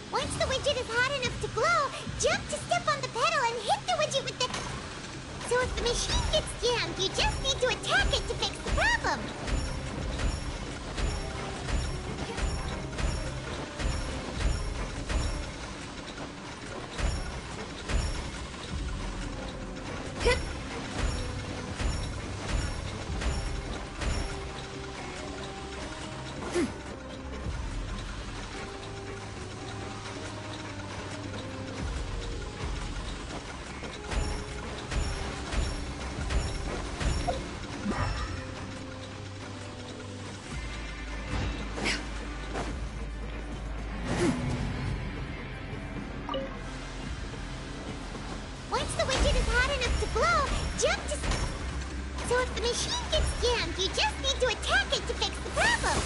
Speaker 3: Once the widget is hot enough to glow, jump to step on the pedal and hit the widget with the... So if the machine gets jammed, you just need to attack it to fix the problem. Once the widget is hot enough to glow, jump to... So if the machine gets jammed, you just need to attack it to fix the problem.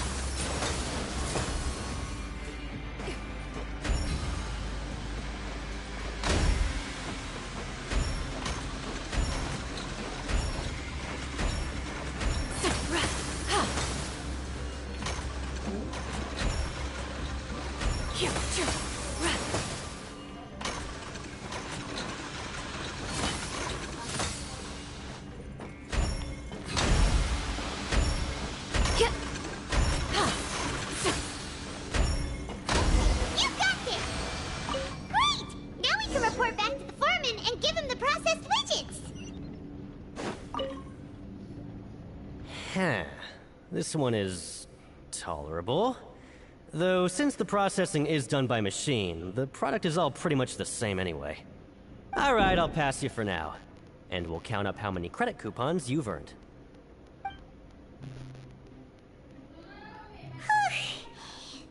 Speaker 20: This one is tolerable. Though since the processing is done by machine, the product is all pretty much the same anyway. Alright, I'll pass you for now. And we'll count up how many credit coupons you've earned.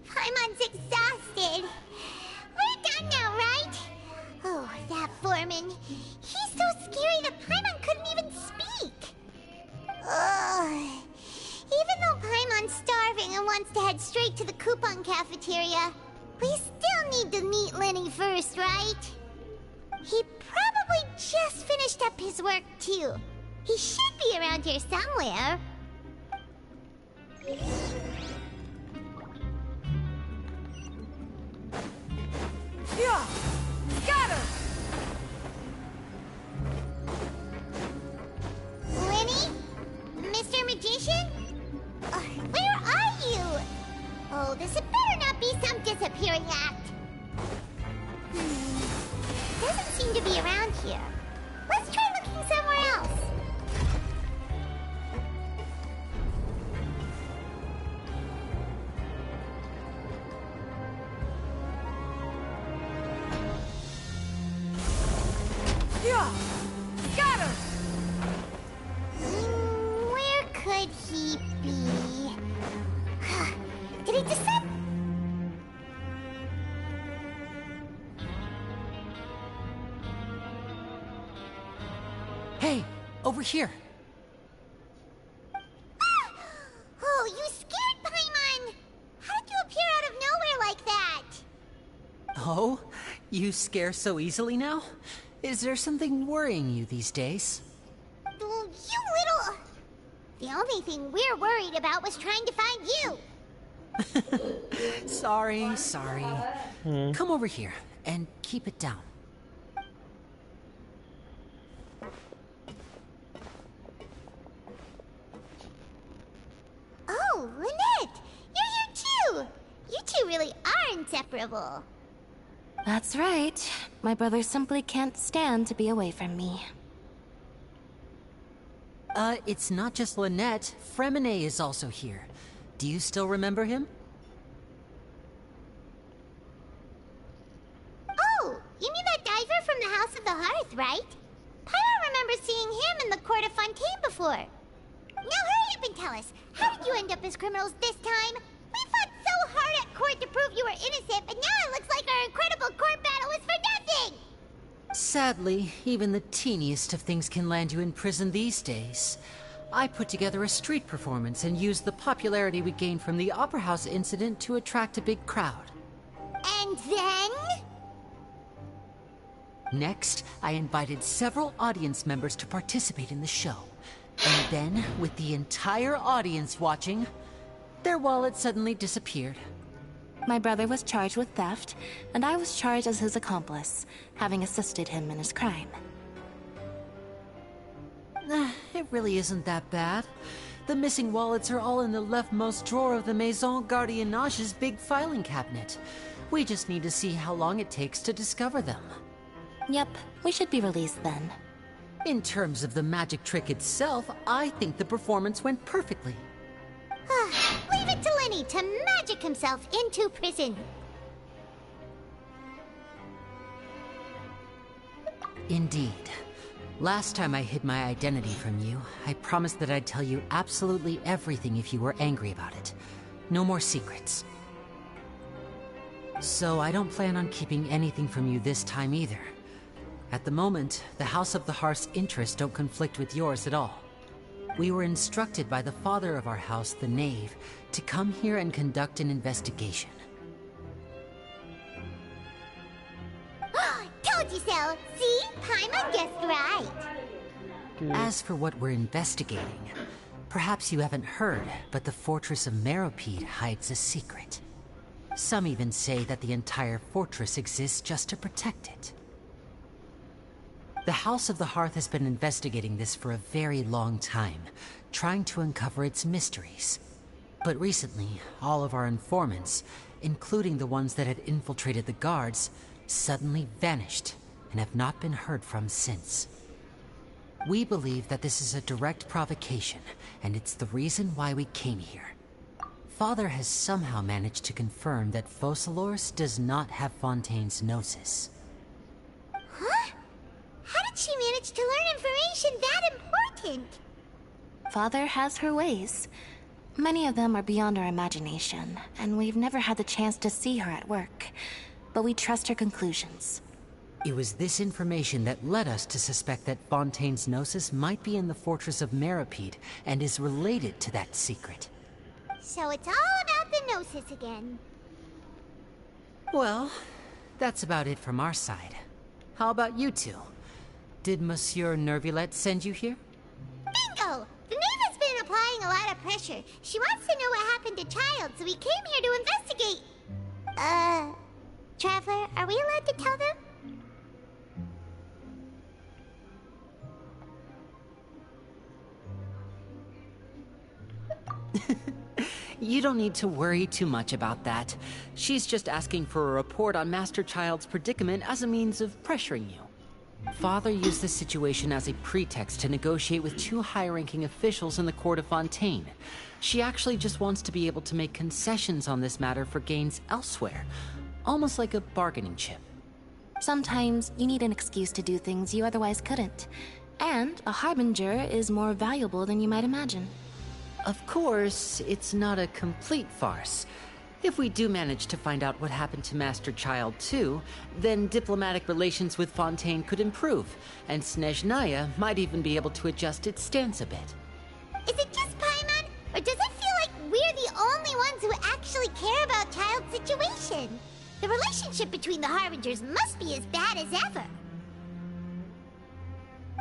Speaker 3: Paimon's exhausted. We're done now, right? Oh, that foreman. He's so scary that Paimon couldn't even speak. Ugh. Even though Paimon's starving and wants to head straight to the coupon cafeteria, we still need to meet Lenny first, right? He probably just finished up his work, too. He should be around here somewhere.
Speaker 13: Yeah! Scatter!
Speaker 3: Lenny? Mr. Magician? Where are you? Oh, this had better not be some disappearing act. Doesn't seem to be around here. Let's try looking somewhere else.
Speaker 13: Yeah! Got him!
Speaker 3: Where could he be? Did he descend?
Speaker 18: Hey, over here.
Speaker 3: Oh, you scared Paimon! How did you appear out of nowhere like that?
Speaker 18: Oh, you scare so easily now? Is there something worrying you these days?
Speaker 3: You little... The only thing we're worried about was trying to find you.
Speaker 18: Sorry. Come over here and keep it down.
Speaker 3: Oh, Lynette! You're here too! You two really are inseparable.
Speaker 10: That's right. My brother simply can't stand to be away from me.
Speaker 18: It's not just Lynette. Fremine is also here. Do you still remember him?
Speaker 3: Oh, you mean that diver from the House of the Hearth, right? Pyro remembers seeing him in the court of Fontaine before. Now hurry up and tell us, how did you end up as criminals this time? We fought so hard at court to prove you were innocent, but now it looks like our incredible court battle was for nothing!
Speaker 18: Sadly, even the teeniest of things can land you in prison these days. I put together a street performance and used the popularity we gained from the Opera House incident to attract a big crowd.
Speaker 3: And then?
Speaker 18: Next, I invited several audience members to participate in the show. And then, with the entire audience watching, their wallet suddenly disappeared.
Speaker 10: My brother was charged with theft, and I was charged as his accomplice, having assisted him in his crime.
Speaker 18: It really isn't that bad. The missing wallets are all in the leftmost drawer of the Maison Gardiennage's big filing cabinet. We just need to see how long it takes to discover them.
Speaker 10: Yep, we should be released then.
Speaker 18: In terms of the magic trick itself, I think the performance went perfectly.
Speaker 3: Leave it to Lenny to magic himself into prison.
Speaker 18: Indeed. Last time I hid my identity from you, I promised that I'd tell you absolutely everything if you were angry about it. No more secrets. So I don't plan on keeping anything from you this time either. At the moment, the House of the Hearth's interests don't conflict with yours at all. We were instructed by the father of our house, the Knave, to come here and conduct an investigation.
Speaker 3: Told you so! See? Paimon guessed right.
Speaker 18: As for what we're investigating, perhaps you haven't heard, but the fortress of Meropide hides a secret. Some even say that the entire fortress exists just to protect it. The House of the Hearth has been investigating this for a very long time, trying to uncover its mysteries. But recently, all of our informants, including the ones that had infiltrated the guards, suddenly vanished and have not been heard from since. We believe that this is a direct provocation, and it's the reason why we came here. Father has somehow managed to confirm that Focalors does not have Fontaine's Gnosis.
Speaker 3: Huh? How did she manage to learn information that important?
Speaker 10: Father has her ways. Many of them are beyond our imagination, and we've never had the chance to see her at work. But we trust her conclusions.
Speaker 18: It was this information that led us to suspect that Fontaine's Gnosis might be in the fortress of Meropide and is related to that secret.
Speaker 3: So it's all about the Gnosis again.
Speaker 18: Well, that's about it from our side. How about you two? Did Monsieur Nervulette send you here?
Speaker 3: Bingo! The Knave has been applying a lot of pressure. She wants to know what happened to Child, so we came here to investigate. Traveler, are we allowed to tell them?
Speaker 18: You don't need to worry too much about that. She's just asking for a report on Master Child's predicament as a means of pressuring you. Father used this situation as a pretext to negotiate with 2 high-ranking officials in the court of Fontaine. She actually just wants to be able to make concessions on this matter for gains elsewhere, almost like a bargaining chip.
Speaker 10: Sometimes you need an excuse to do things you otherwise couldn't. And a harbinger is more valuable than you might imagine.
Speaker 18: Of course, it's not a complete farce. If we do manage to find out what happened to Master Child too, then diplomatic relations with Fontaine could improve, and Snezhnaya might even be able to adjust its stance a bit.
Speaker 3: Is it just Paimon, or does it feel like we're the only ones who actually care about Child's situation? The relationship between the Harbingers must be as bad as ever.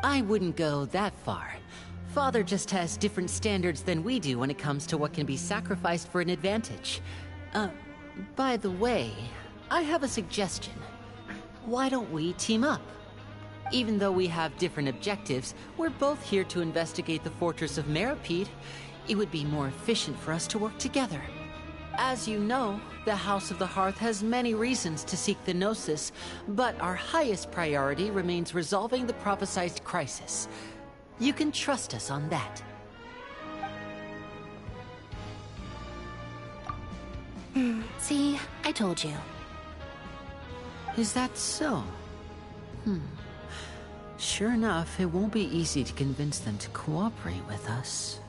Speaker 18: I wouldn't go that far. Father just has different standards than we do when it comes to what can be sacrificed for an advantage. By the way, I have a suggestion. Why don't we team up? Even though we have different objectives, we're both here to investigate the fortress of Meropide. It would be more efficient for us to work together. As you know, the House of the Hearth has many reasons to seek the Gnosis, but our highest priority remains resolving the prophesized crisis. You can trust us on that.
Speaker 10: See, I told you.
Speaker 18: Is that so? Sure enough, it won't be easy to convince them to cooperate with us.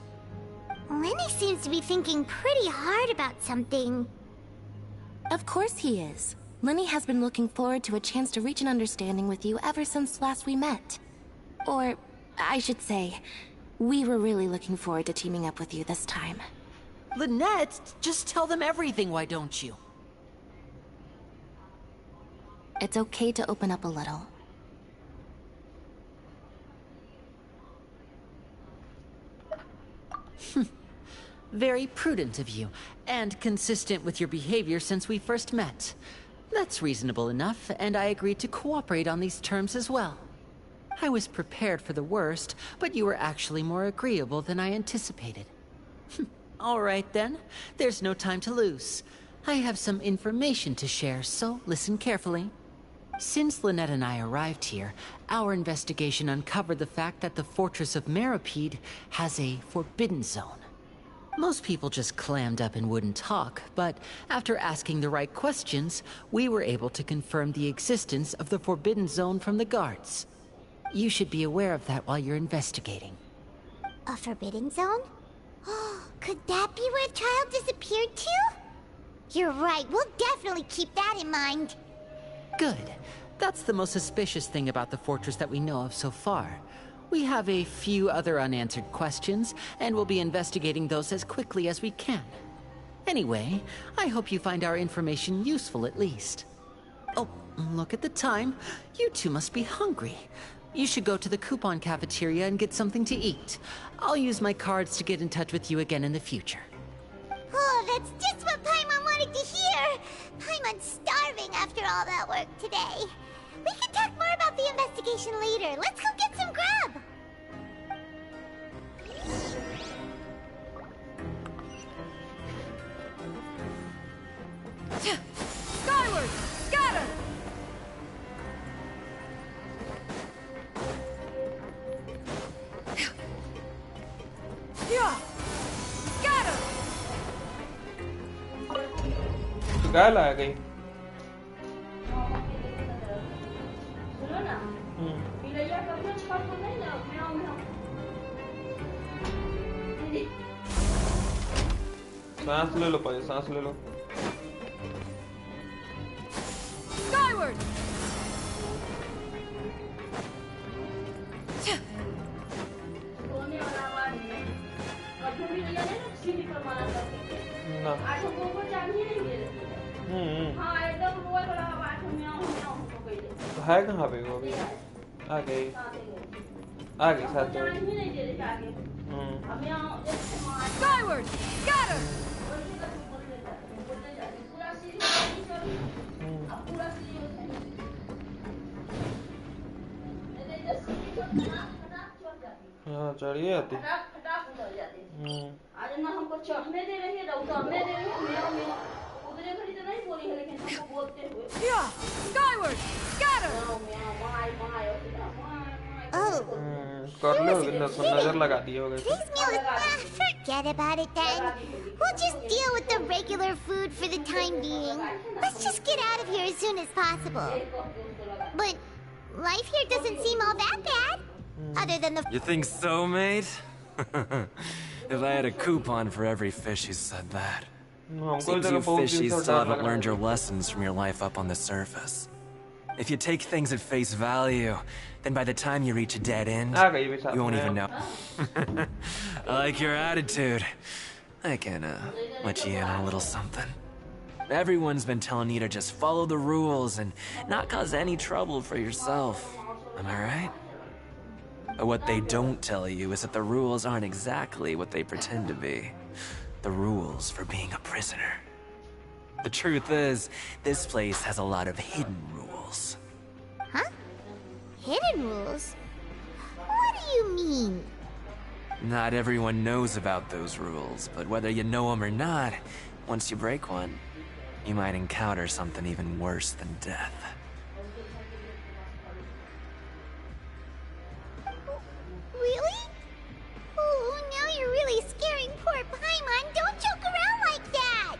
Speaker 3: Lenny seems to be thinking pretty hard about something.
Speaker 10: Of course he is. Lenny has been looking forward to a chance to reach an understanding with you ever since last we met. Or, I should say, we were really looking forward to teaming up with you this time.
Speaker 18: Lynette, just tell them everything, why don't you?
Speaker 10: It's okay to open up a little.
Speaker 18: Very prudent of you, and consistent with your behavior since we first met. That's reasonable enough, and I agreed to cooperate on these terms as well. I was prepared for the worst, but you were actually more agreeable than I anticipated. All right then, there's no time to lose. I have some information to share, so listen carefully. Since Lynette and I arrived here, our investigation uncovered the fact that the Fortress of Meropide has a forbidden zone. Most people just clammed up and wouldn't talk, but after asking the right questions, we were able to confirm the existence of the forbidden zone from the guards. You should be aware of that while you're investigating.
Speaker 3: A forbidden zone? Oh, could that be where Child disappeared to? You're right, we'll definitely keep that in mind.
Speaker 18: Good. That's the most suspicious thing about the fortress that we know of so far. We have a few other unanswered questions, and we'll be investigating those as quickly as we can. Anyway, I hope you find our information useful at least. Oh, look at the time. You two must be hungry. You should go to the coupon cafeteria and get something to eat. I'll use my cards to get in touch with you again in the future.
Speaker 3: Oh, that's just what Paimon wanted to hear! Paimon's starving after all that work today. We can talk more about the investigation later. Let's go get some grub!
Speaker 13: Skyward! Scatter! Yeah! Scatter!
Speaker 2: गाल आ गई सांस ले लो पहले सांस ले लो
Speaker 13: Skyward!
Speaker 2: ना तो है कहाँ पे वो अभी आ गई साथ
Speaker 13: Skyward! Scatter!
Speaker 2: हाँ चढ़िए आती
Speaker 21: आज ना हमको चढ़ने दे रही है तो उतरने
Speaker 2: कर लो नजर लगा दी होगी
Speaker 3: Today's meal is... forget about it then. We'll just deal with the regular food for the time being. Let's just get out of here as soon as possible. But life here doesn't seem all that bad. Other than the...
Speaker 15: You think so, mate? If I had a coupon for every fish who said that. Seems you fishies still haven't learned your lessons from your life up on the surface. If you take things at face value, then by the time you reach a dead end, you won't even know. I like your attitude. I can, let you in on a little something. Everyone's been telling you to just follow the rules and not cause any trouble for yourself. Am I right? But what they don't tell you is that the rules aren't exactly what they pretend to be. The rules for being a prisoner. The truth is, this place has a lot of hidden rules.
Speaker 3: Huh? Hidden rules? What do you mean?
Speaker 15: Not everyone knows about those rules, but whether you know them or not, once you break one, you might encounter something even worse than death.
Speaker 3: Really? Oh, now you're really scaring poor Paimon. Don't joke around like that!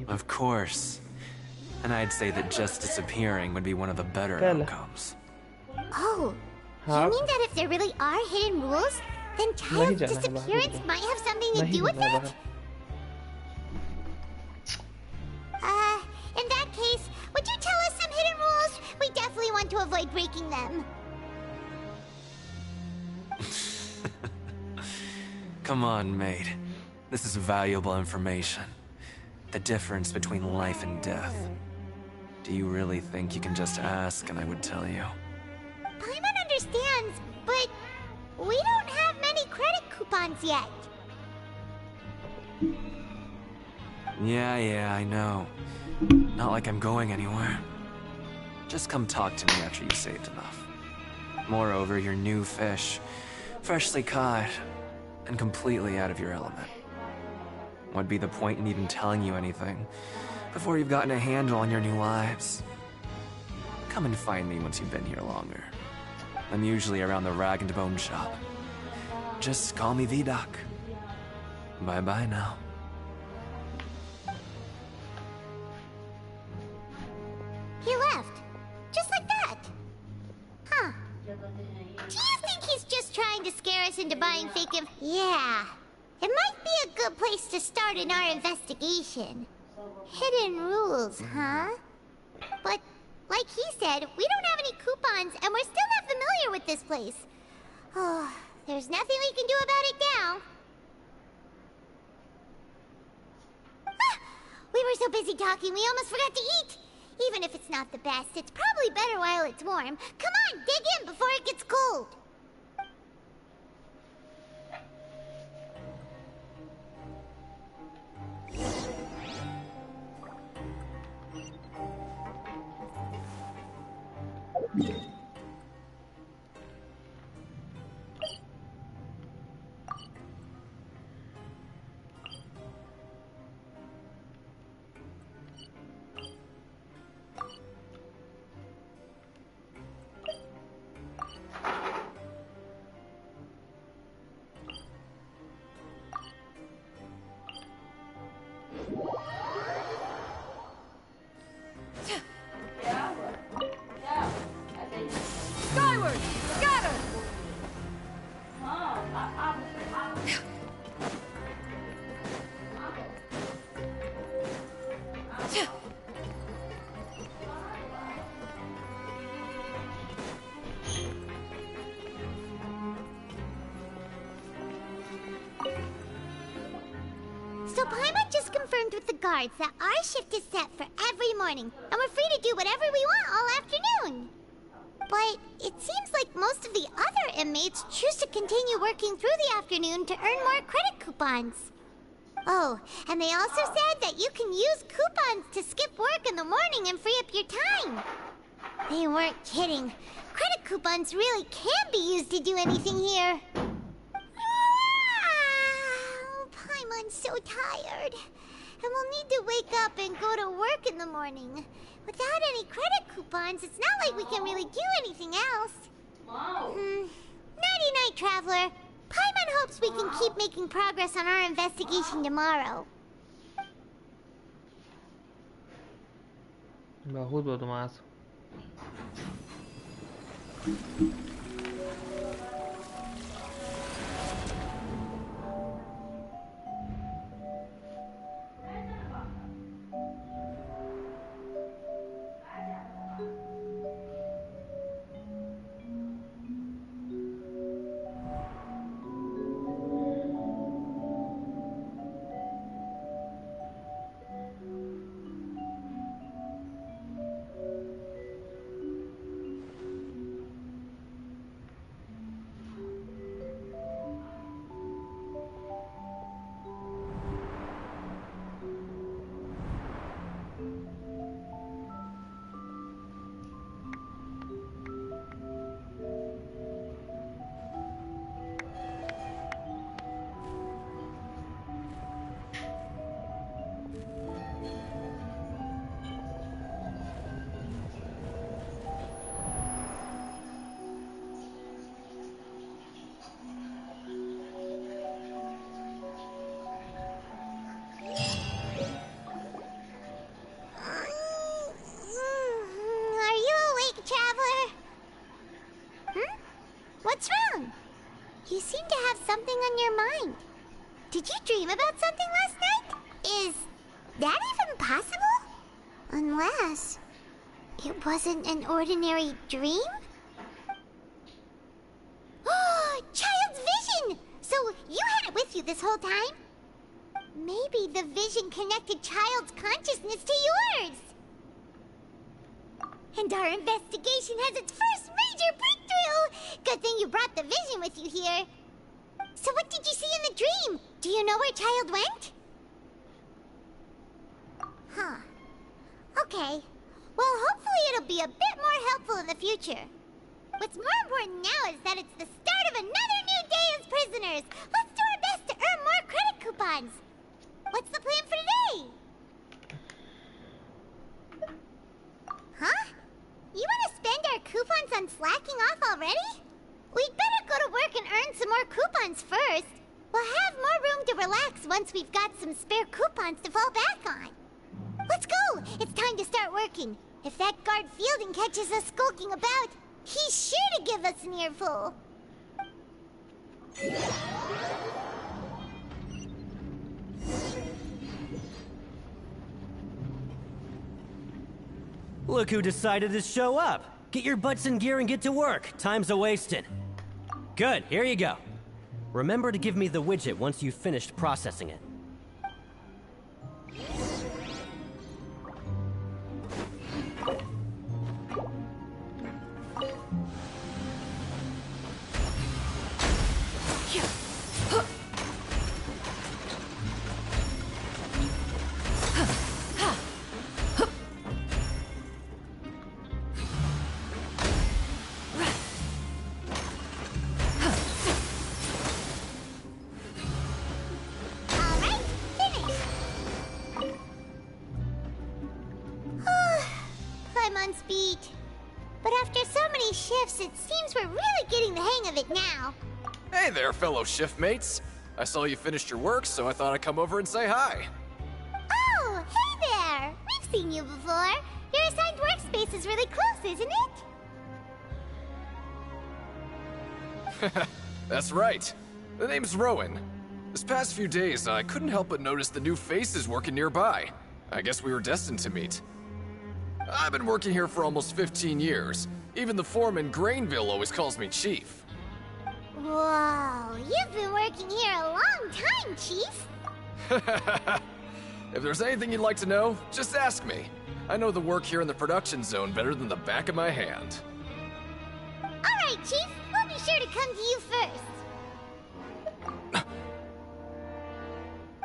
Speaker 15: Of course. And I'd say that just disappearing would be one of the better outcomes.
Speaker 3: Oh, you mean that if there really are hidden rules, then child's disappearance might have something to do with it? In that case, would you tell us some hidden rules? We definitely want to avoid breaking them.
Speaker 15: Come on, mate. This is valuable information. The difference between life and death. Do you really think you can just ask and I would tell you?
Speaker 3: Paimon understands, but we don't have many credit coupons yet.
Speaker 15: Yeah, I know. Not like I'm going anywhere. Just come talk to me after you've saved enough. Moreover, you're new fish, freshly caught, and completely out of your element. What'd be the point in even telling you anything before you've gotten a handle on your new lives? Come and find me once you've been here longer. I'm usually around the rag and bone shop. Just call me VDoc. Bye-bye now.
Speaker 3: He left. Just like that. Huh. Do you think he's just trying to scare us into buying fake inf- Yeah. It might be a good place to start in our investigation. Hidden rules, huh? But, like he said, we don't have any coupons and we're still not familiar with this place. Oh, there's nothing we can do about it now. Ah, we were so busy talking, we almost forgot to eat. Even if it's not the best, it's probably better while it's warm. Come on, dig in before it gets cold. Paimon just confirmed with the guards that our shift is set for every morning, and we're free to do whatever we want all afternoon. But it seems like most of the other inmates choose to continue working through the afternoon to earn more credit coupons. Oh, and they also said that you can use coupons to skip work in the morning and free up your time. They weren't kidding. Credit coupons really can be used to do anything here. Paimon's so tired. And we'll need to wake up and go to work in the morning. Without any credit coupons, it's not like we can really do anything else. Wow. Nighty-night, Traveler. Paimon hopes we can keep making progress on our investigation tomorrow.
Speaker 2: बहुत बदमाश.
Speaker 3: What's wrong? You seem to have something on your mind. Did you dream about something last night? Is that even possible? Unless it wasn't an ordinary dream? Oh, Child's vision! So you had it with you this whole time? Maybe the vision connected Child's consciousness to yours. And our investigation has its first major breakthrough! Good thing you brought the vision with you here. So what did you see in the dream? Do you know where Child went? Huh. Okay. Well, hopefully it'll be a bit more helpful in the future. What's more important now is that it's the start of another new day as prisoners. Let's do our best to earn more credit coupons. What's the plan for today? Huh? You want to spend our coupons on slacking off already? We'd better go to work and earn some more coupons first. We'll have more room to relax once we've got some spare coupons to fall back on. Let's go! It's time to start working. If that guard Fielding catches us skulking about, he's sure to give us an earful.
Speaker 20: Look who decided to show up. Get your butts in gear and get to work. Time's a-wasting. Good, here you go. Remember to give me the widget once you've finished processing it.
Speaker 19: Fellow shiftmates. I saw you finished your work, so I thought I'd come over and say hi.
Speaker 3: Oh, hey there! We've seen you before. Your assigned workspace is really close, isn't
Speaker 19: it? That's right. The name's Rowan. This past few days, I couldn't help but notice the new faces working nearby. I guess we were destined to meet. I've been working here for almost 15 years. Even the foreman, Grainville, always calls me Chief.
Speaker 3: Whoa, you've been working here a long time, Chief.
Speaker 19: If there's anything you'd like to know, just ask me. I know the work here in the production zone better than the back of my hand.
Speaker 3: Alright, Chief. We'll be sure to come to you first.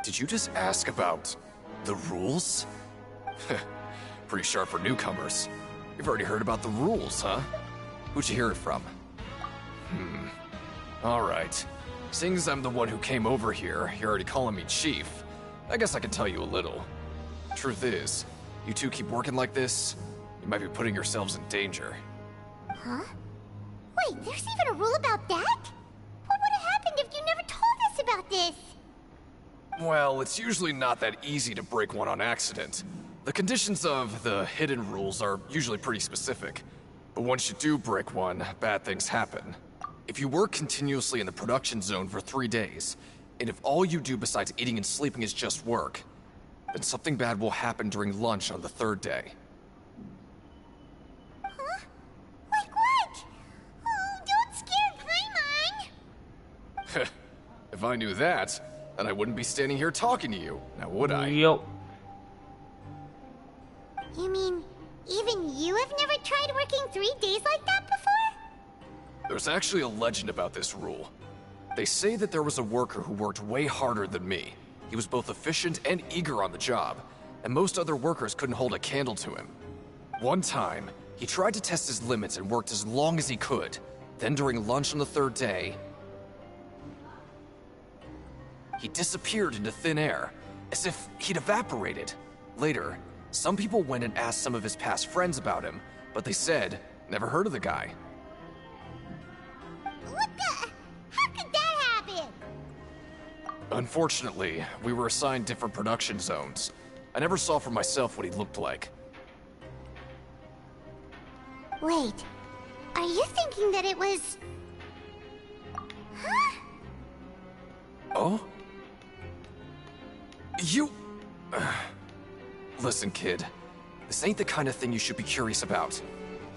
Speaker 19: Did you just ask about the rules? Pretty sharp for newcomers. You've already heard about the rules, huh? Who'd you hear it from? Alright. Seeing as I'm the one who came over here, you're already calling me Chief. I guess I can tell you a little. Truth is, you two keep working like this, you might be putting yourselves in danger.
Speaker 3: Huh? Wait, there's even a rule about that? What would have happened if you never told us about this?
Speaker 19: Well, it's usually not that easy to break one on accident. The conditions of the hidden rules are usually pretty specific. But once you do break one, bad things happen. If you work continuously in the production zone for 3 days, and if all you do besides eating and sleeping is just work, then something bad will happen during lunch on the 3rd day.
Speaker 3: Huh? Like what? Oh, don't scare Paimon!
Speaker 19: If I knew that, then I wouldn't be standing here talking to you, now would I?
Speaker 2: Yo.
Speaker 3: You mean, even you have never tried working 3 days like that before?
Speaker 19: There's actually a legend about this rule. They say that there was a worker who worked way harder than me. He was both efficient and eager on the job, and most other workers couldn't hold a candle to him. One time, he tried to test his limits and worked as long as he could. Then during lunch on the 3rd day, he disappeared into thin air, as if he'd evaporated. Later, some people went and asked some of his past friends about him, but they said, never heard of the guy.
Speaker 3: What the? How could that happen?
Speaker 19: Unfortunately, we were assigned different production zones. I never saw for myself what he looked like.
Speaker 3: Wait, are you thinking that it was... Huh?
Speaker 19: Oh? You... Listen, kid. This ain't the kind of thing you should be curious about.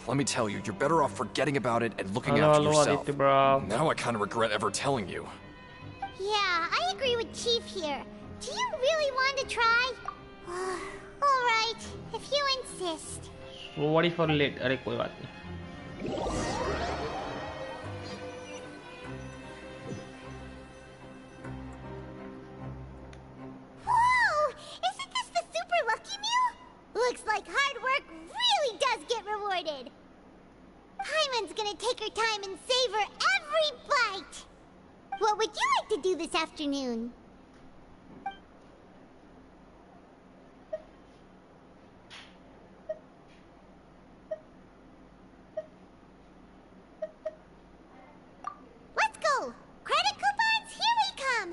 Speaker 19: Let me tell you, you're better off forgetting about it and looking after yourself. Now I kind of regret ever telling you.
Speaker 3: Yeah, I agree with Chief here. Do you really want to try? Alright, if you insist.
Speaker 2: Sorry for late. अरे कोई बात नहीं.
Speaker 3: Whoa! Isn't this the super lucky meal? Looks like hard work really does get rewarded. Paimon's gonna take her time and savor every bite. What would you like to do this afternoon? Let's go! Credit coupons, here we come!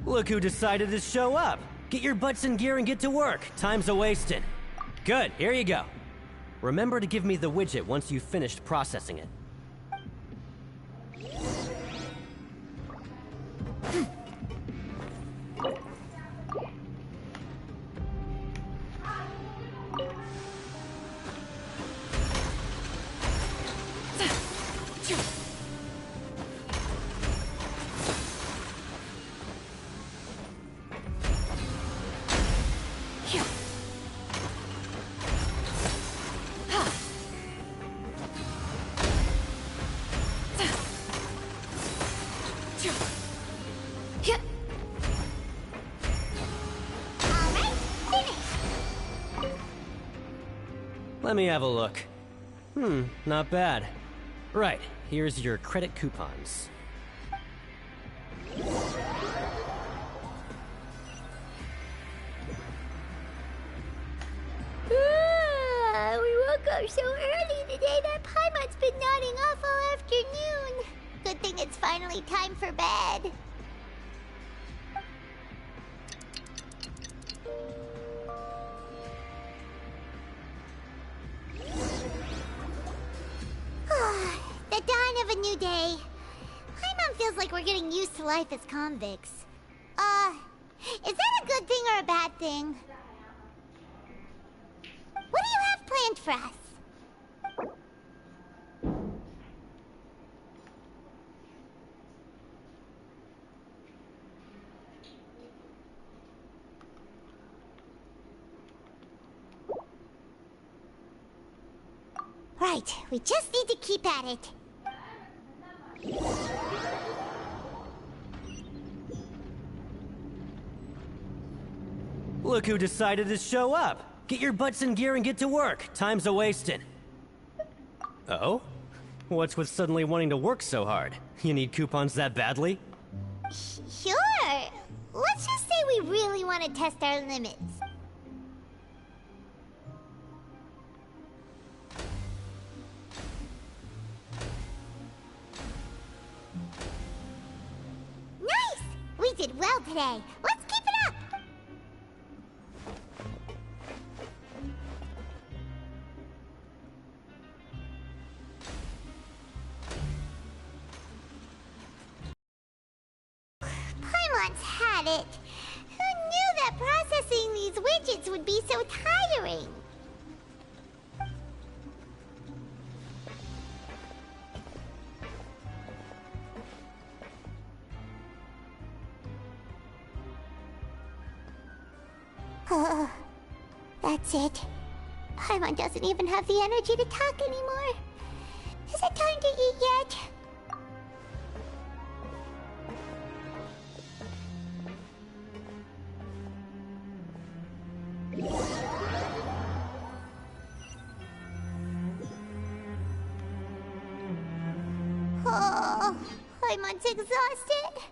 Speaker 20: Look who decided to show up. Get your butts in gear and get to work. Time's a-wasting. Good, here you go. Remember to give me the widget once you've finished processing it. Let me have a look. Not bad. Right, here's your credit coupons.
Speaker 3: We woke up so early today that Paimon's been nodding off all afternoon. Good thing it's finally time for bed. The dawn of a new day. Paimon feels like we're getting used to life as convicts. Is that a good thing or a bad thing? What do you have planned for us? Right, we just need to keep at it.
Speaker 20: Look who decided to show up. Get your butts in gear and get to work. Time's a-wasting. Oh? What's with suddenly wanting to work so hard? You need coupons that badly?
Speaker 3: Sure. Let's just say we really want to test our limits. Nice! We did well today. Let's keep it up! Paimon's had it. Who knew that processing these widgets would be so tiring? That's it. Paimon doesn't even have the energy to talk anymore. Is it time to eat yet? Oh, Paimon's exhausted.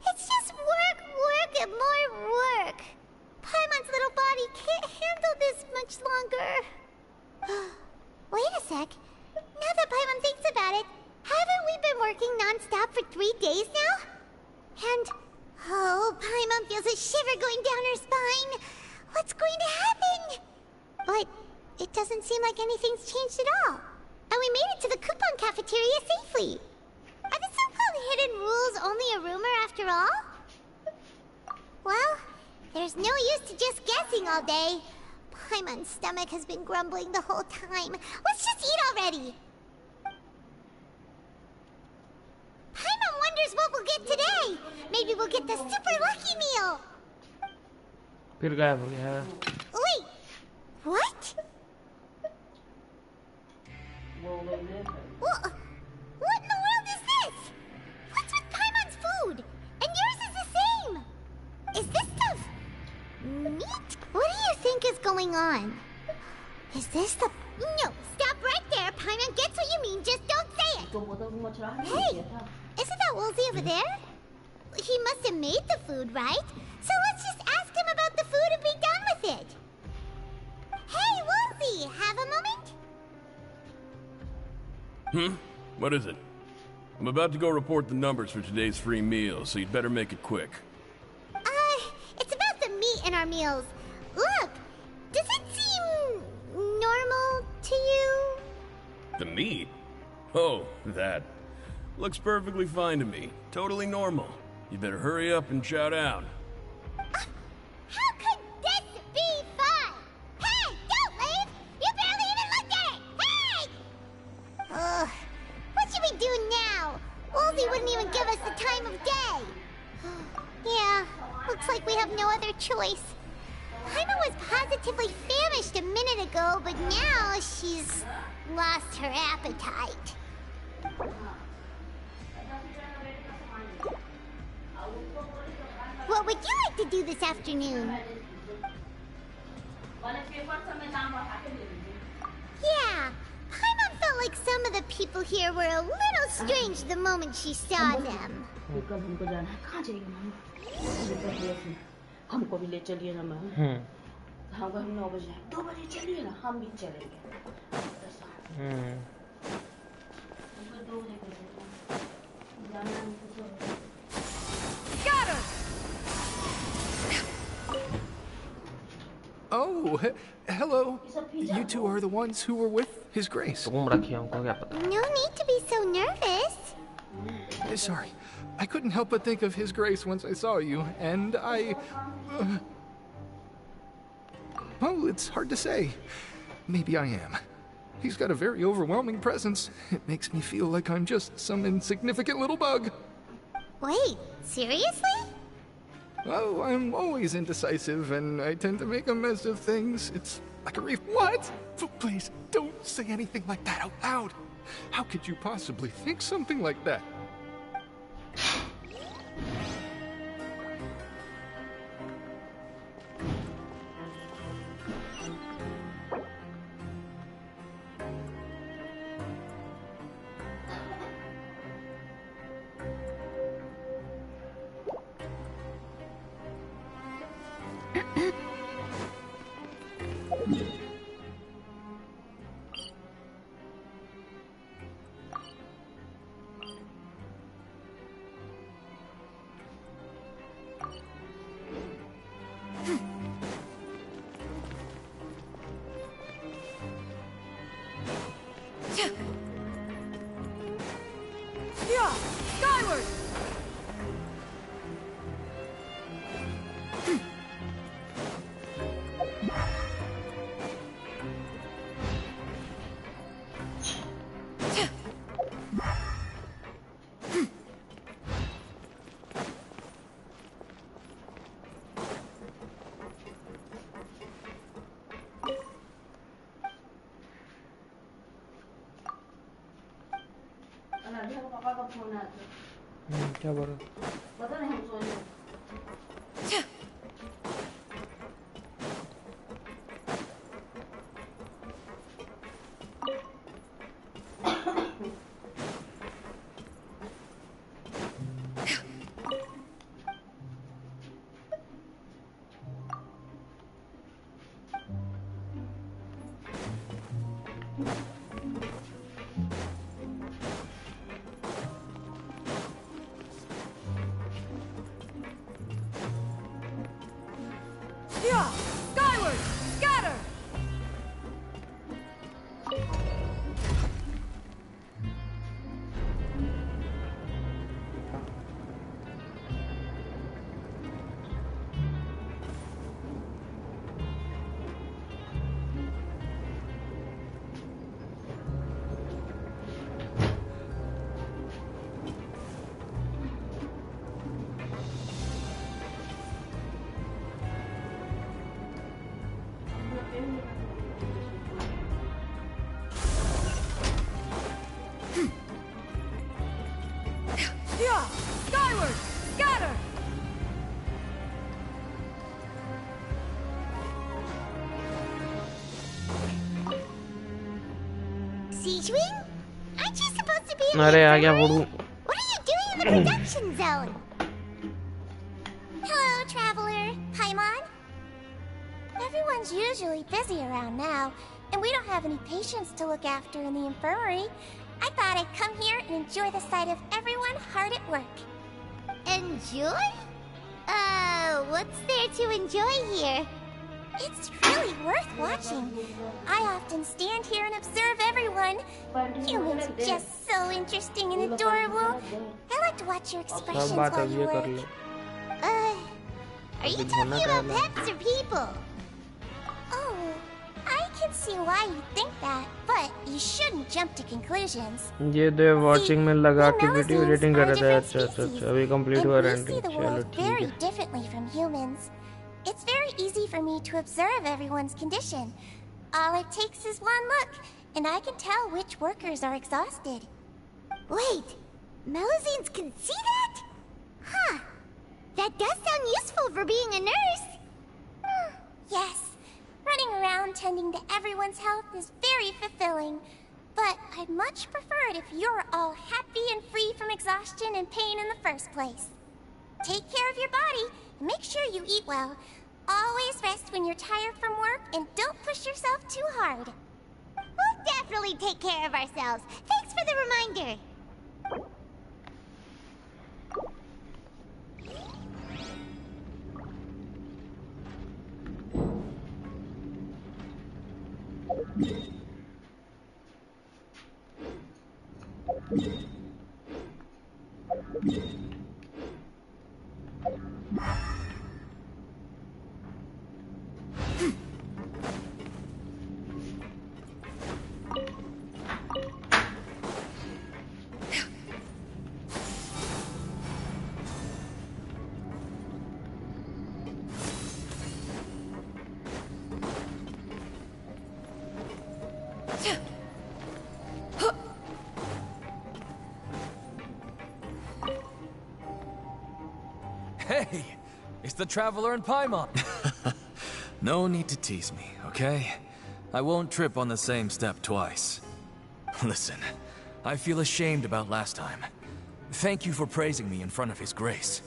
Speaker 3: It's just work, work, and more work. Paimon's little body can't handle this much longer. Wait a sec. Now that Paimon thinks about it, haven't we been working non-stop for 3 days now? And, oh, Paimon feels a shiver going down her spine. What's going to happen? But it doesn't seem like anything's changed at all. And we made it to the coupon cafeteria safely. Are the so-called hidden rules only a rumor after all? Well, there's no use to just guessing all day. Paimon's stomach has been grumbling the whole time. Let's just eat already. Paimon wonders what we'll get today. Maybe we'll get the super lucky meal. Wait, what? What in the world is this? What's with Paimon's food? And yours is the same. Is this stuff meat? What do you think is going on? Is this the... No, stop right there. Paimon gets what you mean, just don't say it. Hey, isn't that Woolsey over there? He must have made the food, right? So let's just ask him about the food and be done with it. Hey, Woolsey, have a moment?
Speaker 17: What is it? I'm about to go report the numbers for today's free meal, so you'd better make it quick.
Speaker 3: It's about the meat in our meals. Look, does it seem normal to you?
Speaker 17: The meat? Oh, that. Looks perfectly fine to me. Totally normal. You better hurry up and chow down.
Speaker 3: How could this be fun? Hey, don't leave! You barely even looked at it! Hey! What should we do now? Woolsey wouldn't even give us the time of day. Yeah, looks like we have no other choice. Paimon was positively famished a minute ago, but now she's lost her appetite. What would you like to do this afternoon? Yeah, Paimon felt like some of the people here were a little strange the moment she saw them.
Speaker 21: Oh, hello. You two are the ones who were with His Grace.
Speaker 3: No need to be so nervous.
Speaker 21: Sorry, I couldn't help but think of His Grace once I saw you, and I... Well, it's hard to say. Maybe I am. He's got a very overwhelming presence. It makes me feel like I'm just some insignificant little bug.
Speaker 3: Wait, seriously?
Speaker 21: Oh, I'm always indecisive, and I tend to make a mess of things. It's Like a reef? What? Please, don't say anything like that out loud. How could you possibly think something like that?
Speaker 2: क्या बोल अरे आ गया वुडू
Speaker 3: What are you doing in the production zone? Hello, traveler. Paimon? Everyone's usually busy around now, and we don't have any patients to look after in the infirmary. I thought I'd come here and enjoy the sight of everyone hard at work.
Speaker 10: Enjoy? What's there to enjoy here?
Speaker 3: It's really worth watching. I often stand here and observe everyone. Humans are just so interesting and adorable. I like to watch your expressions while you work.
Speaker 10: Are you talking about pets or people?
Speaker 3: Oh, I can see why you think that, but you shouldn't jump to conclusions.
Speaker 2: ये दे watching में लगा के video editing कर रहा था अच्छा अभी complete हुआ रेंटिंग चलो ठीक है
Speaker 3: very differently from humans. It's very easy for me to observe everyone's condition. All it takes is one look, and I can tell which workers are exhausted.
Speaker 10: Wait, Melazines can see that? Huh. That does sound useful for being a nurse.
Speaker 3: Yes. Running around tending to everyone's health is very fulfilling. But I'd much prefer it if you're all happy and free from exhaustion and pain in the first place. Take care of your body, and make sure you eat well. Always rest when you're tired from work, and don't push yourself too hard.
Speaker 10: We'll definitely take care of ourselves. Thanks for the reminder.
Speaker 15: It's the Traveler and Paimon. No need to tease me, okay? I won't trip on the same step twice. Listen, I feel ashamed about last time. Thank you for praising me in front of His Grace.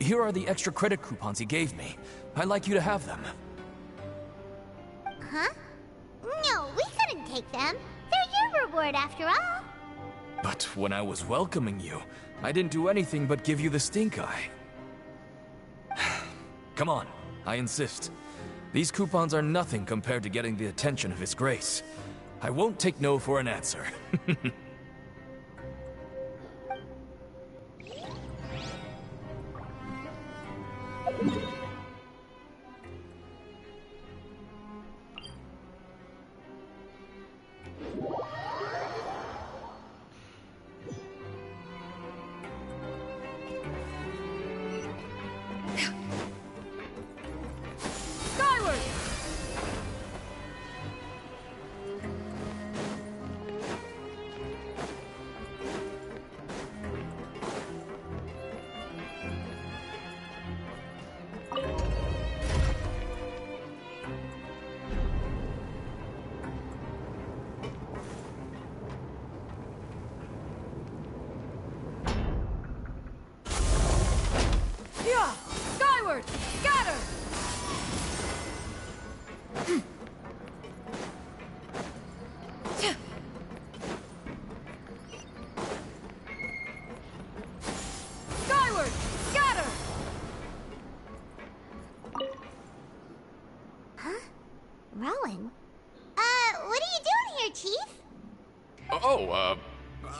Speaker 15: Here are the extra credit coupons he gave me. I'd like you to have them.
Speaker 3: Huh? No, we couldn't take them. They're your reward after all.
Speaker 15: But when I was welcoming you, I didn't do anything but give you the stink eye. Come on, I insist. These coupons are nothing compared to getting the attention of His Grace. I won't take no for an answer.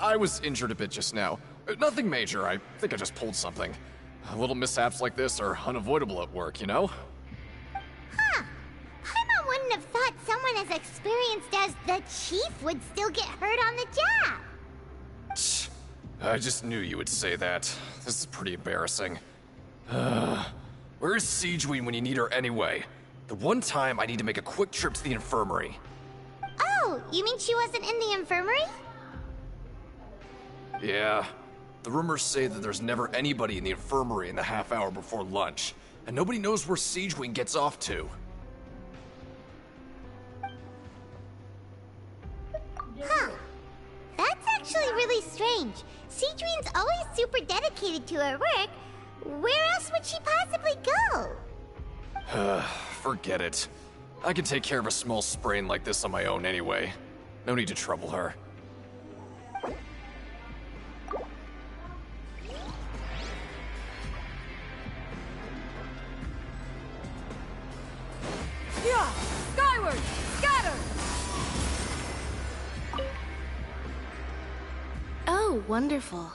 Speaker 19: I was injured a bit just now. Nothing major, I think I just pulled something. Little mishaps like this are unavoidable at work, you know?
Speaker 3: Huh. Paimon wouldn't have thought someone as experienced as the Chief would still get hurt on the job.
Speaker 19: I just knew you would say that. This is pretty embarrassing. Where's Siegeween when you need her anyway? The one time I need to make a quick trip to the infirmary.
Speaker 3: Oh, you mean she wasn't in the infirmary?
Speaker 19: Yeah. The rumors say that there's never anybody in the infirmary in the half hour before lunch, and nobody knows where Siegeween gets off to.
Speaker 3: Huh. That's actually really strange. Siegeween's always super dedicated to her work. Where else would she possibly go?
Speaker 19: Forget it. I can take care of a small sprain like this on my own anyway. No need to trouble her.
Speaker 1: Yeah! Skyward! Scatter!
Speaker 22: Oh, wonderful.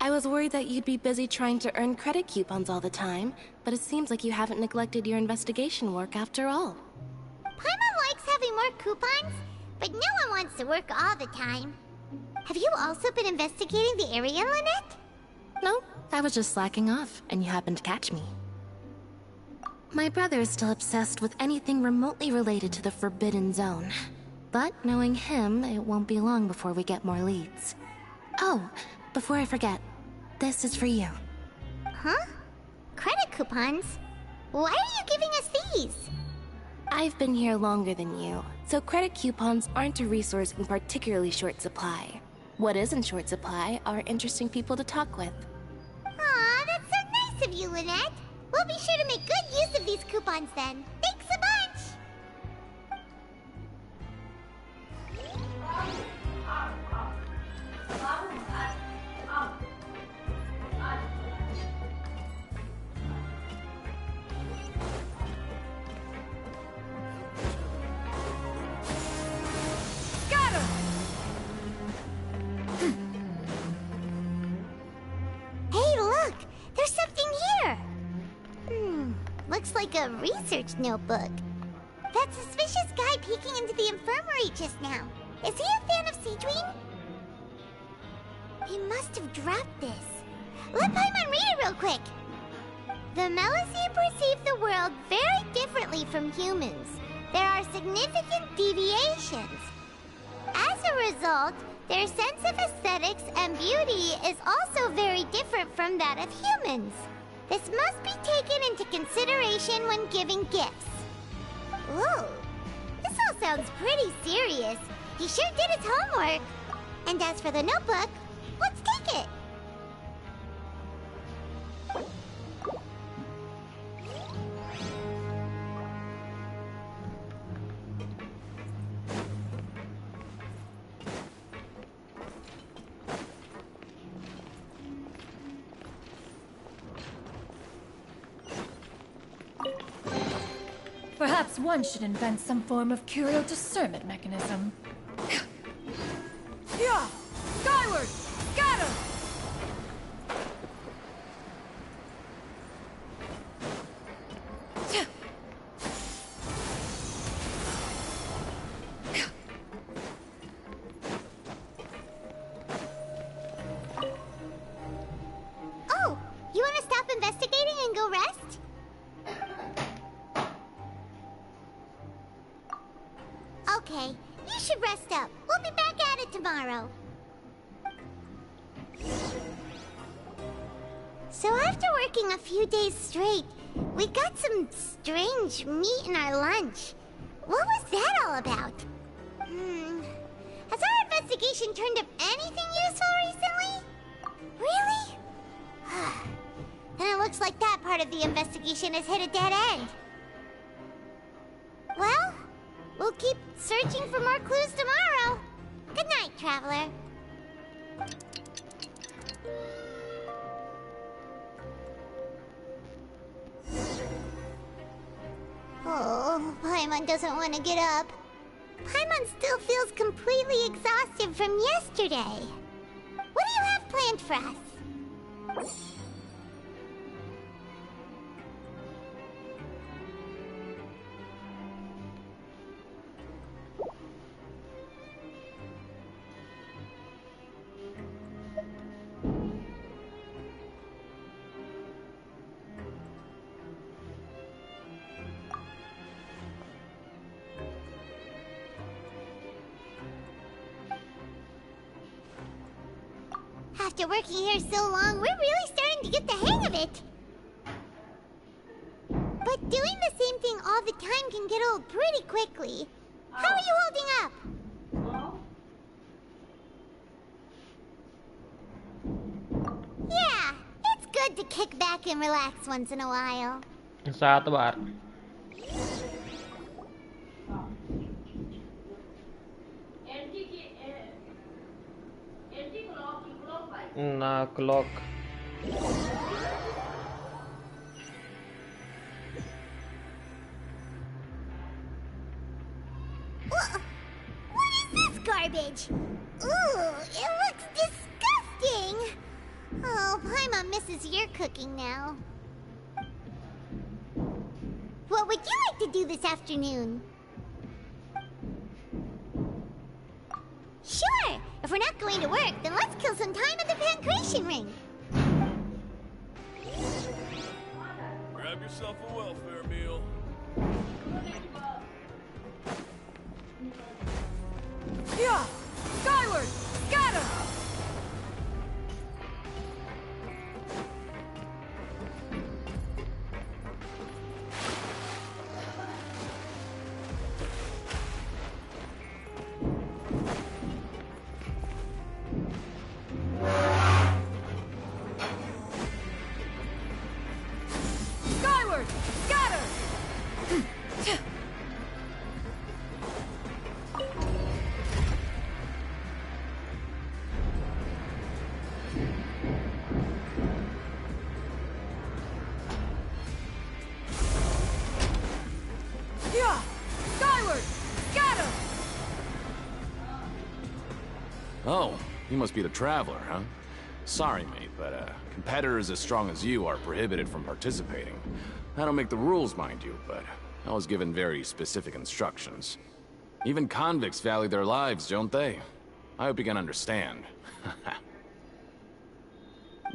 Speaker 22: I was worried that you'd be busy trying to earn credit coupons all the time, but it seems like you haven't neglected your investigation work after all.
Speaker 3: Paimon likes having more coupons, but no one wants to work all the time. Have you also been investigating the area, Lynette?
Speaker 22: No, I was just slacking off, and you happened to catch me. My brother is still obsessed with anything remotely related to the Forbidden Zone. But knowing him, it won't be long before we get more leads. Oh, before I forget, this is for you.
Speaker 3: Huh? Credit coupons? Why are you giving us these?
Speaker 22: I've been here longer than you, so credit coupons aren't a resource in particularly short supply. What is in short supply are interesting people to talk with.
Speaker 3: Aw, that's so nice of you, Lynette. We'll be sure to make good use of these coupons then. Thanks a bunch! Hey, look! There's something here! Looks like a research notebook. That suspicious guy peeking into the infirmary just now. Is he a fan of Siegeween? He must have dropped this. Let Paimon read it real quick. The Melusine perceive the world very differently from humans. There are significant deviations. As a result, their sense of aesthetics and beauty is also very different from that of humans. This must be taken into consideration when giving gifts. Ooh, this all sounds pretty serious. He sure did his homework. And as for the notebook, let's take it.
Speaker 13: Perhaps one should invent some form of curio discernment mechanism.
Speaker 1: Yeah! Skyward! Scatter!
Speaker 3: Oh, you want to stop investigating and go rest? Okay, you should rest up. We'll be back at it tomorrow. So after working a few days straight, we got some strange meat in our lunch. What was that all about? Has our investigation turned up anything useful recently? Really? Then it looks like that part of the investigation has hit a dead end. Well, we'll keep searching for more clues tomorrow. Good night, Traveler. Oh, Paimon doesn't want to get up. Paimon still feels completely exhausted from yesterday. What do you have planned for us? After working here so long, we're really starting to get the hang of it. But doing the same thing all the time can get old pretty quickly. How are you holding up? Yeah, it's good to kick back and relax once in a while.
Speaker 2: 7 bar. Na clock.
Speaker 3: What is this garbage? Ooh, it looks disgusting. Oh, Paimon misses your cooking now. What would you like to do this afternoon? Sure! If we're not going to work, then let's kill some time at the Pancration Ring.
Speaker 17: Grab yourself a welfare meal.
Speaker 1: Yeah! Skyward! Scatter! Skyward! Scatter! Yeah! Skyward! Scatter!
Speaker 19: Oh, you must be the Traveler, huh? Sorry, mate, but competitors as strong as you are prohibited from participating. I don't make the rules, mind you, but I was given very specific instructions. Even convicts value their lives, don't they? I hope you can understand.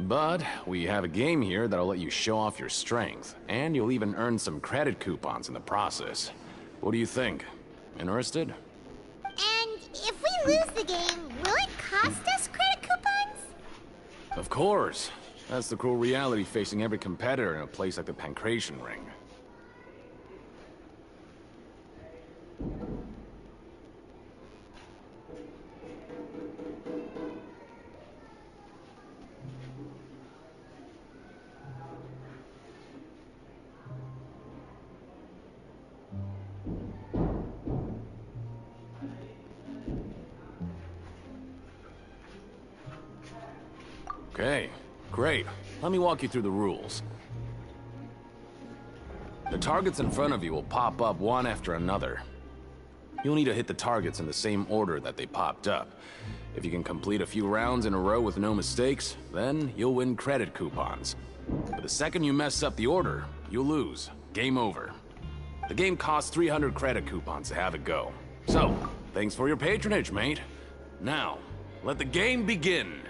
Speaker 19: But we have a game here that'll let you show off your strength, and you'll even earn some credit coupons in the process. What do you think? Interested?
Speaker 3: And if we lose the game, will it cost us credit coupons?
Speaker 19: Of course.
Speaker 4: That's the cruel reality facing every competitor in a place like the Pancration Ring. Okay, great. Let me walk you through the rules. The targets in front of you will pop up one after another. You'll need to hit the targets in the same order that they popped up. If you can complete a few rounds in a row with no mistakes, then you'll win credit coupons. But the second you mess up the order, you'll lose. Game over. The game costs 300 credit coupons to have it go. So, thanks for your patronage, mate. Now, let the game begin.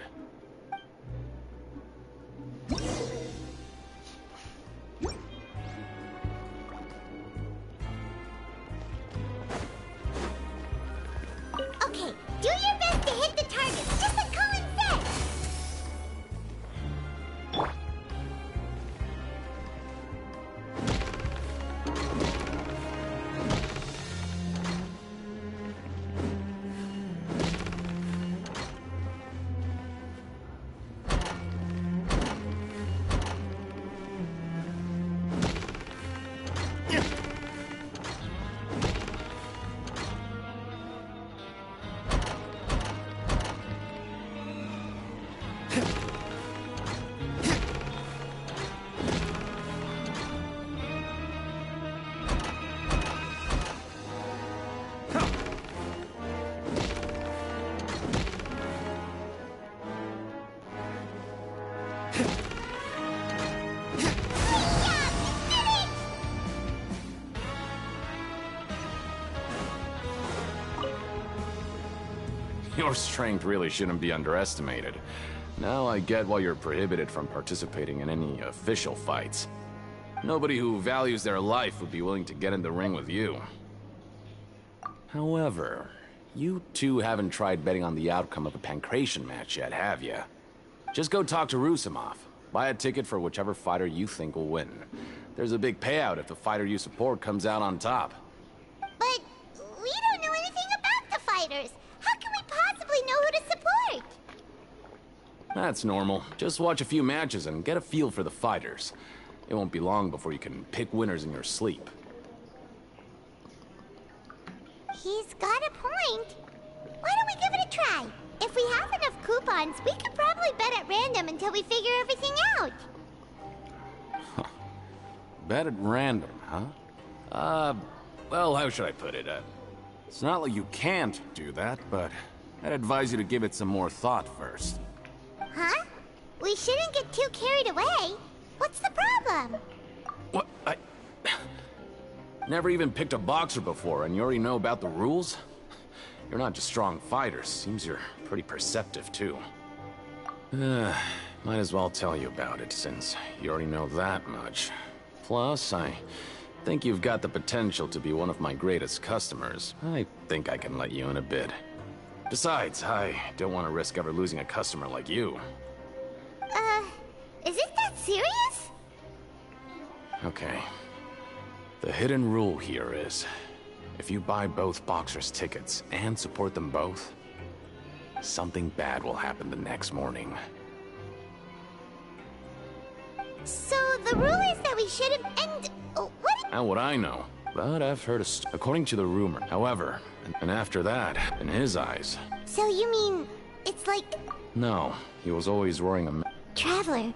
Speaker 3: Okay, do your best to hit the targets, just like Colin said!
Speaker 4: Your strength really shouldn't be underestimated. Now I get why you're prohibited from participating in any official fights. Nobody who values their life would be willing to get in the ring with you. However, you two haven't tried betting on the outcome of a Pancration match yet, have you? Just go talk to Rusimov. Buy a ticket for whichever fighter you think will win. There's a big payout if the fighter you support comes out on top.
Speaker 3: But we don't know anything about the fighters. How can we possibly know who to support?
Speaker 4: That's normal. Just watch a few matches and get a feel for the fighters. It won't be long before you can pick winners in your sleep.
Speaker 3: He's got a point. Why don't we give it a try? If we have enough coupons, we could probably bet at random until we figure everything out.
Speaker 4: Bet at random, huh? Well, how should I put it? It's not like you can't do that, but I'd advise you to give it some more thought first.
Speaker 3: Huh? We shouldn't get too carried away. What's the problem?
Speaker 4: What? I never even picked a boxer before, and you already know about the rules? You're not just strong fighters. Seems you're pretty perceptive, too. Might as well tell you about it, since you already know that much. Plus, I think you've got the potential to be one of my greatest customers. I think I can let you in a bit. Besides, I don't want to risk ever losing a customer like you.
Speaker 3: Is it that serious?
Speaker 4: Okay. The hidden rule here is, if you buy both boxers' tickets and support them both, something bad will happen the next morning.
Speaker 3: So the rule is that we shouldn't end... what?
Speaker 4: How would I know? But I've heard according to the rumor. However, and after that, in his eyes...
Speaker 3: So you mean, it's like...
Speaker 4: No, he was always wearing a...
Speaker 3: Traveler,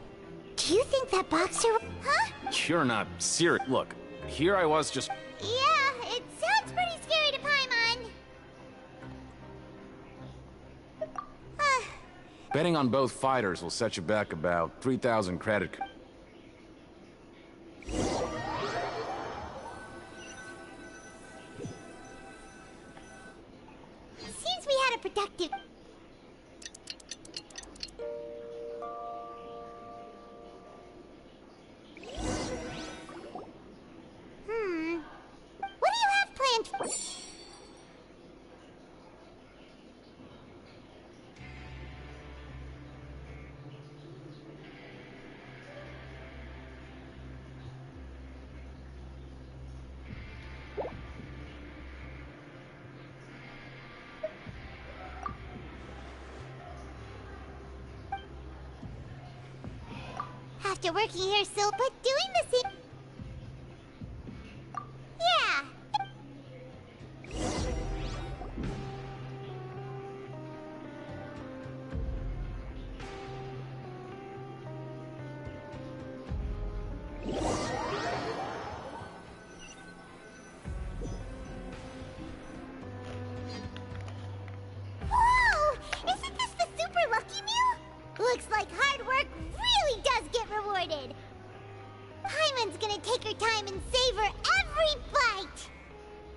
Speaker 3: do you think that boxer... Huh?
Speaker 4: You're not serious. Look, here I was just...
Speaker 3: Yeah, it sounds pretty scary to Paimon.
Speaker 4: Betting on both fighters will set you back about 3,000 credit...
Speaker 3: Seems we had a productive... What do you have planned for... after working here so, but doing the same... Yeah. Whoa! Isn't this the super lucky meal? Looks like hard work really does get rewarded. Paimon's gonna take her time and savor every bite.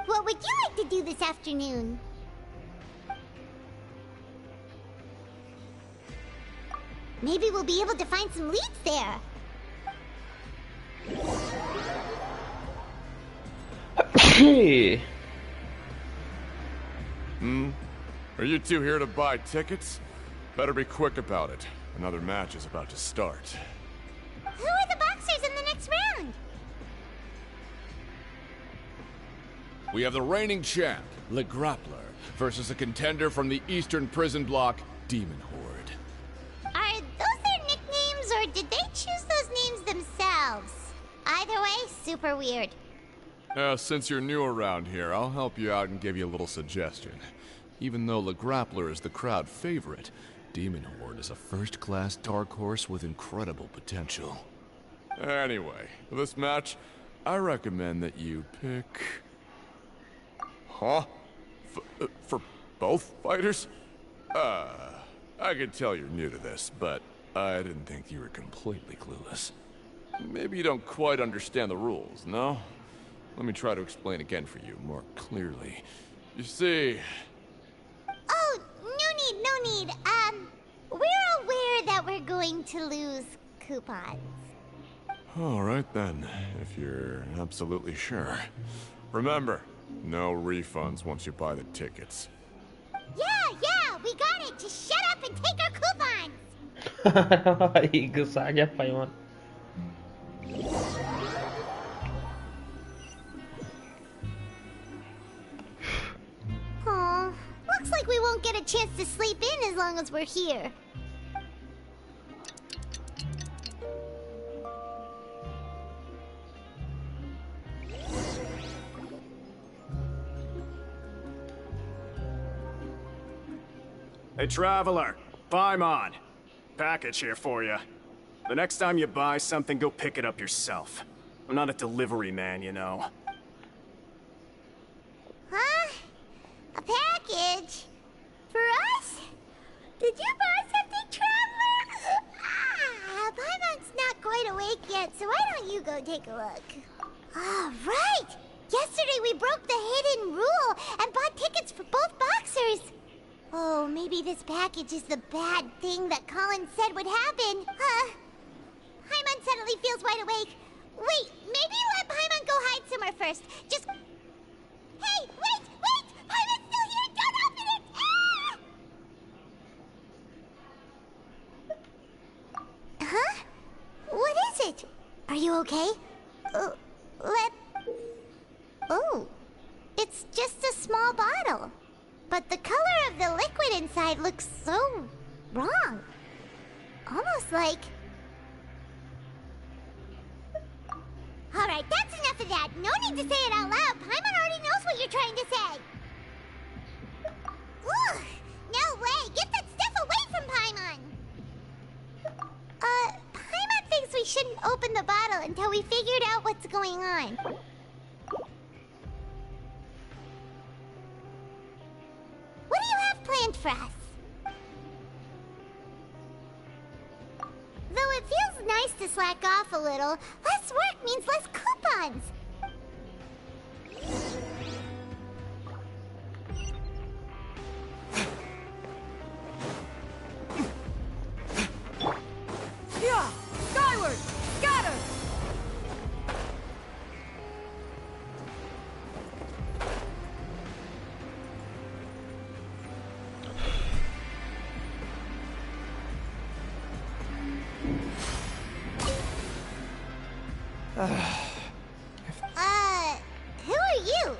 Speaker 3: What would you like to do this afternoon? Maybe we'll be able to find some leads there.
Speaker 2: Hey.
Speaker 5: Are you two here to buy tickets? Better be quick about it. Another match is about to start.
Speaker 3: Who are the boxers in the next round?
Speaker 5: We have the reigning champ, Le Grappler, versus a contender from the Eastern Prison Block, Demon Horde.
Speaker 3: Are those their nicknames, or did they choose those names themselves? Either way, super weird.
Speaker 5: Since you're new around here, I'll help you out and give you a little suggestion. Even though Le Grappler is the crowd favorite, Demon Horde is a first-class dark horse with incredible potential. Anyway, for this match, I recommend that you pick... Huh? For both fighters? I can tell you're new to this, but I didn't think you were completely clueless. Maybe you don't quite understand the rules, no? Let me try to explain again for you more clearly. You see...
Speaker 3: Oh, no need. We're aware that we're going to lose coupons.
Speaker 5: All right then, if you're absolutely sure. Remember, no refunds once you buy the tickets.
Speaker 3: Yeah, we got it. Just shut up and take our coupons.
Speaker 2: Ikut saja Paimon.
Speaker 3: Aw, looks like we won't get a chance to sleep in as long as we're here.
Speaker 6: Hey, Traveler. Paimon. Package here for you. The next time you buy something, go pick it up yourself. I'm not a delivery man, you know.
Speaker 3: Huh? A package? For us? Did you buy something, Traveler? Paimon's not quite awake yet, so why don't you go take a look? Ah, right! Yesterday we broke the hidden rule and bought tickets for both boxers. Oh, maybe this package is the bad thing that Colin said would happen. Paimon suddenly feels wide awake. Wait, maybe let Paimon go hide somewhere first. Just... Hey, wait! Paimon's still here! Don't open it! Ah! Huh? What is it? Are you okay? Oh, it's just a small bottle. But the color of the liquid inside looks so wrong. Almost like... Alright, that's enough of that. No need to say it out loud. Paimon already knows what you're trying to say. Ugh, no way. Get that stuff away from Paimon. Paimon thinks we shouldn't open the bottle until we figured out what's going on. What do you have planned for us? Though it feels nice to slack off a little, less work means less coupons.
Speaker 1: Yeah! Skyward! Scatter!
Speaker 3: Who are you?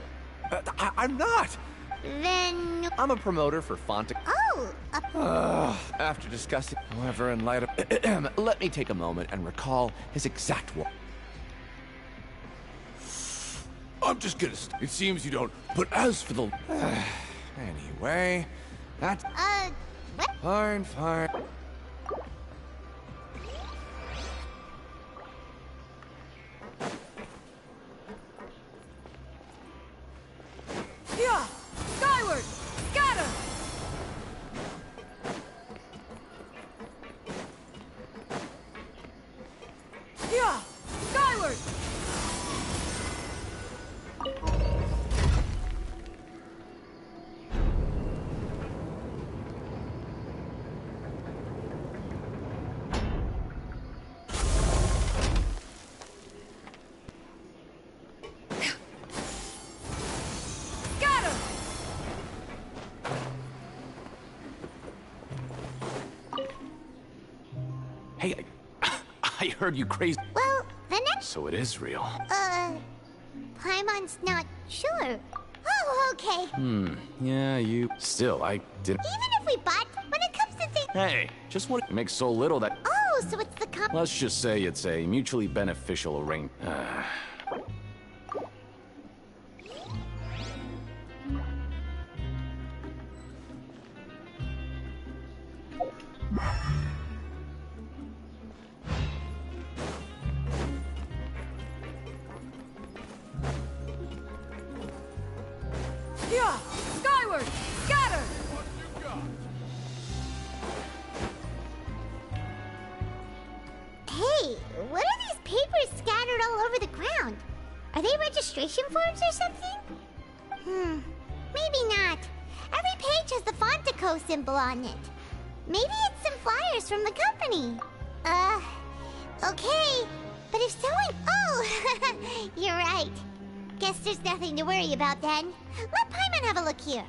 Speaker 23: I'm not!
Speaker 3: Then...
Speaker 23: I'm a promoter for Fontic.
Speaker 3: Oh, a
Speaker 7: After discussing, however, in light of... let me take a moment and recall his exact words. I'm just gonna... It seems you don't... But as for the... anyway, that's...
Speaker 3: what?
Speaker 7: Fine, fine.
Speaker 1: Yeah! Skyward! Scatter! Yeah! Skyward!
Speaker 4: Hey, I heard you crazy.
Speaker 3: Well, the next...
Speaker 4: So it is real.
Speaker 3: Paimon's not sure. Oh, okay.
Speaker 4: Yeah, you... Still, I didn't...
Speaker 3: Even if we bought, when it comes to things...
Speaker 4: Hey, just want to make so little that...
Speaker 3: Oh, so it's the
Speaker 4: Let's just say it's a mutually beneficial arrangement.
Speaker 1: Yeah! Skyward! Scatter!
Speaker 3: Hey, what are these papers scattered all over the ground? Are they registration forms or something? Maybe not. Every page has the Fontico symbol on it. Maybe it's some flyers from the company. Okay. But if someone... Oh, you're right. Guess there's nothing to worry about then. Let Paimon have a look here.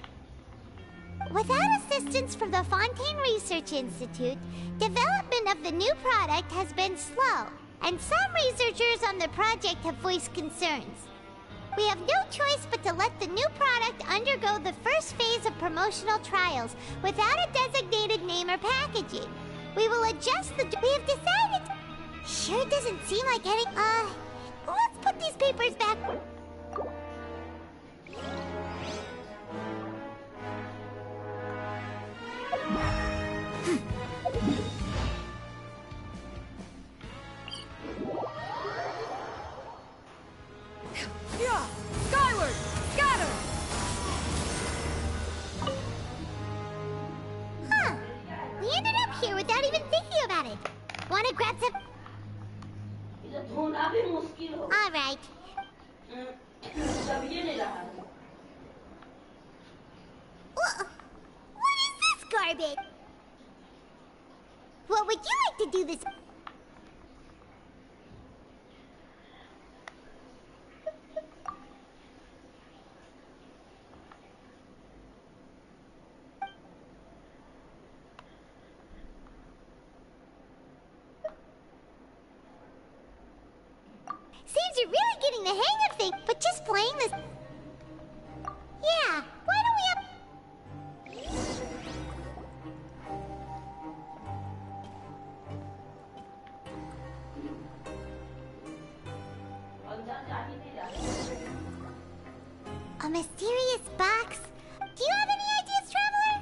Speaker 3: Without assistance from the Fontaine Research Institute, development of the new product has been slow, and some researchers on the project have voiced concerns. We have no choice but to let the new product undergo the first phase of promotional trials without a designated name or packaging. We will adjust the... We have decided... Sure doesn't seem like any... Let's put these papers back...
Speaker 1: Yeah! Skyward! Scatter!
Speaker 3: Huh. We ended up here without even thinking about it. Wanna grab some... Alright. What is this garbage? What would you like to do this... Seems you're really getting the hang of things, but just playing this... Yeah, why don't we have... A mysterious box? Do you have any ideas, Traveler?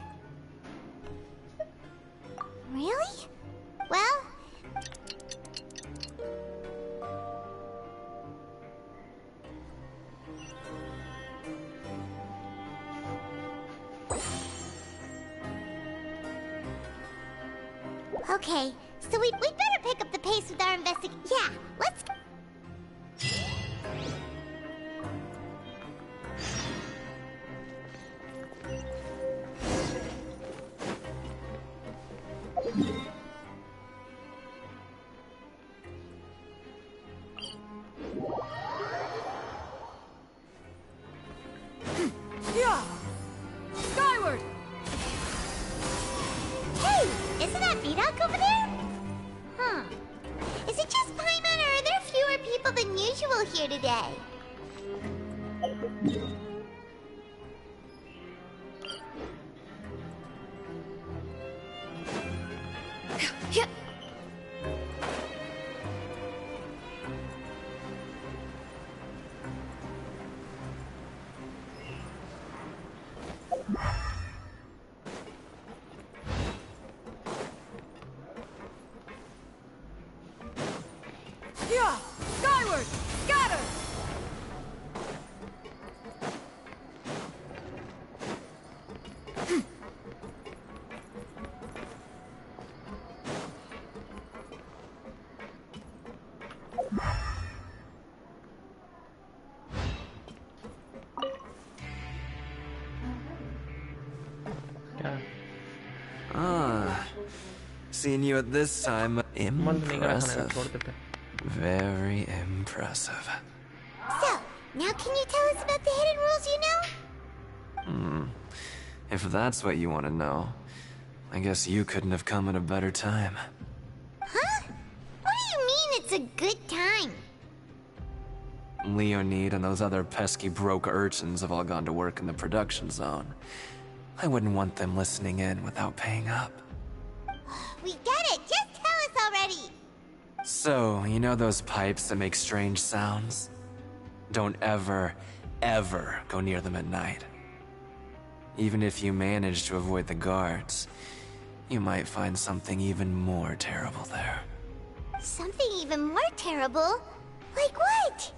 Speaker 3: Really? Well... Okay, so we'd better pick up the pace with our investigation. Yeah, let's...
Speaker 1: Yeah! Skyward!
Speaker 3: Hey, isn't that BAHOT over there? Huh. Is it just Paimon, or are there fewer people than usual here today?
Speaker 11: Seeing you at this time, impressive. Very impressive.
Speaker 3: So, now can you tell us about the hidden rules you know?
Speaker 11: If that's what you want to know, I guess you couldn't have come at a better time.
Speaker 3: Huh? What do you mean it's a good time?
Speaker 11: Leonid and those other pesky broke urchins have all gone to work in the production zone. I wouldn't want them listening in without paying up.
Speaker 3: We get it! Just tell us already!
Speaker 11: So, you know those pipes that make strange sounds? Don't ever, ever go near them at night. Even if you manage to avoid the guards, you might find something even more terrible there.
Speaker 3: Something even more terrible? Like what?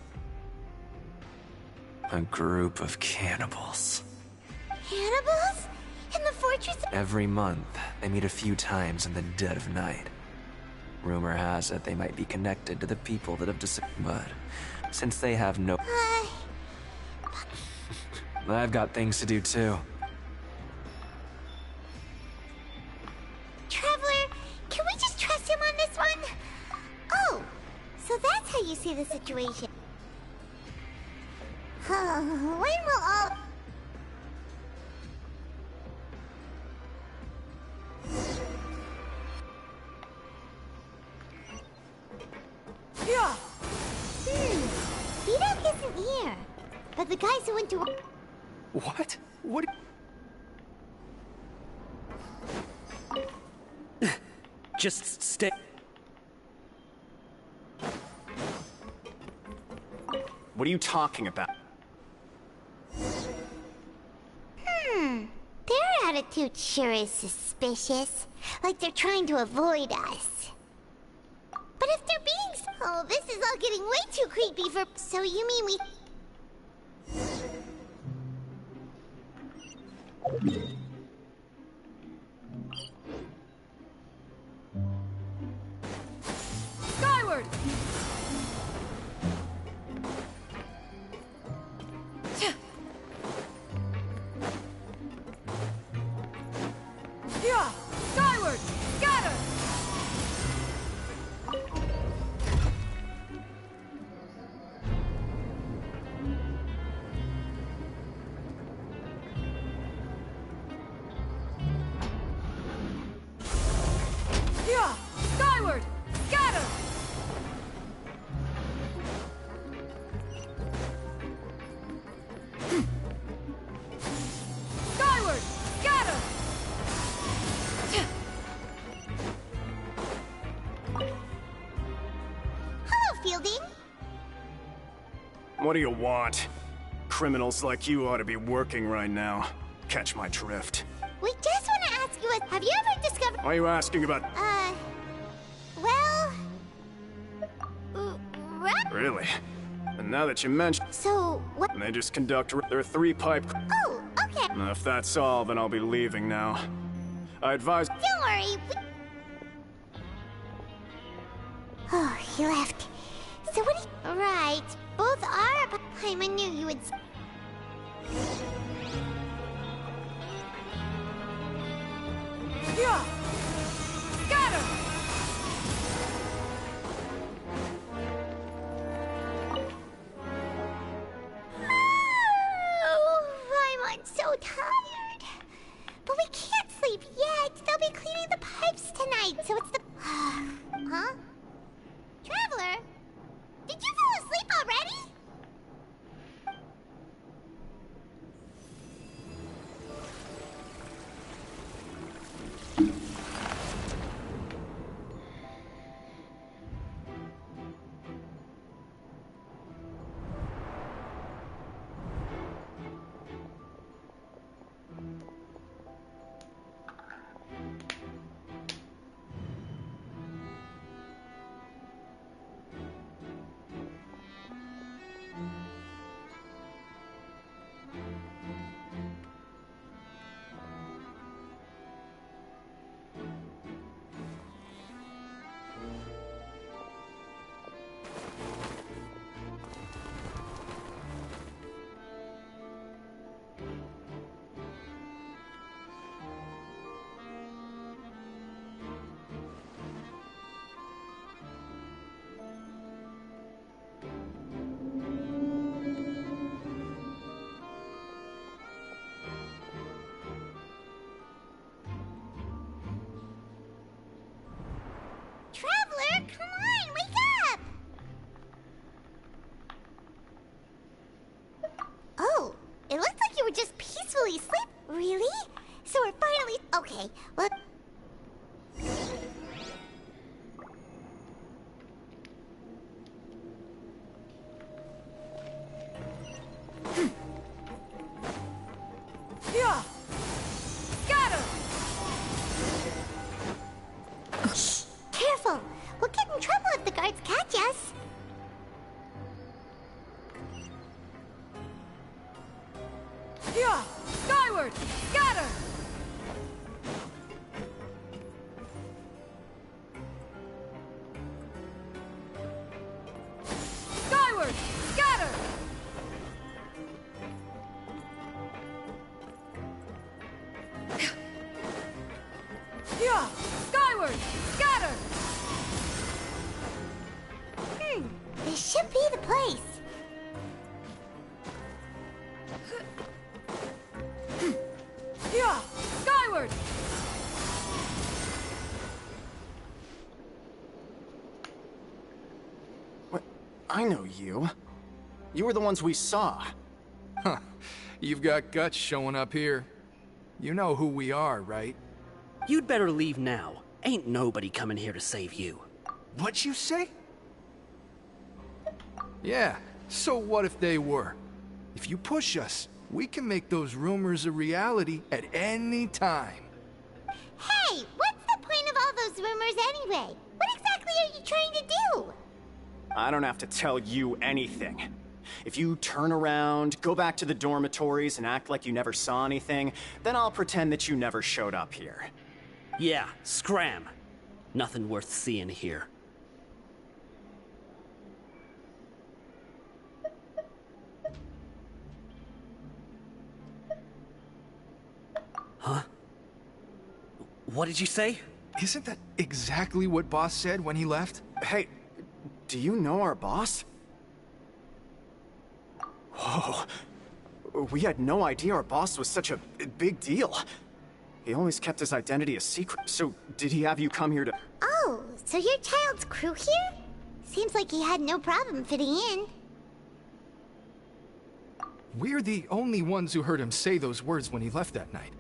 Speaker 11: A group of cannibals.
Speaker 3: Cannibals? In the fortress?
Speaker 11: Every month, they meet a few times in the dead of night. Rumor has it they might be connected to the people that have disappeared, but since they have no... I've got things to do too.
Speaker 3: Traveler, can we just trust him on this one? Oh, so that's how you see the situation. When will all...
Speaker 1: Yeah.
Speaker 3: BDOK isn't here. But the guys who went to...
Speaker 11: What? What?
Speaker 20: Just stay.
Speaker 6: What are you talking about?
Speaker 3: Their attitude sure is suspicious. Like they're trying to avoid us. But if they're being... Oh, this is all getting way too creepy for... So you mean we...
Speaker 1: Skyward! Yeah! Skyward! Scatter! Yeah! Skyward! Scatter! Skyward! Scatter!
Speaker 3: Hello, Fielding.
Speaker 6: What do you want? Criminals like you ought to be working right now. Catch my drift.
Speaker 3: We just want to ask you, have you ever discovered...
Speaker 6: Why are you asking about...
Speaker 3: well...
Speaker 6: Really? And now that you mention...
Speaker 3: So, what...
Speaker 6: They just conduct... They're three-pipe...
Speaker 3: Oh, okay.
Speaker 6: If that's all, then I'll be leaving now. I advise...
Speaker 3: Don't worry. Oh, he left. So what do you... Right. Both are... I knew you would...
Speaker 1: Yeah! Scatter!
Speaker 3: Oh, I'm so tired. But we can't sleep yet. They'll be cleaning the pipes tonight, so it's the... Huh? Traveler? Did you fall asleep already? Really? So we're finally... Okay, well...
Speaker 1: Yeah! Scatter!
Speaker 3: Shh! Careful! We'll get in trouble if the guards catch us.
Speaker 1: Yeah! Skyward! Scatter! Skyward! Scatter! Yeah! Skyward! Scatter!
Speaker 3: This should be the place.
Speaker 1: Yeah! Skyward!
Speaker 6: What? I know you. You were the ones we saw.
Speaker 21: Huh. You've got guts showing up here. You know who we are, right?
Speaker 9: You'd better leave now. Ain't nobody coming here to save you.
Speaker 21: What'd you say? Yeah, so what if they were? If you push us, we can make those rumors a reality at any time.
Speaker 3: Hey, what's the point of all those rumors anyway? What exactly are you trying to do?
Speaker 6: I don't have to tell you anything. If you turn around, go back to the dormitories and act like you never saw anything, then I'll pretend that you never showed up here.
Speaker 9: Yeah, scram. Nothing worth seeing here. Huh? What did you say?
Speaker 21: Isn't that exactly what Boss said when he left?
Speaker 6: Hey, do you know our boss? Whoa. We had no idea our boss was such a big deal. He always kept his identity a secret. So, did he have you come here to...
Speaker 3: Oh, so your child's crew here? Seems like he had no problem fitting in.
Speaker 21: We're the only ones who heard him say those words when he left that night.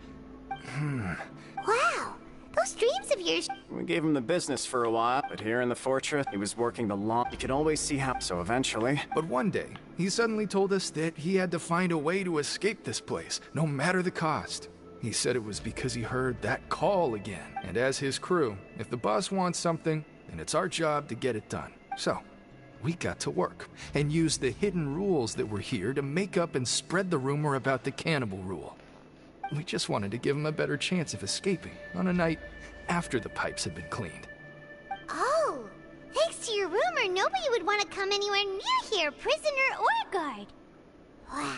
Speaker 3: Wow, those dreams of yours...
Speaker 6: We gave him the business for a while, but here in the fortress, he was working the long... You could always see how... So eventually...
Speaker 21: But one day, he suddenly told us that he had to find a way to escape this place, no matter the cost. He said it was because he heard that call again. And as his crew, if the boss wants something, then it's our job to get it done. So, we got to work, and used the hidden rules that were here to make up and spread the rumor about the cannibal rule. We just wanted to give him a better chance of escaping on a night after the pipes had been cleaned.
Speaker 3: Oh, thanks to your rumor, nobody would want to come anywhere near here, prisoner or guard. Wow,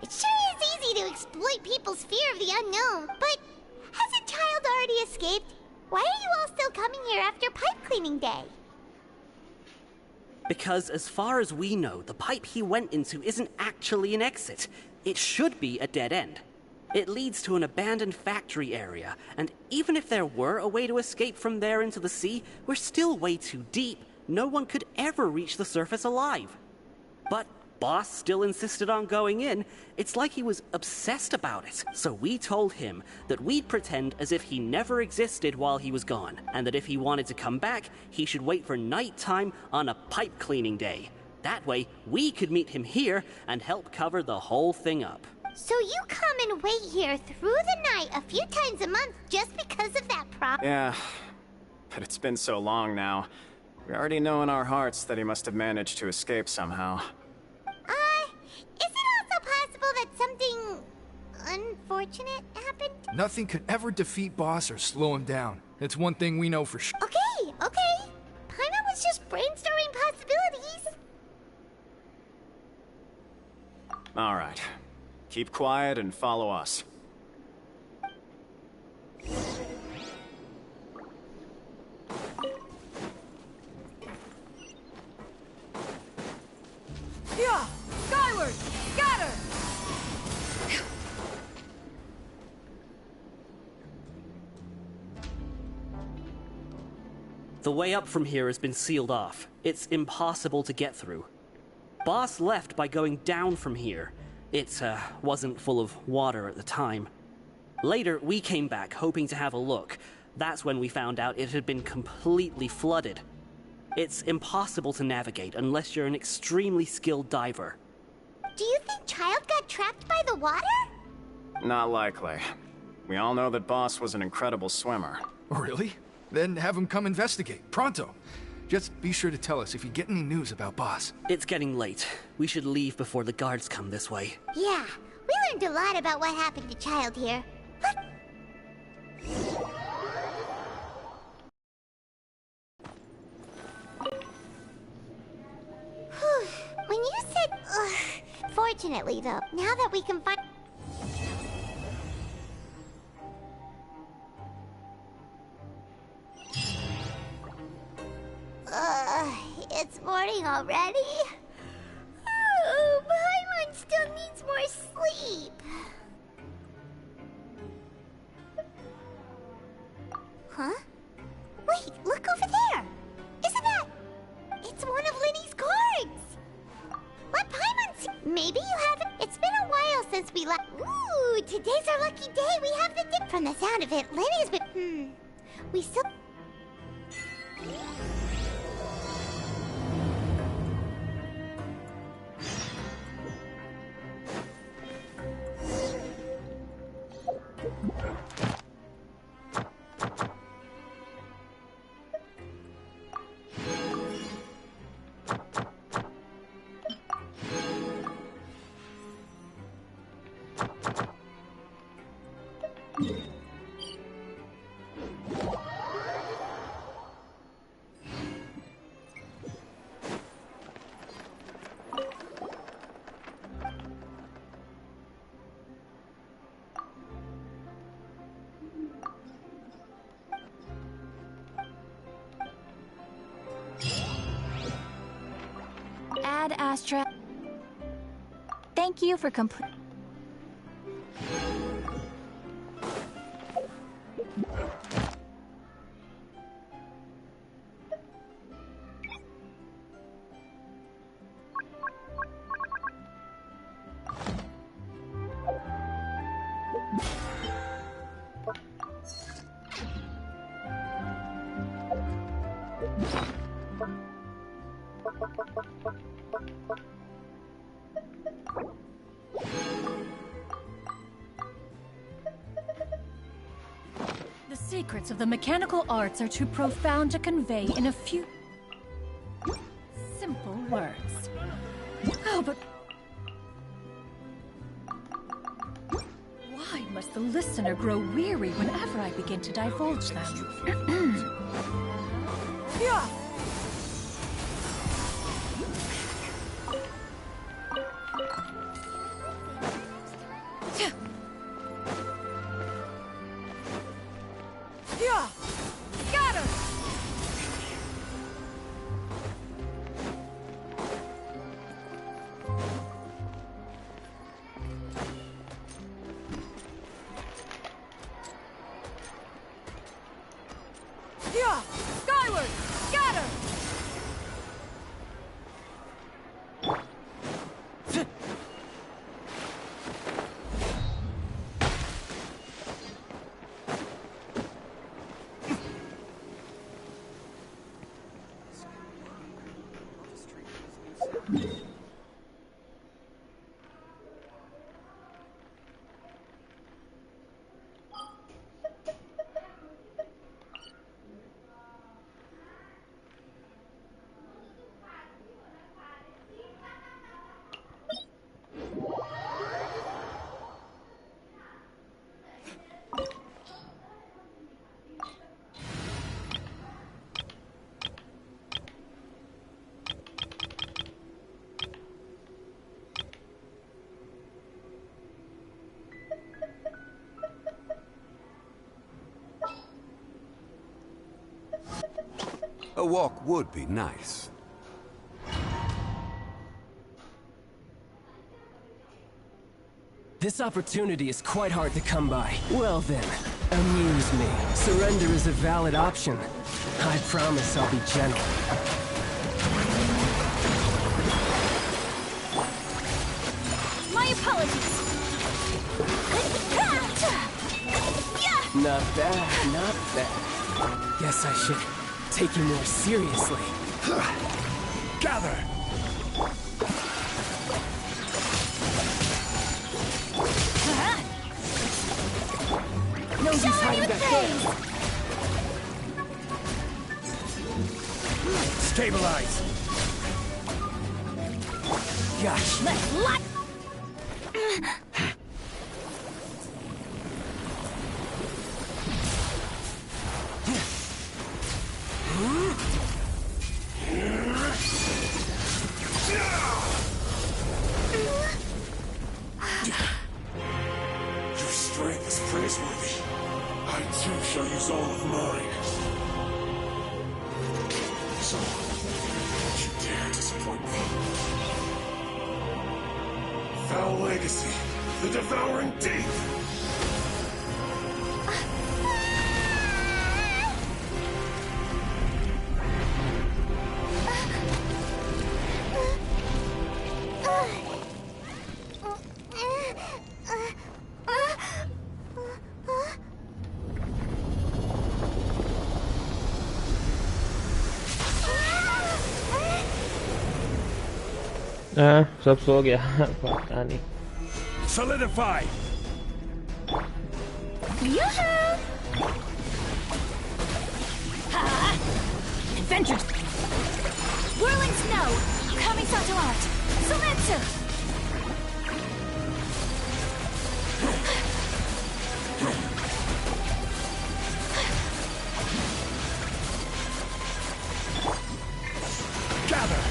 Speaker 3: it sure is easy to exploit people's fear of the unknown, but has a child already escaped? Why are you all still coming here after pipe cleaning day?
Speaker 9: Because as far as we know, the pipe he went into isn't actually an exit. It should be a dead end. It leads to an abandoned factory area, and even if there were a way to escape from there into the sea, we're still way too deep. No one could ever reach the surface alive. But Boss still insisted on going in. It's like he was obsessed about it. So we told him that we'd pretend as if he never existed while he was gone, and that if he wanted to come back, he should wait for nighttime on a pipe cleaning day. That way, we could meet him here and help cover the whole thing up.
Speaker 3: So you come and wait here through the night a few times a month just because of that problem?
Speaker 6: Yeah, but it's been so long now. We already know in our hearts that he must have managed to escape somehow.
Speaker 3: Is it also possible that something unfortunate happened?
Speaker 21: Nothing could ever defeat Boss or slow him down. It's one thing we know for sure.
Speaker 3: Okay. Paimon was just brainstorming possibilities.
Speaker 6: All right. Keep quiet and follow us.
Speaker 1: Yeah! Skyward! Scatter!
Speaker 9: The way up from here has been sealed off. It's impossible to get through. Boss left by going down from here. It wasn't full of water at the time. Later, we came back hoping to have a look. That's when we found out it had been completely flooded. It's impossible to navigate unless you're an extremely skilled diver.
Speaker 3: Do you think Child got trapped by the water?
Speaker 6: Not likely. We all know that Boss was an incredible swimmer.
Speaker 21: Really? Then have him come investigate, pronto. Just be sure to tell us if you get any news about Boss.
Speaker 9: It's getting late. We should leave before the guards come this way.
Speaker 3: Yeah, we learned a lot about what happened to Child here. When you said, ugh, fortunately though, now that we can find... It's morning already? Oh, Paimon still needs more sleep. Huh? Wait, look over there! Isn't that... It's one of Linny's cards! Let Paimon see... Maybe you haven't... It's been a while since we left... Ooh, today's our lucky day. We have the dip. From the sound of it, Linny's been... We still...
Speaker 8: Add Astra. Thank you for complete.
Speaker 13: The secrets of the mechanical arts are too profound to convey in a few simple words. Oh, but why must the listener grow weary whenever I begin to divulge them?
Speaker 1: Yeah. Yeah. Got her. Yeah. Skyward. Got her.
Speaker 12: A walk would be nice.
Speaker 23: This opportunity is quite hard to come by. Well then, amuse me. Surrender is a valid option. I promise I'll be gentle.
Speaker 8: My apologies.
Speaker 23: Not bad, not bad. Guess I should take you more seriously.
Speaker 7: Gather!
Speaker 23: No use hiding back there.
Speaker 7: Stabilize!
Speaker 23: Gosh.
Speaker 1: Let's lock.
Speaker 14: Your strength is praiseworthy. I too shall use all of mine. So, don't you dare disappoint me. Foul legacy, the devouring deep.
Speaker 2: सब सो गया पता नहीं
Speaker 7: Solidify!
Speaker 1: Yoo-hoo! Ha! Adventure! Whirling snow! Kamisato art! Sumetsu!
Speaker 7: Gather!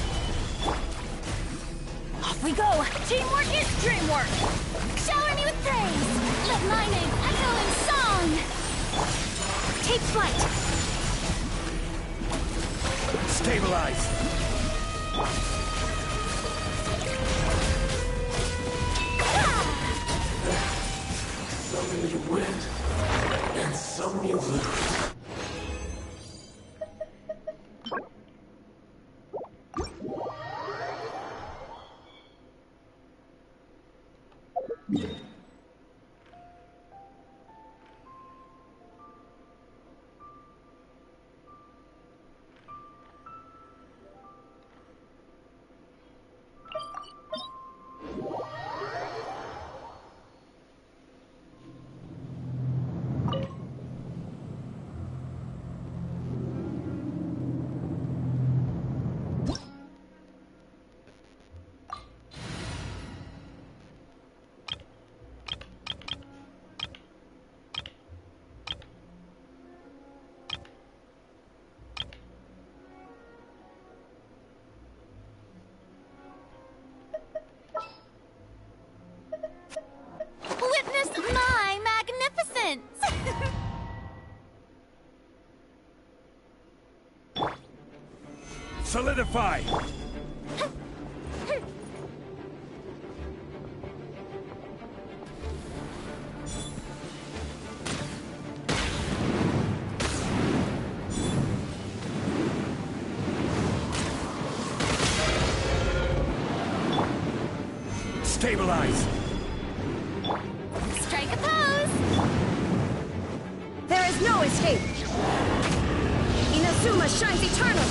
Speaker 1: Off we go! Teamwork is dreamwork! Shower me with praise! Let my name echo in song! Take flight!
Speaker 7: Stabilize!
Speaker 14: Some you win, and some you lose.
Speaker 1: Witness my magnificence!
Speaker 7: Solidify! Stabilize!
Speaker 1: Strike a pose!
Speaker 16: There is no escape! Inazuma shines eternal!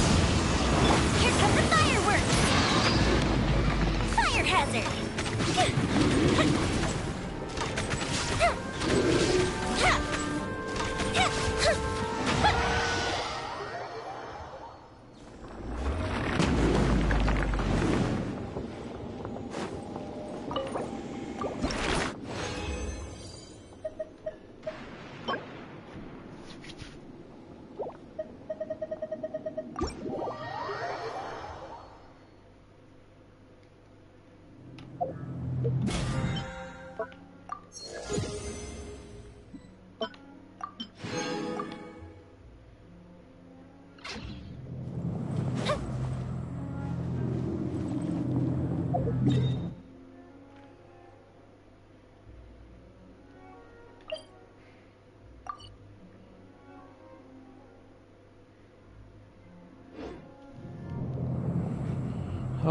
Speaker 1: Here come the fireworks! Fire hazard!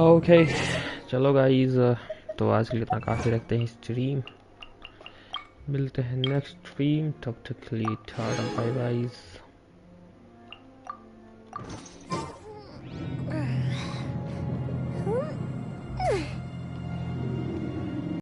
Speaker 2: Okay चलो guys तो आज के लिए इतना काफ़ी रखते हैं stream मिलते हैं नेक्स्ट स्ट्रीम, तब तक के लिए टाटा बाय बाय।